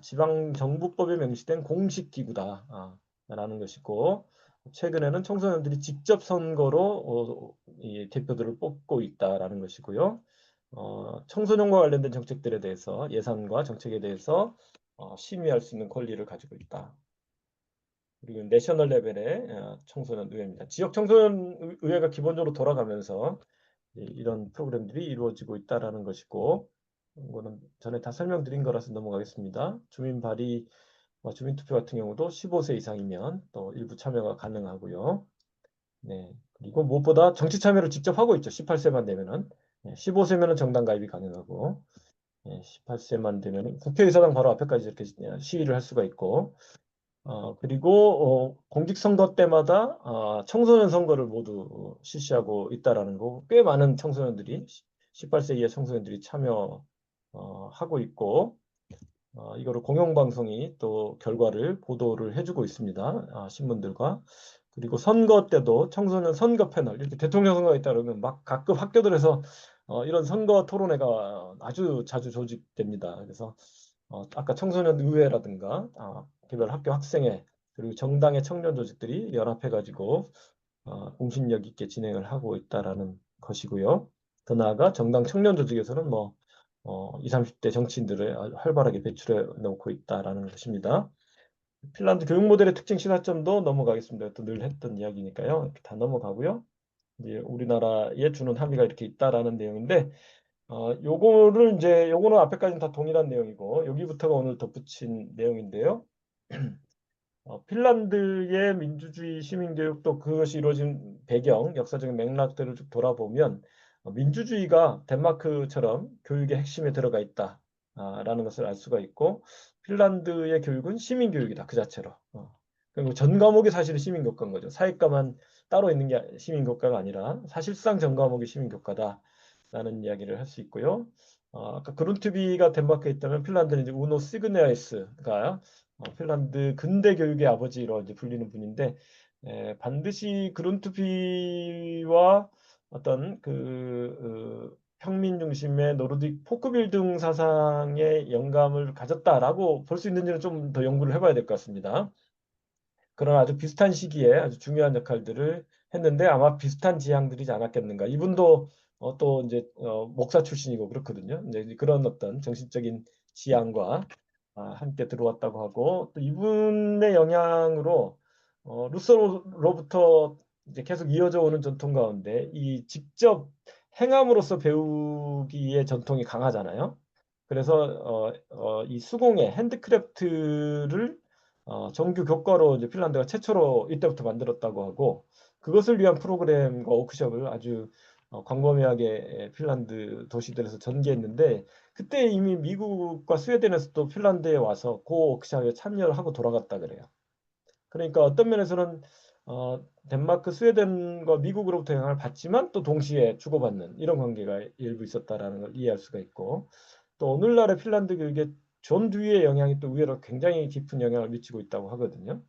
지방정부법에 명시된 공식 기구다. 라는 것이고 최근에는 청소년들이 직접 선거로 이 대표들을 뽑고 있다라는 것이고요. 청소년과 관련된 정책들에 대해서 예산과 정책에 대해서 심의할 수 있는 권리를 가지고 있다. 그리고 내셔널 레벨의 청소년 의회입니다. 지역 청소년 의회가 기본적으로 돌아가면서 이런 프로그램들이 이루어지고 있다라는 것이고 이거는 전에 다 설명드린 거라서 넘어가겠습니다. 주민 발의 주민투표 같은 경우도 15세 이상이면 또 일부 참여가 가능하고요. 네. 그리고 무엇보다 정치 참여를 직접 하고 있죠. 18세만 되면은. 15세면은 정당 가입이 가능하고 18세만 되면은 국회의사당 바로 앞에까지 이렇게 시위를 할 수가 있고 그리고 공직선거 때마다 청소년 선거를 모두 실시하고 있다라는 거. 꽤 많은 청소년들이 18세 이하 청소년들이 참여하고 있고 이거를 공영방송이 또 결과를 보도를 해주고 있습니다. 신문들과. 그리고 선거 때도 청소년 선거 패널, 이렇게 대통령 선거가 있다 그러면 막 각급 학교들에서 이런 선거 토론회가 아주 자주 조직됩니다. 그래서 아까 청소년 의회라든가 개별 학교 학생회 그리고 정당의 청년 조직들이 연합해가지고 공신력 있게 진행을 하고 있다라는 것이고요. 더 나아가 정당 청년 조직에서는 20, 30대 정치인들을 아주 활발하게 배출해 놓고 있다라는 것입니다. 핀란드 교육 모델의 특징 시사점도 넘어가겠습니다. 또 늘 했던 이야기니까요. 이렇게 다 넘어가고요. 이제 우리나라에 주는 함의가 이렇게 있다라는 내용인데, 요거는 앞에까지는 다 동일한 내용이고, 여기부터가 오늘 덧붙인 내용인데요. 핀란드의 민주주의 시민교육도 그것이 이루어진 배경, 역사적인 맥락들을 쭉 돌아보면 민주주의가 덴마크처럼 교육의 핵심에 들어가 있다라는 것을 알 수가 있고 핀란드의 교육은 시민교육이다 그 자체로. 그리고 전 과목이 사실은 시민교과인 거죠. 사회과만 따로 있는 게 시민교과가 아니라 사실상 전 과목이 시민교과다라는 이야기를 할 수 있고요. 아까 그룬트비가 덴마크에 있다면 핀란드는 이제 우노 시그네아이스가 핀란드 근대 교육의 아버지로 이제 불리는 분인데 반드시 그룬트비와 어떤 평민 중심의 노르딕 포크빌딩 사상의 영감을 가졌다라고 볼 수 있는지는 좀 더 연구를 해봐야 될 것 같습니다. 그런 아주 비슷한 시기에 아주 중요한 역할들을 했는데 아마 비슷한 지향들이지 않았겠는가. 이분도 또 이제 목사 출신이고 그렇거든요. 이제 그런 어떤 정신적인 지향과 함께 들어왔다고 하고 또 이분의 영향으로 루소로부터 이제 계속 이어져 오는 전통 가운데 이 직접 행함으로써 배우기의 전통이 강하잖아요. 그래서 이 수공예 핸드크래프트를 정규 교과로 이제 핀란드가 최초로 이때부터 만들었다고 하고 그것을 위한 프로그램과 워크숍을 아주 광범위하게 핀란드 도시들에서 전개했는데 그때 이미 미국과 스웨덴에서도 핀란드에 와서 그 워크숍에 참여를 하고 돌아갔다 그래요. 그러니까 어떤 면에서는 덴마크, 스웨덴과 미국으로부터 영향을 받지만 또 동시에 주고받는 이런 관계가 일부 있었다라는 걸 이해할 수가 있고 또 오늘날의 핀란드 교육에 존 듀이의 영향이 또 의외로 굉장히 깊은 영향을 미치고 있다고 하거든요.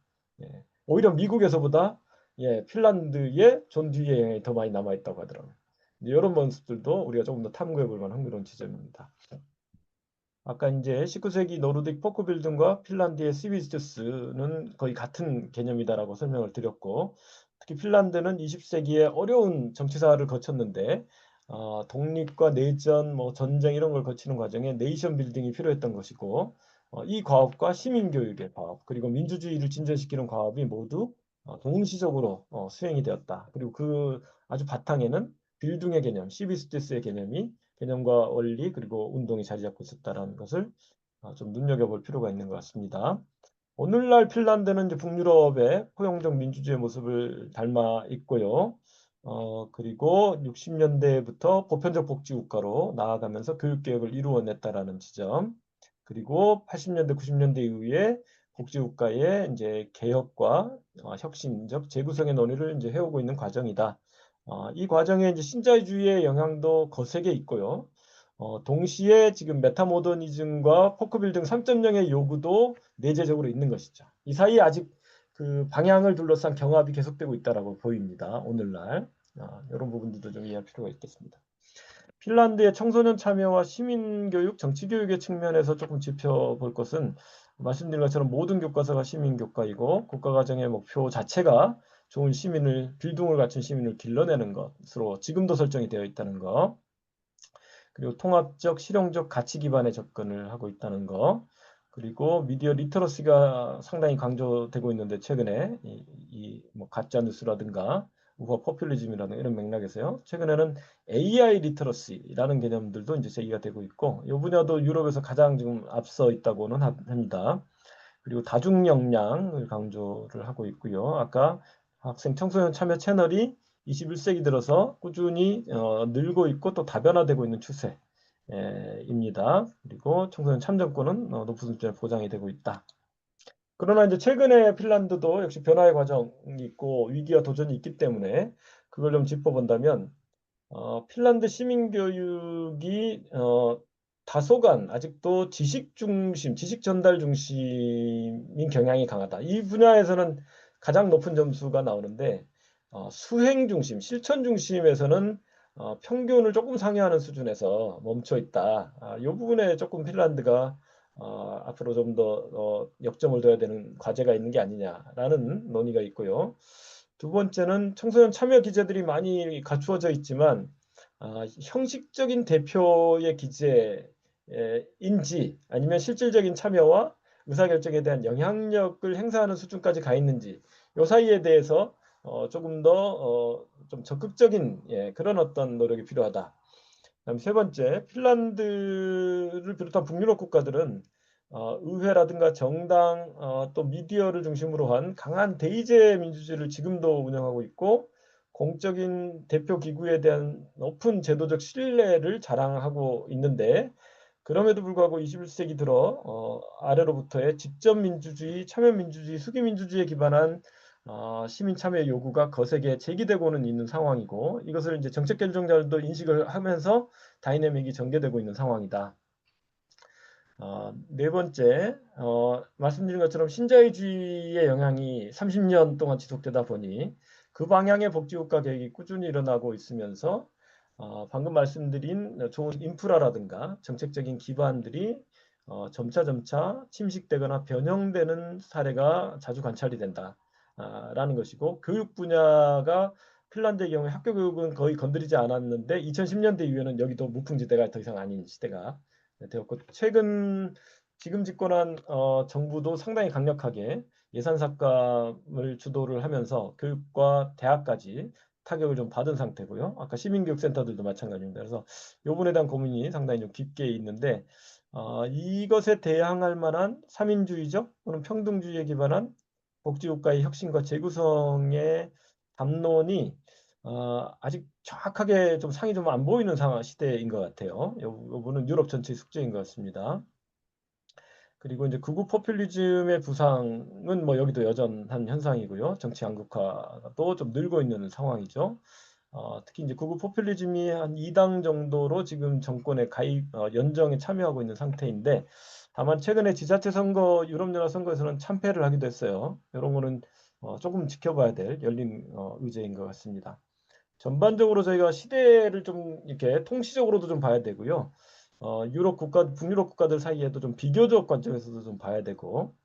예. 오히려 미국에서보다 핀란드에 존 듀이의 영향이 더 많이 남아 있다고 하더라고요. 이런 모습들도 우리가 조금 더 탐구해 볼 만한 그런 지점입니다. 아까 이제 19세기 노르딕 포크빌딩과 핀란드의 시비스투스는 거의 같은 개념이다라고 설명을 드렸고 특히 핀란드는 20세기에 어려운 정치사를 거쳤는데 독립과 내전, 전쟁 이런 걸 거치는 과정에 네이션 빌딩이 필요했던 것이고 이 과업과 시민교육의 과업 그리고 민주주의를 진전시키는 과업이 모두 동시적으로 수행이 되었다. 그리고 그 아주 바탕에는 빌딩의 개념, 시비스투스의 개념과 원리 그리고 운동이 자리 잡고 있었다는 것을 좀 눈여겨볼 필요가 있는 것 같습니다. 오늘날 핀란드는 이제 북유럽의 포용적 민주주의 모습을 닮아 있고요. 그리고 60년대부터 보편적 복지국가로 나아가면서 교육개혁을 이루어냈다라는 지점. 그리고 80년대, 90년대 이후에 복지국가의 이제 개혁과 혁신적 재구성의 논의를 이제 해오고 있는 과정이다. 이 과정에 이제 신자유주의의 영향도 거세게 있고요. 동시에 지금 메타모더니즘과 포크빌딩 3.0의 요구도 내재적으로 있는 것이죠. 이 사이에 아직 그 방향을 둘러싼 경합이 계속되고 있다라고 보입니다. 오늘날 이런 부분들도 좀 이해할 필요가 있겠습니다. 핀란드의 청소년 참여와 시민교육, 정치교육의 측면에서 조금 짚어볼 것은 말씀드린 것처럼 모든 교과서가 시민교과이고 국가과정의 목표 자체가 좋은 시민을, 빌둥을 갖춘 시민을 길러내는 것으로 지금도 설정이 되어 있다는 것, 그리고 통합적, 실용적 가치 기반의 접근을 하고 있다는 것, 그리고 미디어 리터러시가 상당히 강조되고 있는데 최근에 뭐 가짜 뉴스라든가 우파 포퓰리즘이라는 이런 맥락에서요. 최근에는 AI 리터러시라는 개념들도 이제 제기가 되고 있고 이 분야도 유럽에서 가장 지금 앞서 있다고는 합니다. 그리고 다중 역량을 강조를 하고 있고요. 아까 학생 청소년 참여 채널이 21세기 들어서 꾸준히 늘고 있고 또 다변화되고 있는 추세입니다. 그리고 청소년 참정권은 높은 수준에 보장이 되고 있다. 그러나 이제 최근에 핀란드도 역시 변화의 과정이 있고 위기와 도전이 있기 때문에 그걸 좀 짚어본다면 핀란드 시민교육이 다소간 아직도 지식 중심, 지식 전달 중심인 경향이 강하다. 이 분야에서는 가장 높은 점수가 나오는데 수행 중심, 실천 중심에서는 평균을 조금 상회하는 수준에서 멈춰 있다. 이 부분에 조금 핀란드가 앞으로 좀 더 역점을 둬야 되는 과제가 있는 게 아니냐라는 논의가 있고요. 두 번째는 청소년 참여 기제들이 많이 갖추어져 있지만 형식적인 대표의 기제인지 아니면 실질적인 참여와 의사결정에 대한 영향력을 행사하는 수준까지 가 있는지 이 사이에 대해서 조금 더 좀 적극적인 그런 어떤 노력이 필요하다. 그다음 세 번째, 핀란드를 비롯한 북유럽 국가들은 의회라든가 정당 또 미디어를 중심으로 한 강한 대의제 민주주의를 지금도 운영하고 있고 공적인 대표 기구에 대한 높은 제도적 신뢰를 자랑하고 있는데 그럼에도 불구하고 21세기 들어 아래로부터의 직접 민주주의, 참여 민주주의, 수기 민주주의에 기반한 시민 참여 요구가 거세게 제기되고는 있는 상황이고 이것을 이제 정책 결정자들도 인식을 하면서 다이내믹이 전개되고 있는 상황이다. 네 번째, 말씀드린 것처럼 신자유주의의 영향이 30년 동안 지속되다 보니 그 방향의 복지국가 계획이 꾸준히 일어나고 있으면서 방금 말씀드린 좋은 인프라라든가 정책적인 기반들이 점차 침식되거나 변형되는 사례가 자주 관찰이 된다라는 것이고 교육 분야가 핀란드의 경우에 학교 교육은 거의 건드리지 않았는데 2010년대 이후에는 여기도 무풍지대가 더 이상 아닌 시대가 되었고 지금 집권한 정부도 상당히 강력하게 예산 삭감을 주도를 하면서 교육과 대학까지 타격을 좀 받은 상태고요. 아까 시민교육센터들도 마찬가지입니다. 그래서 이 부분에 대한 고민이 상당히 좀 깊게 있는데 이것에 대항할 만한 삼인주의적 또는 평등주의에 기반한 복지국가의 혁신과 재구성의 담론이 아직 정확하게 좀 상이 좀 안 보이는 상황 시대인 것 같아요. 이 부분은 유럽 전체의 숙제인 것 같습니다. 그리고 이제 극우 포퓰리즘의 부상은 뭐 여기도 여전한 현상이고요. 정치 양극화도 좀 늘고 있는 상황이죠. 특히 이제 극우 포퓰리즘이 한 2당 정도로 지금 정권에 가입, 연정에 참여하고 있는 상태인데 다만 최근에 지자체 선거, 유럽연합 선거에서는 참패를 하기도 했어요. 이런 거는 조금 지켜봐야 될 열린 의제인 것 같습니다. 전반적으로 저희가 시대를 좀 이렇게 통시적으로도 좀 봐야 되고요. 유럽 국가, 북유럽 국가들 사이에도 좀 비교적 관점에서도 좀 봐야 되고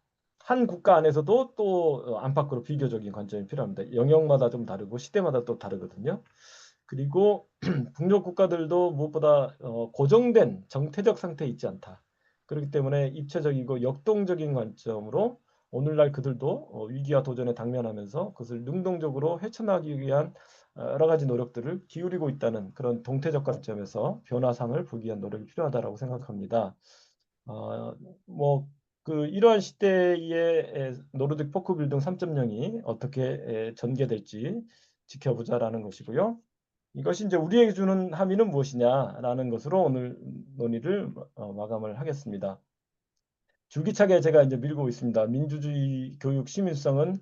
한 국가 안에서도 또 안팎으로 비교적인 관점이 필요합니다. 영역마다 좀 다르고 시대마다 또 다르거든요. 그리고 북유럽 국가들도 무엇보다 고정된 정태적 상태에 있지 않다. 그렇기 때문에 입체적이고 역동적인 관점으로 오늘날 그들도 위기와 도전에 당면하면서 그것을 능동적으로 헤쳐나가기 위한 여러 가지 노력들을 기울이고 있다는 그런 동태적 관점에서 변화상을 보기 위한 노력이 필요하다고 생각합니다. 이러한 시대의 노르딕 포크빌딩 3.0이 어떻게 전개될지 지켜보자라는 것이고요. 이것이 이제 우리에게 주는 함의는 무엇이냐라는 것으로 오늘 논의를 마감을 하겠습니다. 줄기차게 제가 이제 밀고 있습니다. 민주주의 교육 시민성은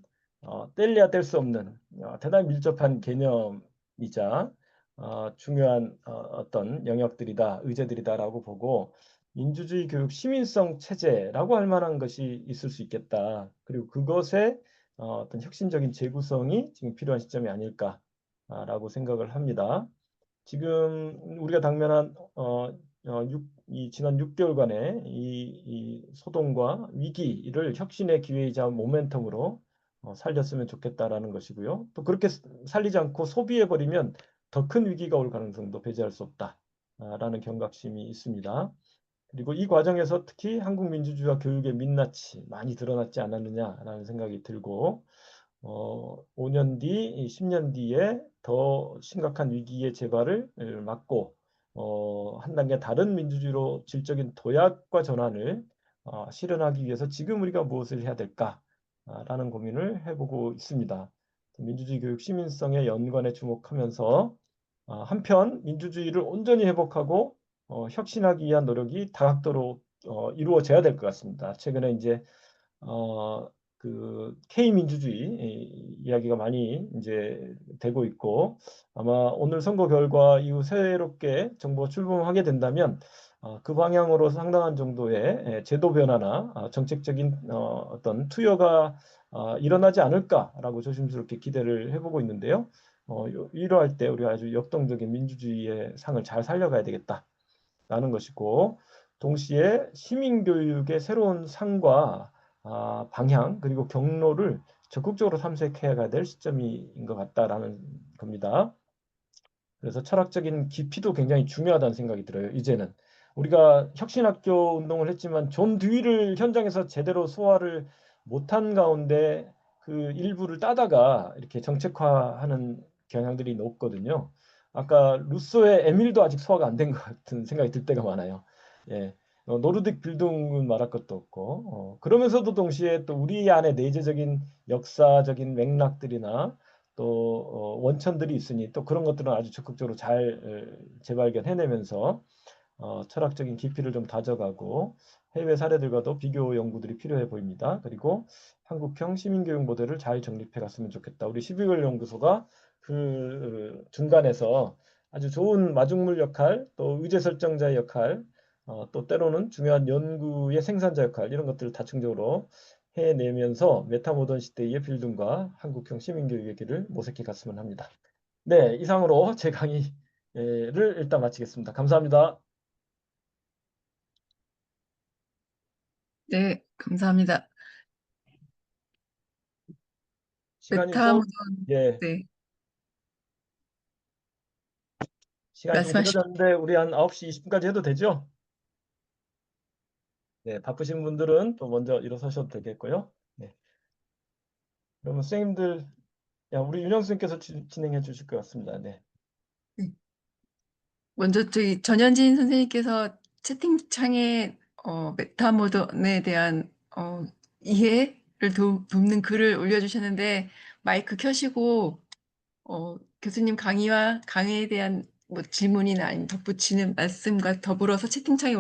뗄래야 뗄 수 없는 대단히 밀접한 개념이자 중요한 어떤 영역들이다, 의제들이다라고 보고 민주주의 교육 시민성 체제라고 할 만한 것이 있을 수 있겠다. 그리고 그것의 어떤 혁신적인 재구성이 지금 필요한 시점이 아닐까라고 생각을 합니다. 지금 우리가 당면한 이 지난 6개월간의 이 소동과 위기를 혁신의 기회이자 모멘텀으로 살렸으면 좋겠다라는 것이고요. 또 그렇게 살리지 않고 소비해버리면 더 큰 위기가 올 가능성도 배제할 수 없다라는 경각심이 있습니다. 그리고 이 과정에서 특히 한국 민주주의와 교육의 민낯이 많이 드러났지 않았느냐라는 생각이 들고 5년 뒤, 10년 뒤에 더 심각한 위기의 재발을 막고 한 단계 다른 민주주의로 질적인 도약과 전환을 실현하기 위해서 지금 우리가 무엇을 해야 될까라는 고민을 해보고 있습니다. 민주주의 교육 시민성의 연관에 주목하면서 한편 민주주의를 온전히 회복하고 혁신하기 위한 노력이 다각도로 이루어져야 될 것 같습니다. 최근에 이제 그 K민주주의 이야기가 많이 이제 되고 있고 아마 오늘 선거 결과 이후 새롭게 정부가 출범하게 된다면 그 방향으로 상당한 정도의 제도 변화나 정책적인 어떤 투여가 일어나지 않을까라고 조심스럽게 기대를 해보고 있는데요. 이러할 때 우리가 아주 역동적인 민주주의의 상을 잘 살려가야 되겠다라는 것이고 동시에 시민교육의 새로운 상과 방향 그리고 경로를 적극적으로 탐색해 가야 될 시점인 것 같다라는 겁니다. 그래서 철학적인 깊이도 굉장히 중요하다는 생각이 들어요. 이제는 우리가 혁신학교 운동을 했지만 존 듀이를 현장에서 제대로 소화를 못한 가운데 그 일부를 따다가 이렇게 정책화하는 경향들이 높거든요. 아까 루소의 에밀도 아직 소화가 안 된 것 같은 생각이 들 때가 많아요. 예. 노르딕 빌딩은 말할 것도 없고 그러면서도 동시에 또 우리 안에 내재적인 역사적인 맥락들이나 또 원천들이 있으니 또 그런 것들은 아주 적극적으로 잘 재발견해내면서 철학적인 깊이를 좀 다져가고 해외 사례들과도 비교 연구들이 필요해 보입니다. 그리고 한국형 시민교육 모델을 잘 정립해 갔으면 좋겠다. 우리 12월 연구소가 그 중간에서 아주 좋은 마중물 역할, 또 의제 설정자의 역할, 또 때로는 중요한 연구의 생산자 역할 이런 것들을 다층적으로 해내면서 메타모던 시대의 빌딩과 한국형 시민교육의 길을 모색해 갔으면 합니다. 네, 이상으로 제 강의를 일단 마치겠습니다. 감사합니다. 네, 감사합니다. 시간이 좀, 메타모던, 예, 네, 시간이 좀 말씀하십시오. 길어졌는데 우리 한 9시 20분까지 해도 되죠? 네, 바쁘신 분들은 또 먼저 일어서셔도 되겠고요. 네. 그러면 선생님들, 우리 윤영 선생님께서 진행해 주실 것 같습니다. 네. 먼저 저희 전현진 선생님께서 채팅창에 메타모던에 대한 이해를 돕는 글을 올려주셨는데 마이크 켜시고 교수님 강의와 강의에 대한 뭐 질문이나 아니면 덧붙이는 말씀과 더불어서 채팅창에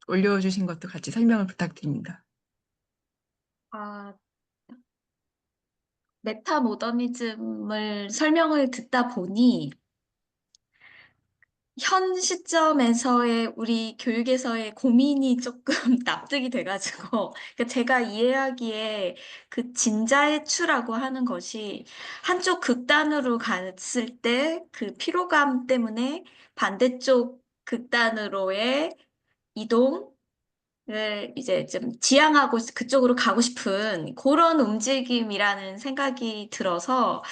올려주신 것도 같이 설명을 부탁드립니다. 메타모더니즘을 설명을 듣다 보니 현 시점에서의 우리 교육에서의 고민이 조금 납득이 돼가지고 그러니까 제가 이해하기에 그 진자해추라고 하는 것이 한쪽 극단으로 갔을 때 그 피로감 때문에 반대쪽 극단으로의 이동 을 이제 좀 지향하고 그쪽으로 가고 싶은 그런 움직임이라는 생각이 들어서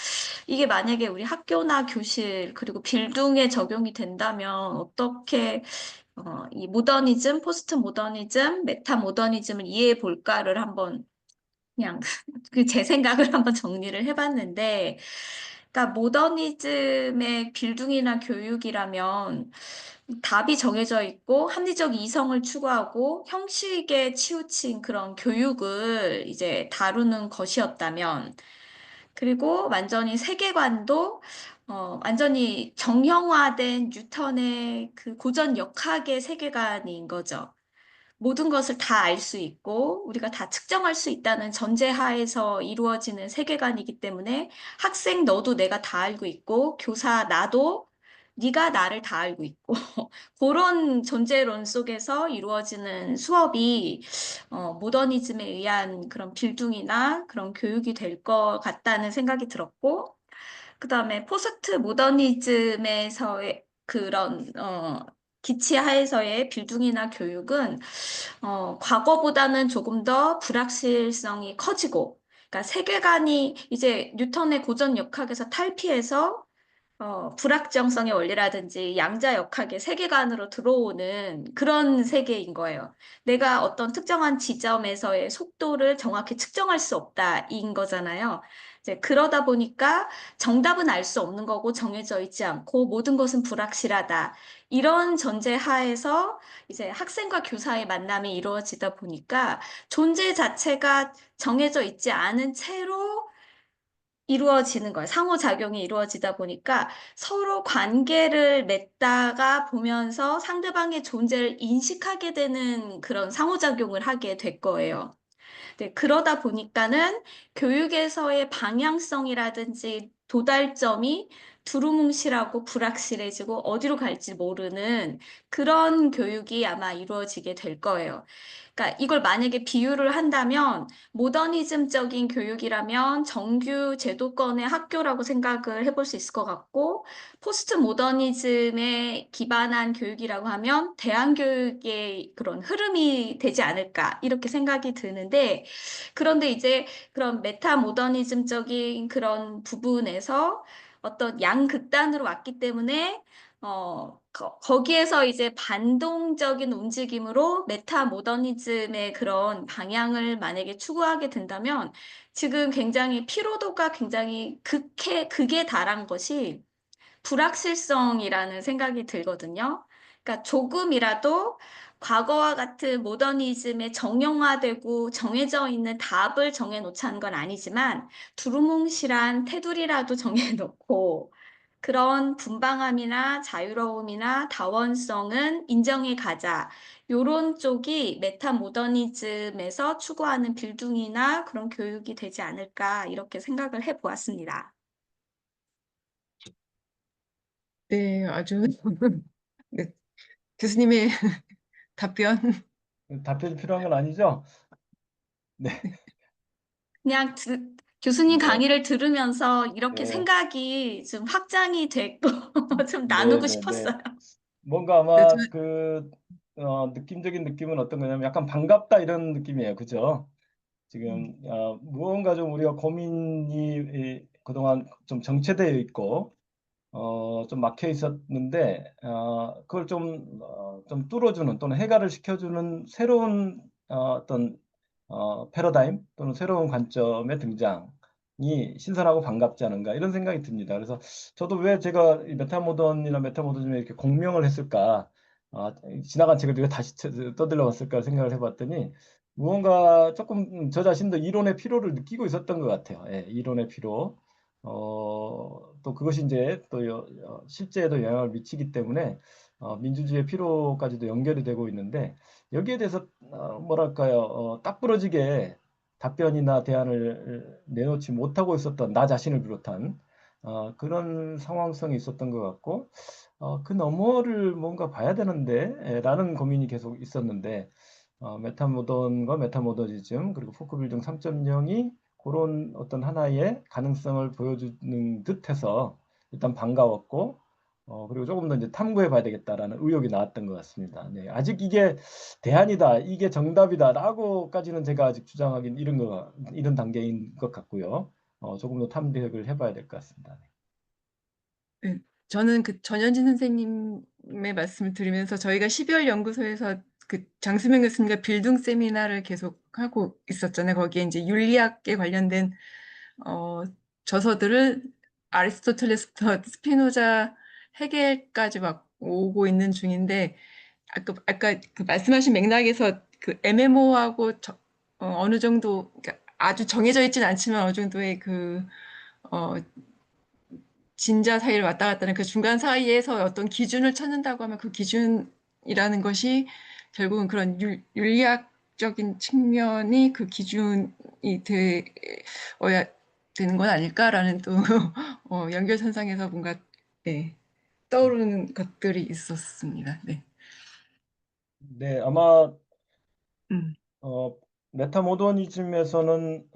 이게 만약에 우리 학교나 교실 그리고 빌딩에 적용이 된다면 어떻게 이 모더니즘, 포스트 모더니즘, 메타 모더니즘을 이해해 볼까를 한번 그냥 그 제 생각을 한번 정리를 해봤는데, 그러니까 모더니즘의 빌딩이나 교육이라면 답이 정해져 있고 합리적 이성을 추구하고 형식에 치우친 그런 교육을 이제 다루는 것이었다면, 그리고 완전히 세계관도 완전히 정형화된 뉴턴의 그 고전 역학의 세계관인 거죠. 모든 것을 다 알 수 있고 우리가 다 측정할 수 있다는 전제하에서 이루어지는 세계관이기 때문에 학생 너도 내가 다 알고 있고 교사 나도 네가 나를 다 알고 있고 그런 존재론 속에서 이루어지는 수업이 모더니즘에 의한 그런 빌딩이나 그런 교육이 될 것 같다는 생각이 들었고 그다음에 포스트 모더니즘에서의 그런 기치하에서의 빌딩이나 교육은 과거보다는 조금 더 불확실성이 커지고 그러니까 세계관이 이제 뉴턴의 고전 역학에서 탈피해서 불확정성의 원리라든지 양자역학의 세계관으로 들어오는 그런 세계인 거예요. 내가 어떤 특정한 지점에서의 속도를 정확히 측정할 수 없다인 거잖아요. 이제 그러다 보니까 정답은 알 수 없는 거고 정해져 있지 않고 모든 것은 불확실하다. 이런 전제 하에서 이제 학생과 교사의 만남이 이루어지다 보니까 존재 자체가 정해져 있지 않은 채로 이루어지는 거예요. 상호작용이 이루어지다 보니까 서로 관계를 맺다가 보면서 상대방의 존재를 인식하게 되는 그런 상호작용을 하게 될 거예요. 네, 그러다 보니까는 교육에서의 방향성이라든지 도달점이 두루뭉실하고 불확실해지고 어디로 갈지 모르는 그런 교육이 아마 이루어지게 될 거예요. 그러니까 이걸 만약에 비유를 한다면 모더니즘적인 교육이라면 정규 제도권의 학교라고 생각을 해볼 수 있을 것 같고 포스트 모더니즘에 기반한 교육이라고 하면 대안교육의 그런 흐름이 되지 않을까 이렇게 생각이 드는데 그런데 이제 그런 메타 모더니즘적인 그런 부분에서 어떤 양극단으로 왔기 때문에 거기에서 이제 반동적인 움직임으로 메타 모더니즘의 그런 방향을 만약에 추구하게 된다면 지금 굉장히 피로도가 굉장히 극에 달한 것이 불확실성이라는 생각이 들거든요. 그러니까 조금이라도 과거와 같은 모더니즘에 정형화되고 정해져 있는 답을 정해놓자는 건 아니지만 두루뭉실한 테두리라도 정해놓고 그런 분방함이나 자유로움이나 다원성은 인정해 가자. 요런 쪽이 메타 모더니즘에서 추구하는 빌딩이나 그런 교육이 되지 않을까 이렇게 생각을 해 보았습니다. 네, 아주 네, 교수님의 답변. 답변이 필요한 건 아니죠? 네, 그냥 교수님 네, 강의를 들으면서 이렇게 네, 생각이 좀 확장이 됐고 좀 네, 나누고 네, 네. 싶었어요. 뭔가 네, 아마 그 느낌적인 느낌은 어떤 거냐면 약간 반갑다 이런 느낌이에요. 그죠? 지금 무언가 좀 우리가 고민이 그동안 좀 정체되어 있고 좀 막혀 있었는데 그걸 좀 뚫어주는 또는 해결을 시켜주는 새로운 어떤 패러다임 또는 새로운 관점의 등장이 신선하고 반갑지 않은가 이런 생각이 듭니다. 그래서 저도 왜 제가 이 메타모던이나 메타모더즘에 이렇게 공명을 했을까, 지나간 책을 왜 다시 떠들러 왔을까 생각을 해봤더니 무언가 조금 저 자신도 이론의 피로를 느끼고 있었던 것 같아요. 예, 이론의 피로. 또 그것이 이제 또 실제에도 영향을 미치기 때문에 민주주의의 피로까지도 연결이 되고 있는데 여기에 대해서 뭐랄까요, 딱 부러지게 답변이나 대안을 내놓지 못하고 있었던 나 자신을 비롯한 그런 상황성이 있었던 것 같고 그 너머를 뭔가 봐야 되는데 라는 고민이 계속 있었는데 메타모던과 메타모더니즘 그리고 포크빌딩 3.0이 그런 어떤 하나의 가능성을 보여주는 듯해서 일단 반가웠고 그리고 조금 더 이제 탐구해 봐야 되겠다라는 의욕이 나왔던 것 같습니다. 네, 아직 이게 대안이다, 이게 정답이다라고까지는 제가 아직 주장하긴 이런 단계인 것 같고요. 조금 더 탐색을 해봐야 될 것 같습니다. 네, 저는 그 전현진 선생님의 말씀을 들으면서 저희가 12월 연구소에서 그 장수명 교수님과 빌딩 세미나를 계속 하고 있었잖아요. 거기에 이제 윤리학에 관련된 어, 저서들을 아리스토텔레스부터 스피노자, 헤겔까지 막 오고 있는 중인데 아까 그 말씀하신 맥락에서 그 MMO하고 어느 정도 그러니까 아주 정해져 있지는 않지만 어느 정도의 그 어, 진자 사이를 왔다 갔다 하는 그 중간 사이에서 어떤 기준을 찾는다고 하면 그 기준이라는 것이 결국은 그런 윤리학적인 측면이 그 기준이 되어야 되는 건 아닐까라는 또 연결선상에서 뭔가 네, 떠오르는 것들이 있었습니다. 네. 네, 아마 음, 어, 메타모더니즘에서는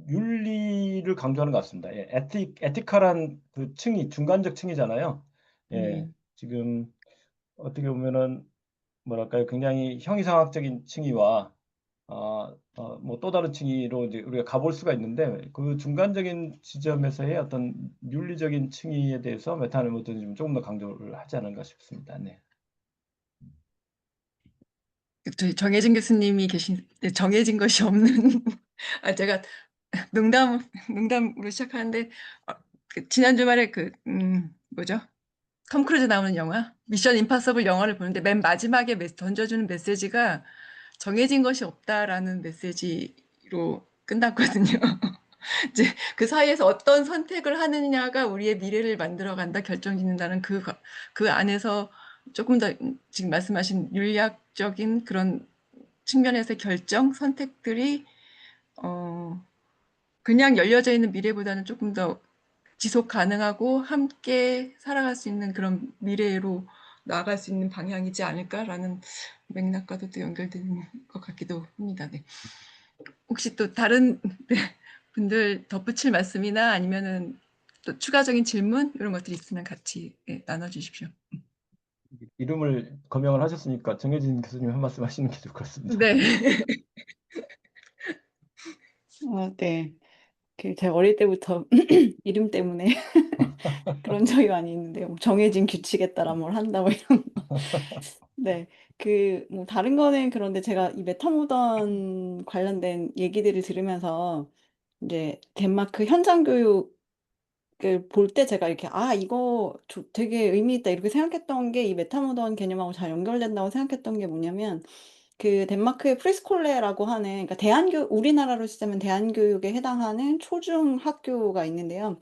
윤리를 강조하는 것 같습니다. 예, 에티컬한 그 층이 중간적 층이잖아요. 예, 지금 어떻게 보면은 뭐랄까요, 굉장히 형이상학적인 층위와 뭐 또 다른 층위로 이제 우리가 가볼 수가 있는데 그 중간적인 지점에서의 어떤 윤리적인 층위에 대해서 메타모더니즘은 조금 더 강조를 하지 않은가 싶습니다. 네. 저희 정혜진 교수님이 계신 네, 정해진 것이 없는 제가 농담으로 시작하는데 지난 주말에 뭐죠? 톰 크루즈 나오는 영화 미션 임파서블 영화를 보는데 맨 마지막에 던져주는 메시지가 정해진 것이 없다라는 메시지로 끝났거든요. 이제 그 사이에서 어떤 선택을 하느냐가 우리의 미래를 만들어간다, 결정짓는다는 그 안에서 조금 더 지금 말씀하신 윤리학적인 그런 측면에서의 선택들이 그냥 열려져 있는 미래보다는 조금 더 지속 가능하고 함께 살아갈 수 있는 그런 미래로 나아갈 수 있는 방향이지 않을까라는 맥락과도 또 연결되는 것 같기도 합니다. 네. 혹시 또 다른 네, 분들 덧붙일 말씀이나 아니면은 또 추가적인 질문 이런 것들이 있으면 같이 나눠주십시오. 이름을 거명을 하셨으니까 정혜진 교수님 한 말씀 하시는 게 좋을 것 같습니다. 네. 네. 제가 어릴 때부터 이름 때문에 그런 적이 많이 있는데, 뭐 정해진 규칙에 따라 뭘 한다, 뭐 이런 거. 네. 뭐 다른 거는 그런데 제가 이 메타모던 관련된 얘기들을 들으면서 이제 덴마크 현장 교육을 볼 때 제가 이렇게, 이거 되게 의미 있다, 이렇게 생각했던 게 이 메타모던 개념하고 잘 연결된다고 생각했던 게 뭐냐면, 덴마크의 프리스콜레라고 하는, 그러니까 우리나라로 치자면 대안교육에 해당하는 초중 학교가 있는데요.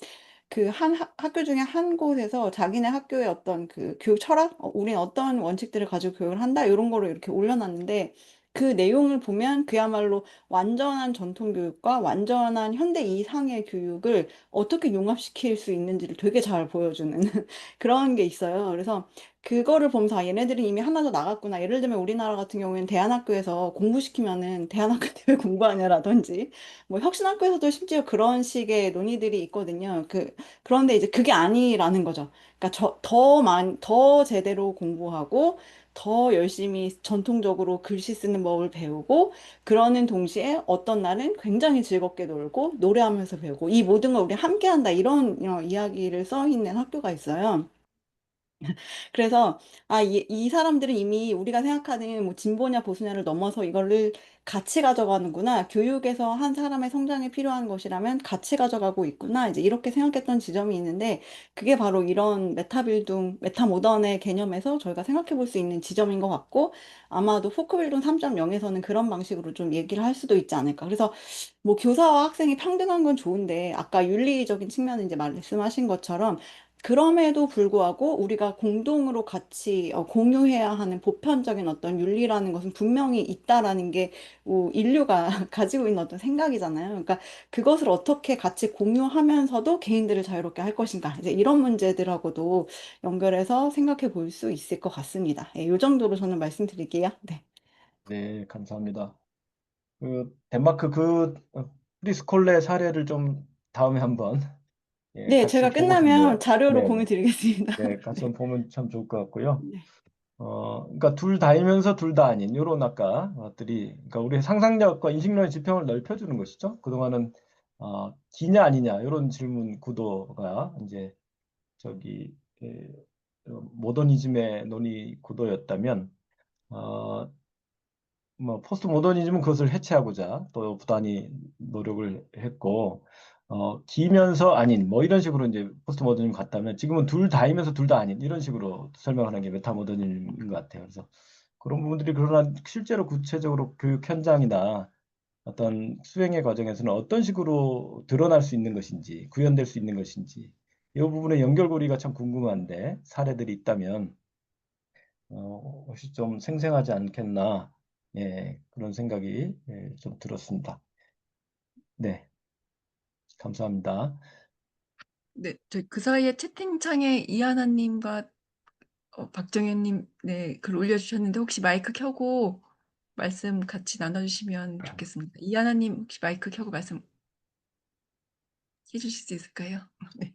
학교 중에 한 곳에서 자기네 학교의 어떤 교육 철학, 우린 어떤 원칙들을 가지고 교육을 한다, 이런 거를 이렇게 올려놨는데, 그 내용을 보면 그야말로 완전한 전통 교육과 완전한 현대 이상의 교육을 어떻게 융합시킬 수 있는지를 되게 잘 보여주는 그런 게 있어요. 그래서 그거를 보면서 얘네들은 이미 하나 더 나갔구나. 예를 들면 우리나라 같은 경우에는 대안학교에서 공부시키면은 대안학교 때 왜 공부하냐라든지, 뭐 혁신학교에서도 심지어 그런 식의 논의들이 있거든요. 그런데 이제 그게 아니라는 거죠. 그러니까 더 제대로 공부하고 더 열심히 전통적으로 글씨 쓰는 법을 배우고, 그러는 동시에 어떤 날은 굉장히 즐겁게 놀고 노래하면서 배우고, 이 모든 걸 우리 함께 한다, 이런 이야기를 써 있는 학교가 있어요. 그래서 이 사람들은 이미 우리가 생각하는 뭐 진보냐 보수냐를 넘어서 이거를 같이 가져가는구나. 교육에서 한 사람의 성장에 필요한 것이라면 같이 가져가고 있구나. 이제 이렇게 생각했던 지점이 있는데, 그게 바로 이런 메타모던의 개념에서 저희가 생각해 볼 수 있는 지점인 것 같고, 아마도 포크빌딩 3.0에서는 그런 방식으로 좀 얘기를 할 수도 있지 않을까. 그래서 뭐 교사와 학생이 평등한 건 좋은데, 아까 윤리적인 측면은 이제 말씀하신 것처럼, 그럼에도 불구하고 우리가 공동으로 같이 공유해야 하는 보편적인 어떤 윤리라는 것은 분명히 있다라는 게 인류가 가지고 있는 어떤 생각이잖아요. 그러니까 그것을 어떻게 같이 공유하면서도 개인들을 자유롭게 할 것인가. 이제 이런 문제들하고도 연결해서 생각해 볼 수 있을 것 같습니다. 이 정도로 저는 말씀드릴게요. 네. 네, 감사합니다. 덴마크 프리스콜레 사례를 좀 다음에 한번 네, 같이 제가 보고 끝나면 싶네요. 자료로 네, 네, 공유 드리겠습니다. 네, 같이 한번 보면 참 좋을 것 같고요. 네. 그러니까 둘 다이면서 둘 다 아닌 이런 아까 것들이, 그러니까 우리의 상상력과 인식론의 지평을 넓혀주는 것이죠. 그동안은 기냐 아니냐 이런 질문 구도가 이제 저기 모더니즘의 논의 구도였다면, 어, 뭐 포스트 모더니즘은 그것을 해체하고자 또 부단히 노력을 했고, 기면서 아닌 뭐 이런 식으로 이제 포스트 모더니즘 같다면, 지금은 둘 다이면서 둘 다 아닌 이런 식으로 설명하는 게 메타 모더니즘인 것 같아요. 그래서 그런 부분들이, 그러나 실제로 구체적으로 교육 현장이나 어떤 수행의 과정에서는 어떤 식으로 드러날 수 있는 것인지, 구현될 수 있는 것인지, 이 부분의 연결고리가 참 궁금한데, 사례들이 있다면 혹시 좀 생생하지 않겠나, 예, 그런 생각이 좀 들었습니다. 네, 감사합니다. 네, 그 사이에 채팅창에 이하나님과 박정현님 네, 글 올려주셨는데 혹시 마이크 켜고 말씀 같이 나눠주시면 좋겠습니다. 이하나님 혹시 마이크 켜고 말씀 해주실 수 있을까요? 네.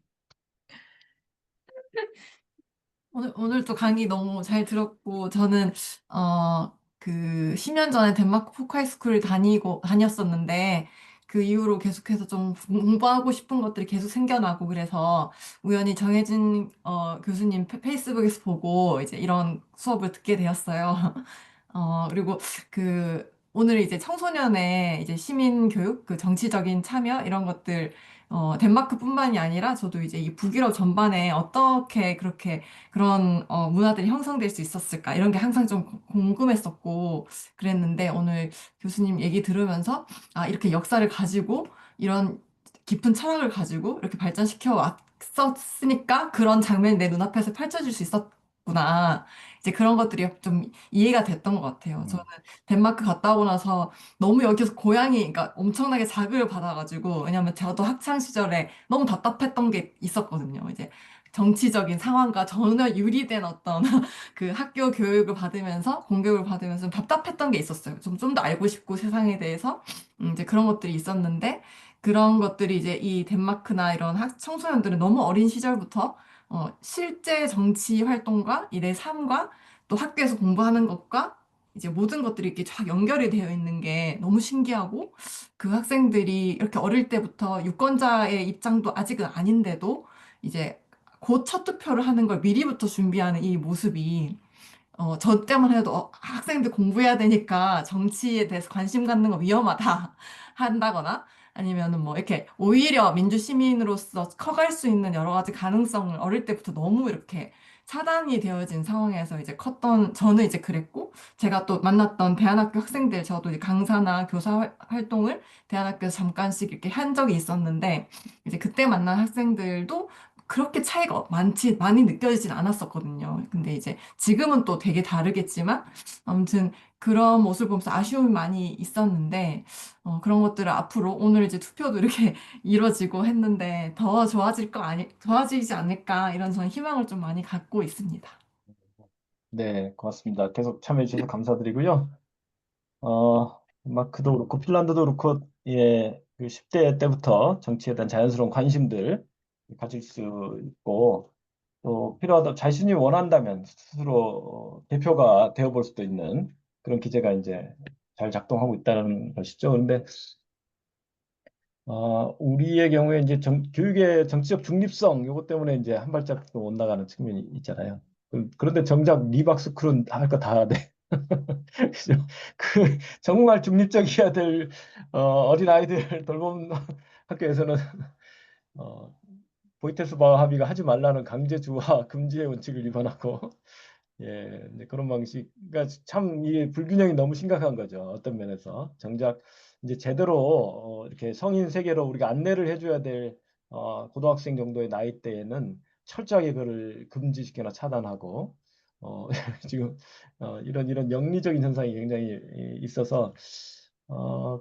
오늘도 강의 너무 잘 들었고, 저는, 그, 10년 전에 덴마크 포카이스쿨을 다녔었는데, 그 이후로 계속해서 좀 공부하고 싶은 것들이 계속 생겨나고, 그래서 우연히 정혜진, 교수님 페이스북에서 보고 이제 이런 수업을 듣게 되었어요. 그리고 오늘 이제 청소년의 이제 시민 교육, 그 정치적인 참여, 이런 것들, 덴마크뿐만이 아니라 저도 이제 이 북유럽 전반에 어떻게 그렇게 그런 문화들이 형성될 수 있었을까 이런 게 항상 좀 궁금했었고 그랬는데 오늘 교수님 얘기 들으면서 아 이렇게 역사를 가지고 이런 깊은 철학을 가지고 이렇게 발전시켜 왔었으니까 그런 장면이 내 눈앞에서 펼쳐질 수 있었구나. 이제 그런 것들이 좀 이해가 됐던 것 같아요. 저는 덴마크 갔다 오고 나서 너무 여기서 고향이 그러니까 엄청나게 자극을 받아가지고 왜냐면 저도 학창 시절에 너무 답답했던 게 있었거든요. 이제 정치적인 상황과 전혀 유리된 어떤 그 학교 교육을 받으면서 공교육을 받으면서 좀 답답했던 게 있었어요. 좀 더 알고 싶고 세상에 대해서 이제 그런 것들이 있었는데 그런 것들이 이제 이 덴마크나 이런 청소년들은 너무 어린 시절부터 실제 정치 활동과 이 내 삶과 또 학교에서 공부하는 것과 이제 모든 것들이 이렇게 쫙 연결이 되어 있는 게 너무 신기하고 그 학생들이 이렇게 어릴 때부터 유권자의 입장도 아직은 아닌데도 이제 곧 첫 투표를 하는 걸 미리부터 준비하는 이 모습이 저 때만 해도 학생들 공부해야 되니까 정치에 대해서 관심 갖는 거 위험하다 한다거나 아니면은 뭐 이렇게 오히려 민주 시민으로서 커갈 수 있는 여러 가지 가능성을 어릴 때부터 너무 이렇게 차단이 되어진 상황에서 이제 컸던 저는 이제 그랬고 제가 또 만났던 대안학교 학생들 저도 이제 강사나 교사 활동을 대안학교에서 잠깐씩 이렇게 한 적이 있었는데 이제 그때 만난 학생들도 그렇게 차이가 많이 느껴지진 않았었거든요. 근데 이제 지금은 또 되게 다르겠지만, 아무튼 그런 모습을 보면서 아쉬움이 많이 있었는데, 그런 것들을 앞으로 오늘 이제 투표도 이렇게 이루어지고 했는데, 더 좋아지지 않을까, 이런 저는 희망을 좀 많이 갖고 있습니다. 네, 고맙습니다. 계속 참여해 주셔서 감사드리고요. 마크도 그렇고 핀란드도 그렇고 예, 그 10대 때부터 정치에 대한 자연스러운 관심들 가질 수 있고 또 필요하다 자신이 원한다면 스스로 대표가 되어볼 수도 있는 그런 기제가 이제 잘 작동하고 있다는 것이죠. 그런데 우리의 경우에 이제 교육의 정치적 중립성 요것 때문에 이제 한 발짝 또 못 나가는 측면이 있잖아요. 그런데 정작 리박스쿨은 할 거 다 돼. 그죠? 정말 중립적이어야 될 어린 아이들 돌봄 학교에서는 어, 보이테스바 합의가 하지 말라는 강제주와 금지의 원칙을 위반하고 예, 이제 그런 방식, 그러니까 참 이 불균형이 너무 심각한 거죠. 어떤 면에서 정작 이제 제대로 이렇게 성인 세계로 우리가 안내를 해줘야 될 고등학생 정도의 나이대에는 철저하게 그를 금지시키거나 차단하고 지금 이런 영리적인 현상이 굉장히 있어서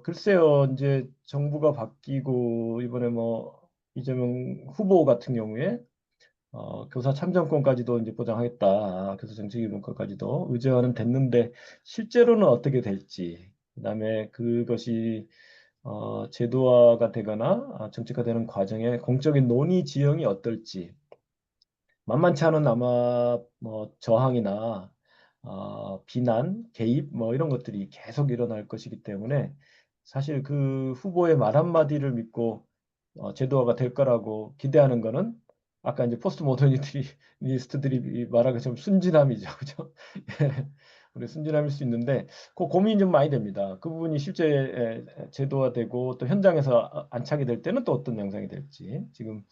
글쎄요, 이제 정부가 바뀌고 이번에 뭐 이재명 후보 같은 경우에 교사 참정권까지도 이제 보장하겠다. 교사 정책기본권까지도 의제화는 됐는데 실제로는 어떻게 될지, 그다음에 그것이 제도화가 되거나 정책화되는 과정에 공적인 논의 지형이 어떨지 만만치 않은 아마 뭐 저항이나 비난, 개입 뭐 이런 것들이 계속 일어날 것이기 때문에 사실 그 후보의 말 한마디를 믿고 제도화가 될 거라고 기대하는 거는 아까 이제 포스트 모더니스트들이 말하기 좀 순진함이죠, 그죠? 예, 우리 순진함일 수 있는데 그 고민이 좀 많이 됩니다. 그 부분이 실제 제도화되고 또 현장에서 안착이 될 때는 또 어떤 양상이 될지 지금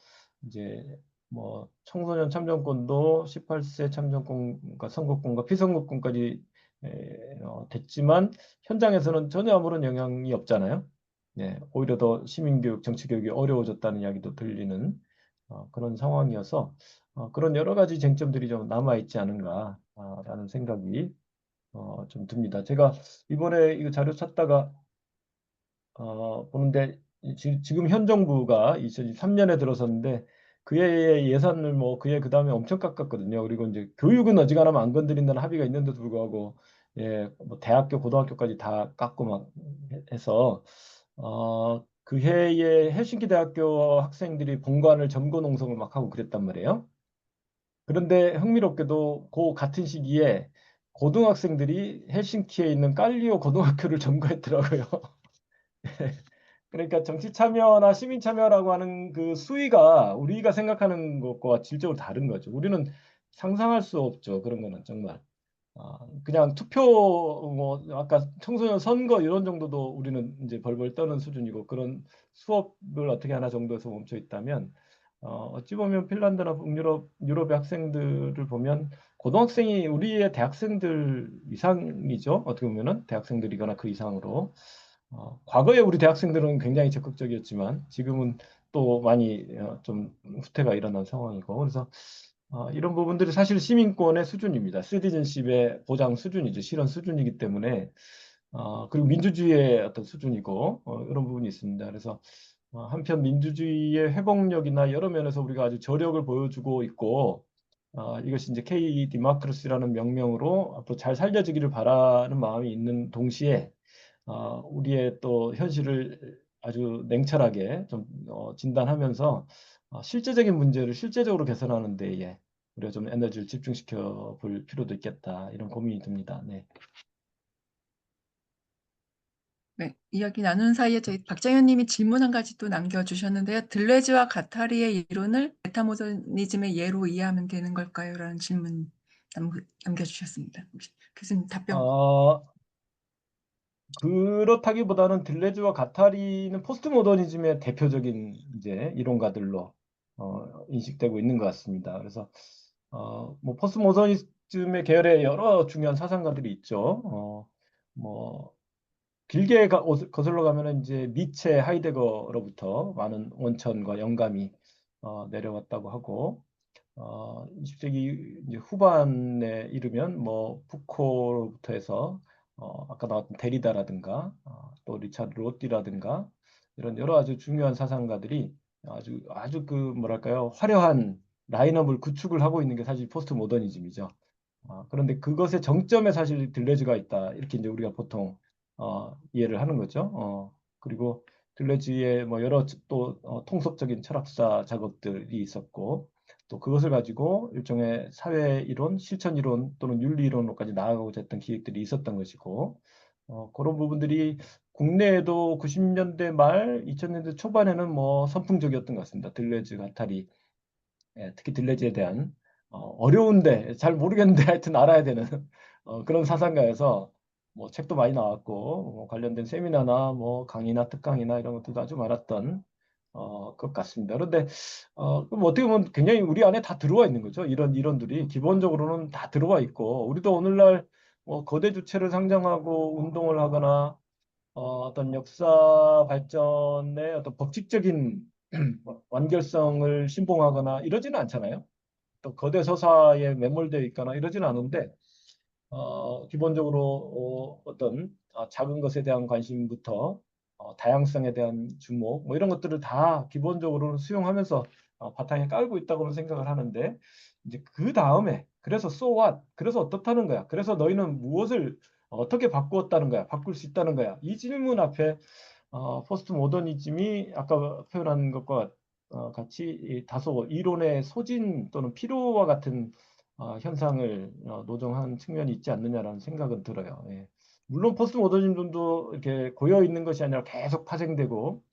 이제 뭐 청소년 참정권도 18세 참정권과 선거권과 피선거권까지 됐지만 현장에서는 전혀 아무런 영향이 없잖아요. 네, 오히려 더 시민교육, 정치교육이 어려워졌다는 이야기도 들리는 그런 상황이어서 그런 여러 가지 쟁점들이 좀 남아 있지 않은가 라는 생각이 좀 듭니다. 제가 이번에 이거 자료 찾다가 보는데 지금 현 정부가 2023년에 들어섰는데 그해 예산을 뭐 그해 그 다음에 엄청 깎았거든요. 그리고 이제 교육은 어지간하면 안 건드린다는 합의가 있는데도 불구하고 뭐 대학교, 고등학교까지 다 깎고 막 해서 그 해에 헬싱키 대학교 학생들이 본관을 점거 농성을 막 하고 그랬단 말이에요. 그런데 흥미롭게도 그 같은 시기에 고등학생들이 헬싱키에 있는 깔리오 고등학교를 점거했더라고요. 그러니까 정치 참여나 시민 참여라고 하는 그 수위가 우리가 생각하는 것과 질적으로 다른 거죠. 우리는 상상할 수 없죠. 그런 거는 정말. 그냥 투표, 뭐, 아까 청소년 선거 이런 정도도 우리는 이제 벌벌 떠는 수준이고 그런 수업을 어떻게 하나 정도에서 멈춰 있다면, 어찌 보면 핀란드나 유럽의 학생들을 보면 고등학생이 우리의 대학생들 이상이죠. 어떻게 보면은 대학생들이거나 그 이상으로. 과거에 우리 대학생들은 굉장히 적극적이었지만 지금은 또 많이 좀 후퇴가 일어난 상황이고 그래서 이런 부분들이 사실 시민권의 수준입니다. 시티즌십의 보장 수준이죠. 실현 수준이기 때문에 그리고 민주주의의 어떤 수준이고 이런 부분이 있습니다. 그래서 한편 민주주의의 회복력이나 여러 면에서 우리가 아주 저력을 보여주고 있고 이것이 이제 K 디모크라시라는 명명으로 앞으로 잘 살려지기를 바라는 마음이 있는 동시에 우리의 또 현실을 아주 냉철하게 좀 진단하면서 실제적인 문제를 실제적으로 개선하는 데에 우리가 좀 에너지를 집중시켜 볼 필요도 있겠다 이런 고민이 듭니다. 네. 네, 이야기 나누는 사이에 저희 박정현 님이 질문 한 가지 또 남겨주셨는데요. 들레즈와 가타리의 이론을 메타모더니즘의 예로 이해하면 되는 걸까요? 라는 질문 남겨주셨습니다. 혹시 교수님 답변. 그렇다기보다는 들레즈와 가타리는 포스트 모더니즘의 대표적인 이제 이론가들로 인식되고 있는 것 같습니다. 그래서 뭐 포스트 모더니즘의 계열에 여러 중요한 사상가들이 있죠. 뭐 길게 거슬러 가면은 이제 니체, 하이데거로부터 많은 원천과 영감이 내려왔다고 하고 20세기 이제 후반에 이르면 뭐 푸코로부터 해서 아까 나왔던 데리다라든가 또 리차드 로띠라든가 이런 여러 아주 중요한 사상가들이 아주 그 뭐랄까요 화려한 라인업을 구축을 하고 있는 게 사실 포스트 모더니즘이죠. 그런데 그것의 정점에 사실 들레즈가 있다. 이렇게 이제 우리가 보통 이해를 하는 거죠. 그리고 들레즈의 뭐 여러 또 통섭적인 철학사 작업들이 있었고 또 그것을 가지고 일종의 사회 이론, 실천 이론 또는 윤리 이론으로까지 나아가고자 했던 기획들이 있었던 것이고 그런 부분들이 국내에도 90년대 말, 2000년대 초반에는 뭐 선풍적이었던 것 같습니다. 들레즈, 가타리 특히 들레즈에 대한 어려운데 잘 모르겠는데 하여튼 알아야 되는 그런 사상가여서 뭐 책도 많이 나왔고 뭐 관련된 세미나나 뭐 강의나 특강이나 이런 것들도 아주 많았던 것 같습니다. 그런데 그럼 어떻게 보면 굉장히 우리 안에 다 들어와 있는 거죠. 이런 이론들이 기본적으로는 다 들어와 있고 우리도 오늘날 뭐 거대 주체를 상정하고 운동을 하거나 어떤 역사 발전의 어떤 법칙적인 완결성을 신봉하거나 이러지는 않잖아요. 또 거대 서사에 매몰되어 있거나 이러지는 않은데 기본적으로 어떤 작은 것에 대한 관심부터 다양성에 대한 주목 뭐 이런 것들을 다 기본적으로 수용하면서 바탕에 깔고 있다고는 생각을 하는데 이제 그 다음에 그래서 so what? 그래서 어떻다는 거야? 그래서 너희는 무엇을 어떻게 바꾸었다는 거야? 바꿀 수 있다는 거야? 이 질문 앞에 포스트 모더니즘이 아까 표현한 것과 같이 다소 이론의 소진 또는 필요와 같은 현상을 노정한 측면이 있지 않느냐라는 생각은 들어요. 예. 물론 포스트 모더니즘도 이렇게 고여 있는 것이 아니라 계속 파생되고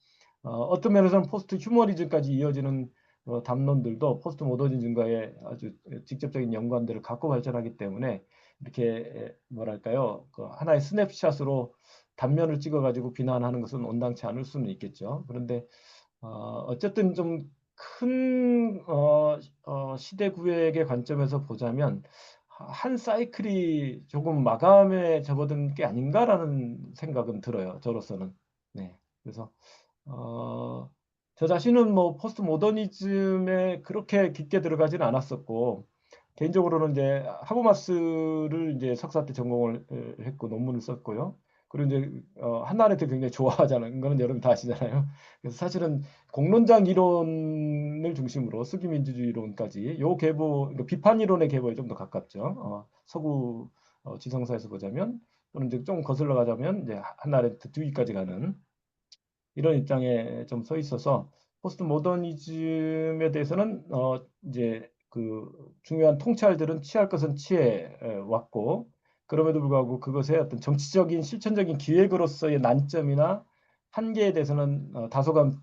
어떤 면에서는 포스트 휴머니즘까지 이어지는 담론들도 포스트 모더니즘과의 아주 직접적인 연관들을 갖고 발전하기 때문에 이렇게 뭐랄까요 그 하나의 스냅샷으로 단면을 찍어가지고 비난하는 것은 온당치 않을 수는 있겠죠. 그런데 어쨌든 좀 큰 시대 구획의 관점에서 보자면 한 사이클이 조금 마감에 접어든 게 아닌가라는 생각은 들어요. 저로서는. 네. 그래서 저 자신은 뭐 포스트 모더니즘에 그렇게 깊게 들어가지는 않았었고 개인적으로는 이제 하버마스를 이제 석사 때 전공을 했고 논문을 썼고요. 그리고 이제 한나라ete 굉장히 좋아하잖아요. 이거는 여러분 다 아시잖아요. 그래서 사실은 공론장 이론을 중심으로 수기민주주의 이론까지 요 계보, 그러니까 비판 이론의 계보에 좀 더 가깝죠. 서구 지성사에서 보자면 또는 이제 좀 거슬러 가자면 이제 한나라ete 뒤까지 가는 이런 입장에 좀 서 있어서 포스트 모더니즘에 대해서는 이제 그 중요한 통찰들은 취할 것은 취해 왔고, 그럼에도 불구하고 그것의 어떤 정치적인 실천적인 기획으로서의 난점이나 한계에 대해서는 다소간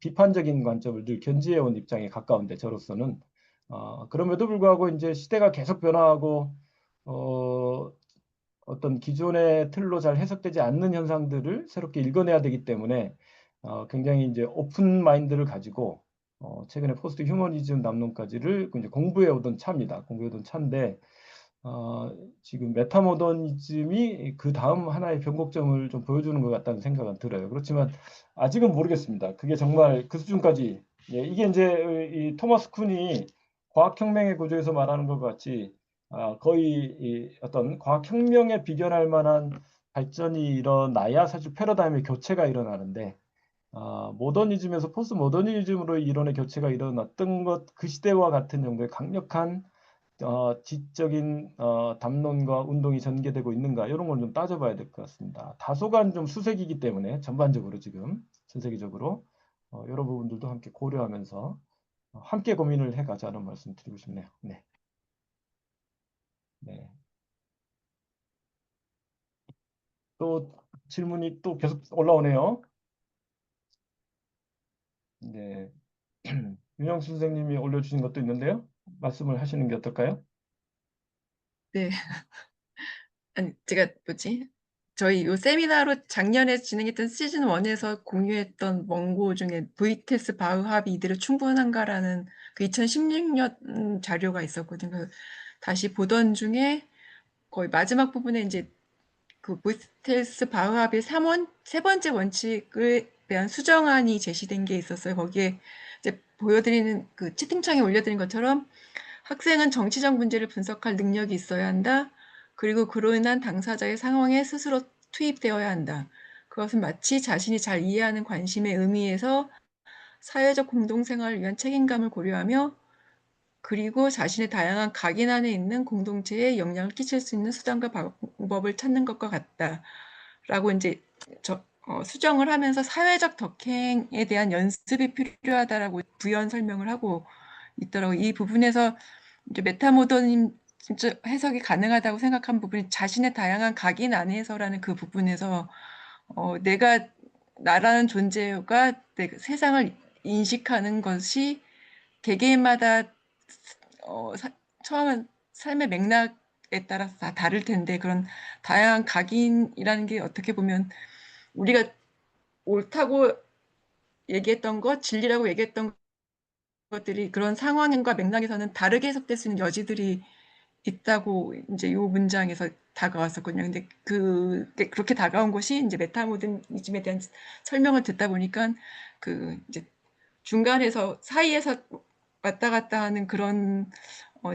비판적인 관점을 늘 견지해 온 입장에 가까운데, 저로서는 그럼에도 불구하고 이제 시대가 계속 변화하고 어떤 기존의 틀로 잘 해석되지 않는 현상들을 새롭게 읽어내야 되기 때문에 굉장히 이제 오픈 마인드를 가지고 최근에 포스트 휴머니즘 담론까지를 이제 공부해 오던 차입니다. 공부해 오던 차인데 지금 메타모더니즘이 그 다음 하나의 변곡점을 좀 보여주는 것 같다는 생각은 들어요. 그렇지만 아직은 모르겠습니다. 그게 정말 그 수준까지. 예, 이게 이제 이 토마스 쿤이 과학혁명의 구조에서 말하는 것 같이 거의 이 어떤 과학혁명에 비견할 만한 발전이 일어나야 사실 패러다임의 교체가 일어나는데, 모더니즘에서 포스트 모더니즘으로 이론의 교체가 일어났던 것, 그 시대와 같은 정도의 강력한 지적인 담론과 운동이 전개되고 있는가, 이런 걸 좀 따져봐야 될 것 같습니다. 다소간 좀 수색이기 때문에 전반적으로 지금 전 세계적으로 여러 부분들도 함께 고려하면서 함께 고민을 해가자는 말씀 드리고 싶네요. 네. 네. 또 질문이 또 계속 올라오네요. 네. 윤영수 선생님이 올려주신 것도 있는데요. 말씀을 하시는 게 어떨까요? 네. 아니, 제가 뭐지? 저희 요 세미나로 작년에 진행했던 시즌 1에서 공유했던 원고 중에 브이테스 바흐합이 이대로 충분한가라는 그 2016년 자료가 있었거든요. 그래서 다시 보던 중에 거의 마지막 부분에 이제 그 브이테스 바흐합의 세 번째 원칙에 대한 수정안이 제시된 게 있었어요. 거기에 이제 보여드리는 그 채팅창에 올려드린 것처럼 학생은 정치적 문제를 분석할 능력이 있어야 한다. 그리고 그로 인한 당사자의 상황에 스스로 투입되어야 한다. 그것은 마치 자신이 잘 이해하는 관심의 의미에서 사회적 공동생활을 위한 책임감을 고려하며 그리고 자신의 다양한 각인 안에 있는 공동체에 영향을 끼칠 수 있는 수단과 방법을 찾는 것과 같다. 라고 이제 수정을 하면서 사회적 덕행에 대한 연습이 필요하다라고 부연 설명을 하고 있더라고요. 이 부분에서 이제 메타모더님 진짜 해석이 가능하다고 생각한 부분이 자신의 다양한 각인 안에서라는 그 부분에서 내가 나라는 존재가 세상을 인식하는 것이 개개인마다 처음엔 삶의 맥락에 따라서 다 다를 텐데 그런 다양한 각인이라는 게 어떻게 보면 우리가 옳다고 얘기했던 것, 진리라고 얘기했던 것들이 그런 상황과 맥락에서는 다르게 해석될 수 있는 여지들이 있다고 이제 요 문장에서 다가왔었거든요. 근데 그렇게 다가온 것이 이제 메타모더니즘에 대한 설명을 듣다 보니까 그 이제 중간에서 사이에서 왔다 갔다 하는 그런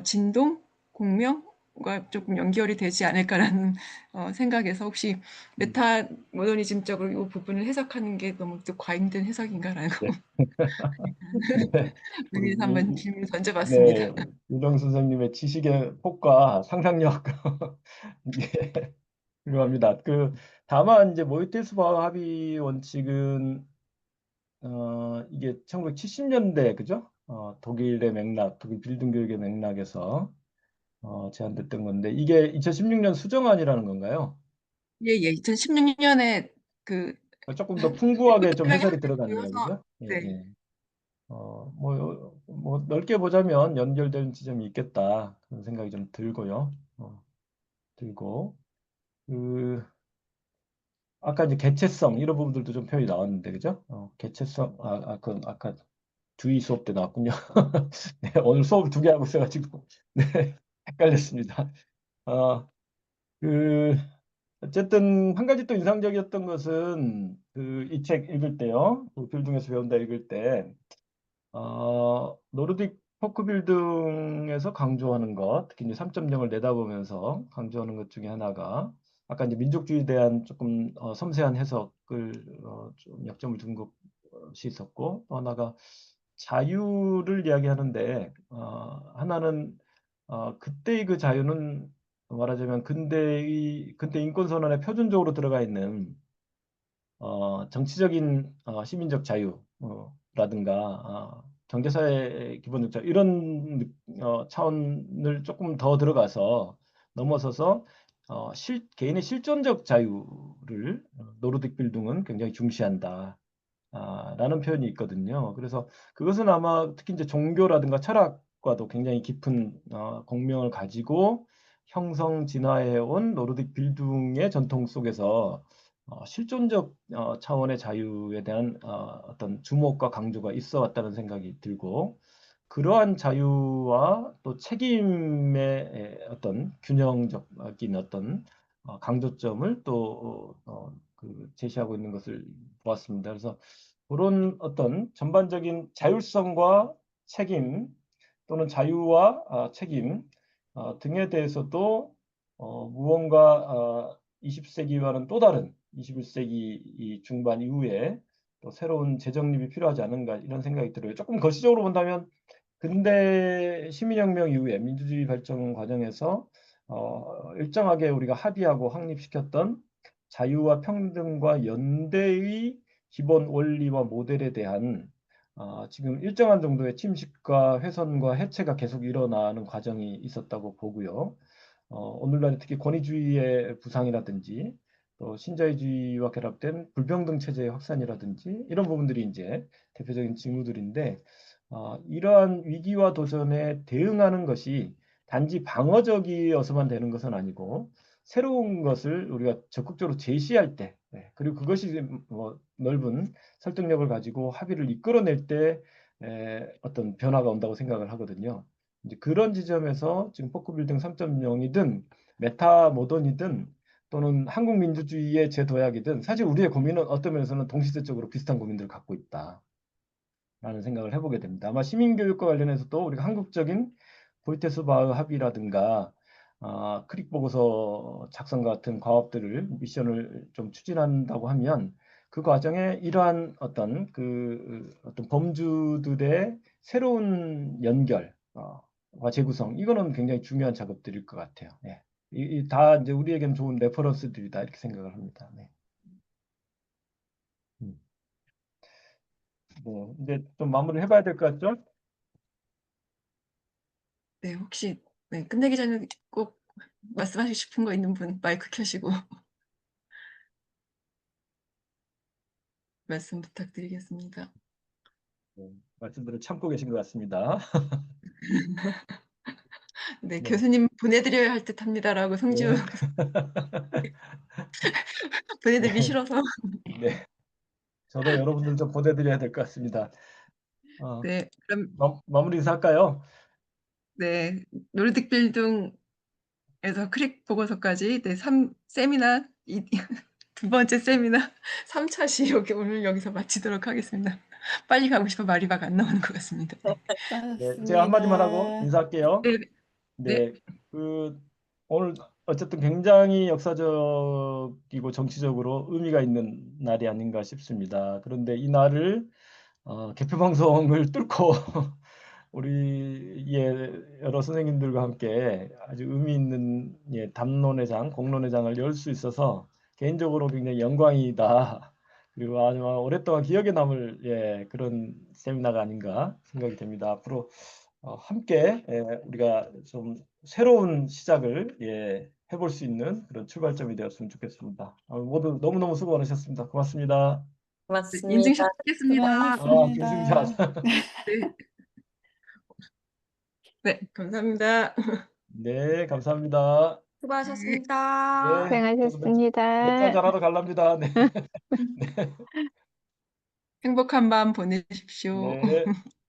진동, 공명과 조금 연결이 되지 않을까라는 생각에서 혹시 메타 모더니즘적으로 이 부분을 해석하는 게 너무 또 과잉된 해석인가라고 네. 네. 우리 의미에서 한번 질문을 던져봤습니다. 네, 유정 선생님의 지식의 폭과 상상력 예, 훌륭합니다. 다만 이제 모이테스 바흐 합의 원칙은 이게 1970년대 그죠? 독일의 맥락, 독일 빌딩 교육의 맥락에서 제안됐던 건데 이게 2016년 수정안이라는 건가요? 예, 예. 2016년에 그 조금 더 풍부하게 좀 솔직하게 해설이 한번 들어갔네요, 보여서 그죠? 예, 네. 예. 뭐 넓게 보자면 연결되는 지점이 있겠다 그런 생각이 좀 들고요. 들고 아까 이제 개체성 이런 부분들도 좀 표현이 나왔는데 그죠? 개체성 아까 주의 수업 때 나왔군요. 네, 오늘 수업을 두 개 하고 있어가지고 네, 헷갈렸습니다. 어, 그 어쨌든 한 가지 또 인상적이었던 것은 이 책 읽을 때요. 그 빌중에서 배운다 읽을 때 노르딕 포크 빌딩에서 강조하는 것, 특히 이제 3.0을 내다보면서 강조하는 것 중에 하나가 아까 이제 민족주의에 대한 조금 섬세한 해석을 좀 약점을 둔 것이 있었고, 또 하나가 자유를 이야기하는데 하나는 그때의 그 자유는 말하자면 근대 인권 선언에 표준적으로 들어가 있는 정치적인 시민적 자유라든가 경제사회 기본적 자유 이런 차원을 조금 더 들어가서 넘어서서 개인의 실존적 자유를 노르딕 빌딩은 굉장히 중시한다. 라는 표현이 있거든요. 그래서 그것은 아마 특히 이제 종교라든가 철학과도 굉장히 깊은 공명을 가지고 형성 진화해 온 노르딕 빌딩의 전통 속에서 실존적 차원의 자유에 대한 어떤 주목과 강조가 있어 왔다는 생각이 들고 그러한 자유와 또 책임의 어떤 균형적인 어떤 강조점을 또 제시하고 있는 것을 보았습니다. 그래서 그런 어떤 전반적인 자율성과 책임 또는 자유와 책임 등에 대해서도 무언가 20세기와는 또 다른 21세기 중반 이후에 또 새로운 재정립이 필요하지 않은가 이런 생각이 들어요. 조금 거시적으로 본다면 근대 시민혁명 이후에 민주주의 발전 과정에서 일정하게 우리가 합의하고 확립시켰던 자유와 평등과 연대의 기본 원리와 모델에 대한 지금 일정한 정도의 침식과 훼손과 해체가 계속 일어나는 과정이 있었다고 보고요. 오늘날 특히 권위주의의 부상이라든지 또 신자유주의와 결합된 불평등 체제의 확산이라든지 이런 부분들이 이제 대표적인 징후들인데 이러한 위기와 도전에 대응하는 것이 단지 방어적이어서만 되는 것은 아니고 새로운 것을 우리가 적극적으로 제시할 때 그리고 그것이 뭐 넓은 설득력을 가지고 합의를 이끌어낼 때 어떤 변화가 온다고 생각을 하거든요. 이제 그런 지점에서 지금 포크빌딩 3.0이든 메타 모던이든 또는 한국 민주주의의 재도약이든 사실 우리의 고민은 어떤 면에서는 동시대적으로 비슷한 고민들을 갖고 있다. 라는 생각을 해보게 됩니다. 아마 시민교육과 관련해서도 우리가 한국적인 보이테스바흐 합의라든가 크릭 보고서 작성 같은 과업들을 미션을 좀 추진한다고 하면 그 과정에 이러한 어떤 어떤 범주들의 새로운 연결과 재구성 이거는 굉장히 중요한 작업들일 것 같아요. 예. 다 이제 우리에겐 좋은 레퍼런스들이다 이렇게 생각을 합니다. 네. 네, 이제 좀 마무리를 해봐야 될 것 같죠? 네, 혹시 끝내기 전에 꼭 말씀하시고 싶은 거 있는 분 마이크 켜시고 말씀 부탁드리겠습니다. 네, 말씀들을 참고 계신 것 같습니다. 네, 네. 교수님 보내드려야 할 듯합니다라고 성지우 네. 보내드리기 네. 싫어서. 네. 저도 여러분들 좀 보내드려야 될 것 같습니다. 네, 그럼 마무리 인사할까요? 네, 노르딕 빌딩에서 크릭 보고서까지 세미나 두 번째 세미나 3차시 오늘 여기서 마치도록 하겠습니다. 빨리 가고 싶어 말이 막 안 나오는 것 같습니다. 네, 제가 한마디만 하고 수고하셨습니다. 인사할게요. 네, 네. 네, 오늘 어쨌든 굉장히 역사적이고 정치적으로 의미가 있는 날이 아닌가 싶습니다. 그런데 이 날을 개표 방송을 뚫고 우리의 여러 선생님들과 함께 아주 의미 있는 담론의 장, 공론의 장을 열 수 있어서 개인적으로 굉장히 영광이다. 그리고 아주 오랫동안 기억에 남을 그런 세미나가 아닌가 생각이 됩니다. 앞으로 함께 우리가 좀 새로운 시작을 해볼 수 있는 그런 출발점이 되었으면 좋겠습니다. 모두 너무너무 수고 많으셨습니다. 고맙습니다. 네, 인증샷 찍겠습니다. 수고하셨습니다. 네, 네, 감사합니다. 네, 감사합니다. 수고하셨습니다. 네, 저도 맥주 한잔 하러 갈랍니다. 네. 네. 행복한 밤 보내십시오. 네.